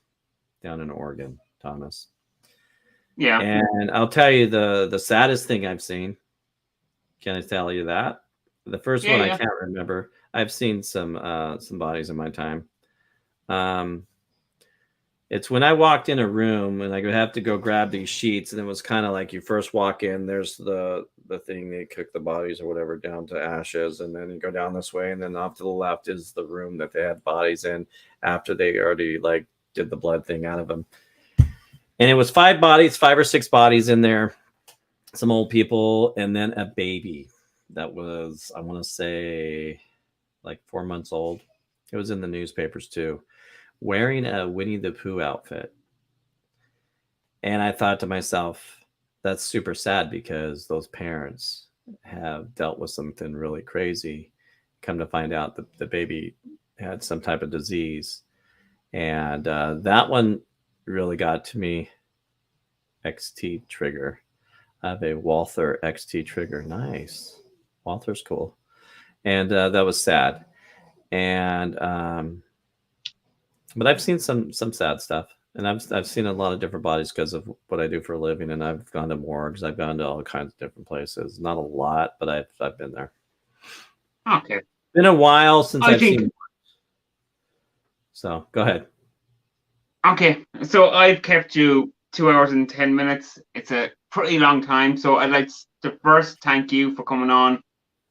down in Oregon, Thomas. Yeah. And I'll tell you the saddest thing I've seen. Can I tell you that? The first one I can't remember. I've seen some bodies in my time. It's when I walked in a room and I would have to go grab these sheets, and it was kind of like you first walk in, there's the thing they cook the bodies or whatever down to ashes, and then you go down this way, and then off to the left is the room that they had bodies in after they already like did the blood thing out of them. And it was 5 or 6 bodies in there, some old people, and then a baby that was, I want to say, like 4 months old. It was in the newspapers too, wearing a Winnie the Pooh outfit. And I thought to myself, that's super sad because those parents have dealt with something really crazy. Come to find out that the baby had some type of disease. And that one really got to me. XT trigger. I have a Walther XT trigger. Nice. Walther's cool. And that was sad. And but I've seen some sad stuff, and I've seen a lot of different bodies because of what I do for a living, and I've gone to morgues. I've gone to all kinds of different places. Not a lot, but I've been there. Okay. Been a while since I've seen. So go ahead. Okay, so I've kept you 2 hours and 10 minutes. It's a pretty long time, so I'd like to first thank you for coming on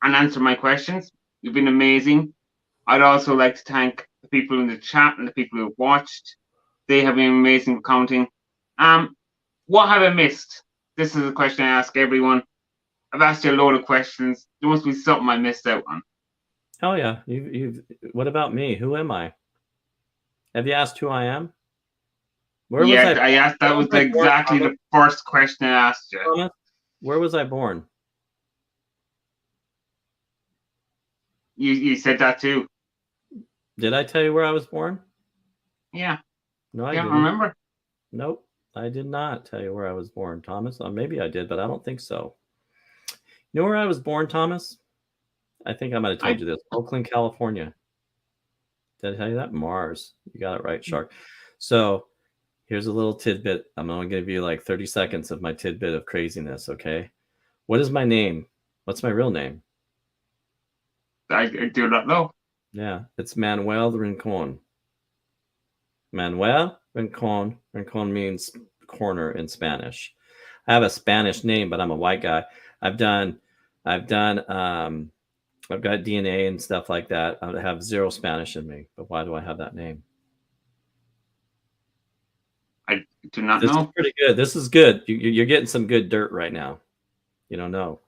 and answering my questions. You've been amazing. I'd also like to thank the people in the chat and the people who have watched. They have been amazing for commenting. What have I missed? This is a question I ask everyone. I've asked you a load of questions. There must be something I missed out on. Oh yeah, you've. What about me? Who am I? Have you asked who I am? Where was I? I asked. That was exactly the first question I asked you. Thomas? Where was I born? You said that too. Did I tell you where I was born? Yeah. No, I Can't didn't. remember. Nope, I did not tell you where I was born, Thomas. Maybe I did, but I don't think so. You know where I was born, Thomas? I think I might have told you this. Oakland, California. Did I tell you that? Mars. You got it right, Shark. So here's a little tidbit. I'm going to give you like 30 seconds of my tidbit of craziness, okay? What is my name? What's my real name? I do not know. Yeah, it's Manuel Rincon. Manuel Rincon. Rincon means corner in Spanish. I have a Spanish name, but I'm a white guy. I've got DNA and stuff like that. I have zero Spanish in me, but why do I have that name? I do not know. This is pretty good. This is good. You're getting some good dirt right now. You don't know.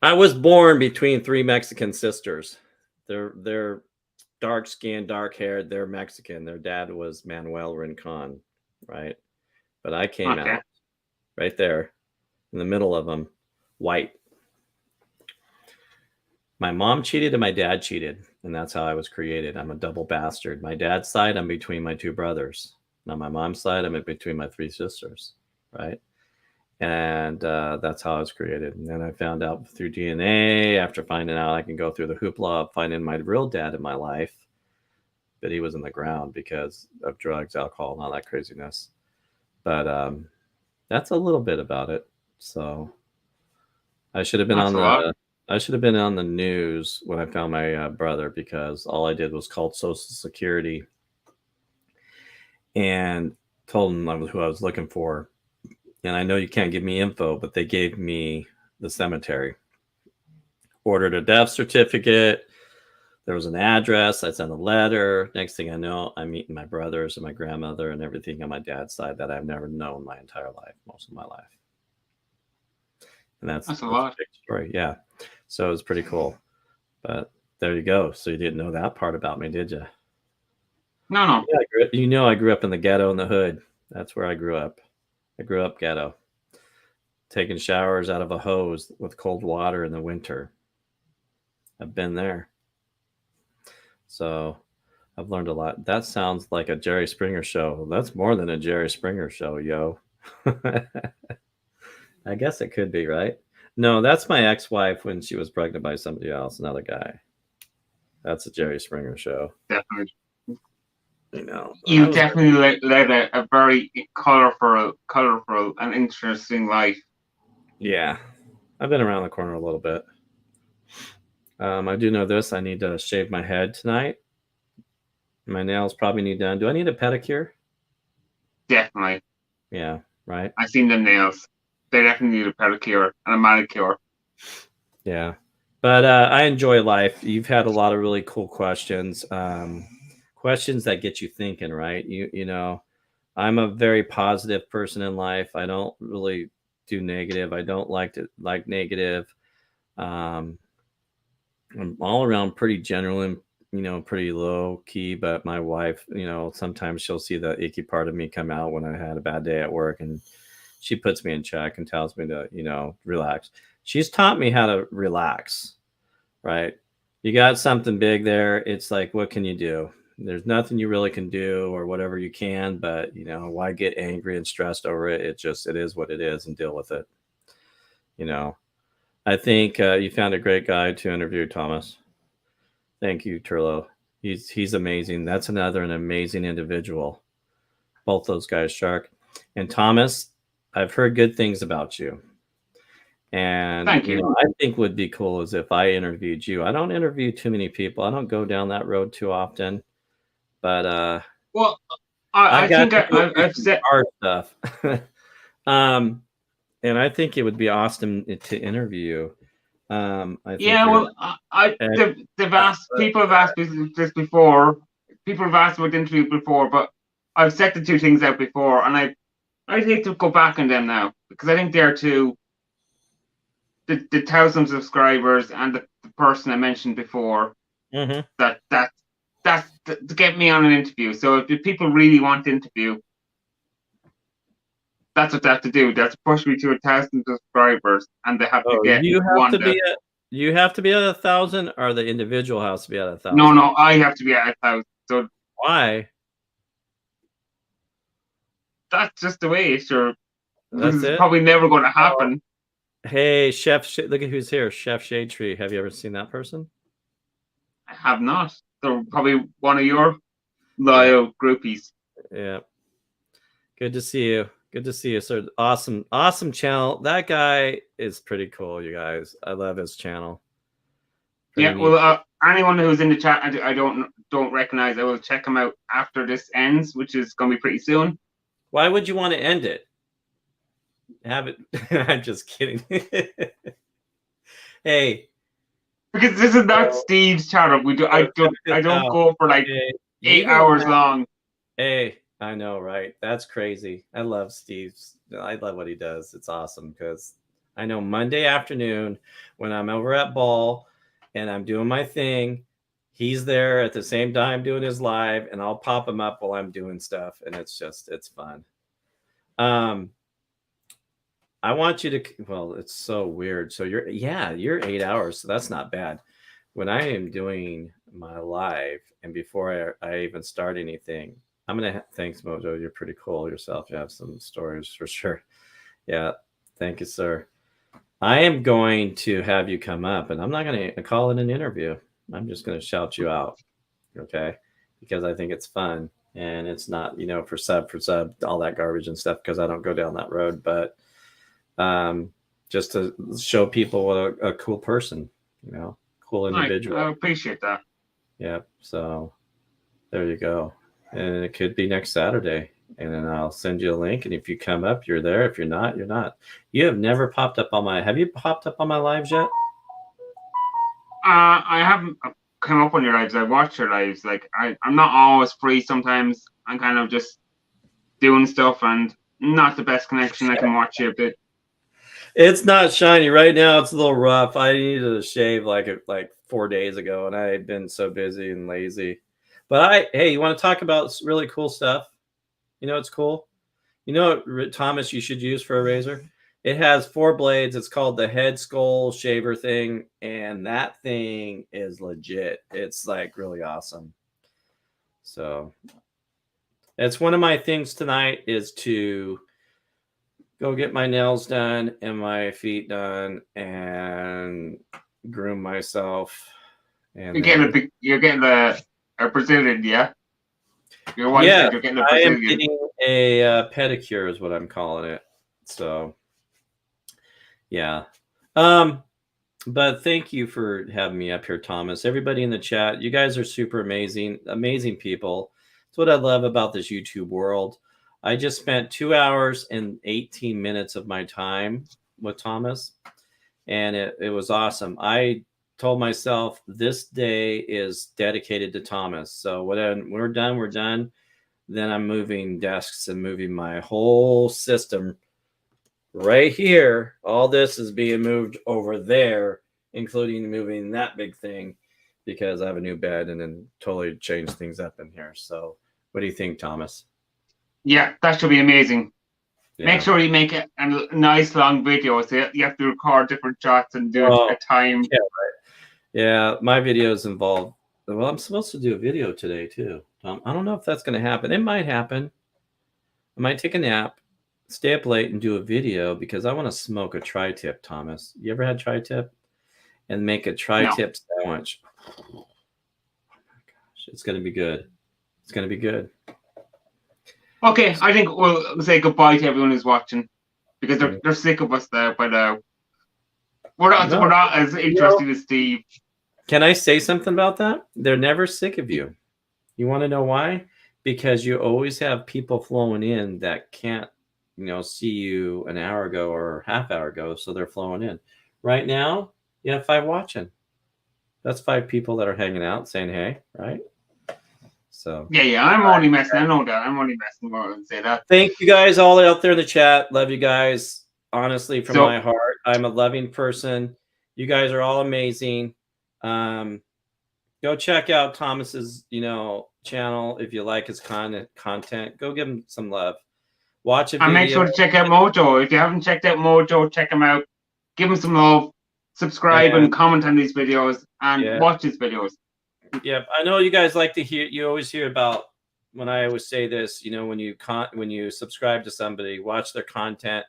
I was born between 3 Mexican sisters. They're dark skinned, dark haired. They're Mexican. Their dad was Manuel Rincon, right? But I came out right there in the middle of them, white. My mom cheated and my dad cheated, and that's how I was created. I'm a double bastard. My dad's side, I'm between my 2 brothers. On my mom's side, I'm in between my 3 sisters, right? And that's how I was created. And then I found out through DNA, after finding out I can go through the hoopla of finding my real dad in my life, but he was in the ground because of drugs, alcohol, and all that craziness. But that's a little bit about it. So I should have been I should have been on the news when I found my brother, because all I did was called Social Security and told them who I was looking for. And I know you can't give me info, but they gave me the cemetery. Ordered a death certificate. There was an address. I sent a letter. Next thing I know, I'm meeting my brothers and my grandmother and everything on my dad's side that I've never known my entire life, most of my life. And that's a lot. A big story. Yeah. So it was pretty cool. But there you go. So you didn't know that part about me, did you? No. Yeah, I grew up in the ghetto in the hood. That's where I grew up. I grew up ghetto. Taking showers out of a hose with cold water in the winter. I've been there. So I've learned a lot. That sounds like a Jerry Springer show. That's more than a Jerry Springer show, yo. I guess it could be, right? No, that's my ex-wife when she was pregnant by somebody else, another guy. That's a Jerry Springer show. Definitely. You know, you definitely led a very colorful and interesting life. Yeah, I've been around the corner a little bit. I do know this. I need to shave my head tonight. My nails probably need done. Do I need a pedicure? Definitely. Yeah, right. I've seen the nails. They definitely need a pedicure and a manicure. Yeah, but I enjoy life. You've had a lot of really cool questions. Questions that get you thinking, right? You know, I'm a very positive person in life. I don't really do negative. I don't like negative. I'm all around pretty general and, pretty low key, but my wife, sometimes she'll see the icky part of me come out when I had a bad day at work, and she puts me in check and tells me to, relax. She's taught me how to relax, right? You got something big there. It's like, what can you do? There's nothing you really can do, or whatever you can, but why get angry and stressed over it? It is what it is, and deal with it. I think you found a great guy to interview, Thomas. Thank you, Turlo. He's amazing. That's an amazing individual. Both those guys, Shark and Thomas. I've heard good things about you. And thank you. I think would be cool is if I interviewed you. I don't interview too many people. I don't go down that road too often. But well, I think I've said hard stuff. And I think it would be awesome to interview. People have asked me this before. People have asked about the interview before, but I've set the 2 things out before, and I hate to go back on them now, because I think they're too. The 1,000 subscribers and the person I mentioned before, mm-hmm. that's That's to get me on an interview. So if people really want to interview, that's what they have to do. They have to push me to 1,000 subscribers, and they have to Oh, get you have to Wanda. be at a 1,000, or the individual has to be at No, 1,000? no, I have to be at 1,000. So Why? that's just the way. Sure, That's it's it? probably never going to Oh, happen. hey, look at who's here. Chef Shade Tree. Have you ever seen that person? I have not. They're probably one of your Yeah. loyal groupies. Yeah. Good to see you. Good to see you, sir. Awesome, awesome channel. That guy is pretty cool, you guys. I love his channel. Pretty Yeah, neat. well, anyone who's in the chat, I don't recognize. I will check them out after this ends, which is going to be pretty soon. Why would you want to end it? Have it. I'm just kidding. Hey, Because this is not Steve's channel. I don't go for like okay. 8 hours long. Hey, I know, right? That's crazy. I love Steve's. I love what he does. It's awesome because I know Monday afternoon when I'm over at Ball and I'm doing my thing, he's there at the same time doing his live, and I'll pop him up while I'm doing stuff, and it's fun. I want you to. Well, it's so weird. So you're 8 hours, so that's not bad. When I am doing my live and before I even start anything, I'm gonna thanks Mojo. You're pretty cool yourself. You have some stories for sure. Yeah, thank you, sir. I am going to have you come up, and I'm not going to call it an interview. I'm just going to shout you out, okay? Because I think it's fun, and it's not, for sub, all that garbage and stuff, because I don't go down that road. But just to show people what a cool person, cool individual. I appreciate that. Yeah, so there you go. And it could be next Saturday. And then I'll send you a link. And if you come up, you're there. If you're not, you're not. You have never popped up on have you popped up on my lives yet? I haven't come up on your lives. I watched your lives. Like I'm not always free. Sometimes I'm kind of just doing stuff and not the best connection. I can watch you a bit. It's not shiny right now. It's a little rough. I needed to shave like 4 days ago, and I had been so busy and lazy. But hey, you want to talk about really cool stuff? It's cool. Thomas, you should use for a razor? It has 4 blades. It's called the head skull shaver thing, and that thing is legit. It's like really awesome. So it's one of my things tonight is to go get my nails done and my feet done and groom myself. And you're getting a Brazilian, yeah. Your wife said you're getting a Brazilian. I am getting a pedicure, is what I'm calling it. So, yeah. But thank you for having me up here, Thomas. Everybody in the chat, you guys are super amazing, amazing people. That's what I love about this YouTube world. I just spent 2 hours and 18 minutes of my time with Thomas, and it was awesome. I told myself this day is dedicated to Thomas. So when we're done, we're done. Then I'm moving desks and moving my whole system right here. All this is being moved over there, including moving that big thing because I have a new bed and then totally change things up in here. So what do you think, Thomas? Yeah, that should be amazing. Yeah. Make sure you make a nice long video. So you have to record different shots and do a time. Yeah, right. Yeah, my videos involve. Well, I'm supposed to do a video today too. I don't know if that's going to happen. It might happen. I might take a nap, stay up late, and do a video because I want to smoke a tri-tip. Thomas, you ever had tri-tip? And make a tri-tip sandwich. Oh my gosh, it's going to be good. It's going to be good. Okay, I think we'll say goodbye to everyone who's watching because they're sick of us there by now. We're not as interested as Steve. Can I say something about that? They're never sick of you. You want to know why? Because you always have people flowing in that can't, see you an hour ago or half hour ago, so they're flowing in. Right now, you have 5 watching. That's 5 people that are hanging out saying hey, right? So yeah, I'm only messing. I know that. I'm only messing around and say that. Thank you guys all out there in the chat. Love you guys. Honestly, from my heart, I'm a loving person. You guys are all amazing. go check out Thomas's, channel if you like his content. Go give him some love. Watch a video. And make sure to check out Mojo. If you haven't checked out Mojo, check him out. Give him some love. Subscribe and comment on these videos and watch his videos. Yeah, I know you guys like to hear. You always hear about when I always say this. When you subscribe to somebody, watch their content,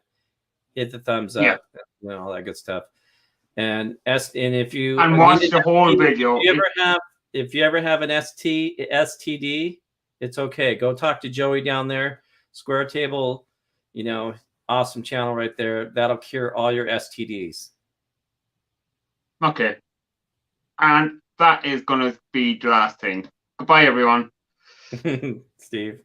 hit the thumbs up, all that good stuff. And if you watch the whole video. If you ever have an STD, it's okay. Go talk to Joey down there. Square Table, awesome channel right there. That'll cure all your STDs. Okay. And that is going to be the last thing. Goodbye, everyone. Steve.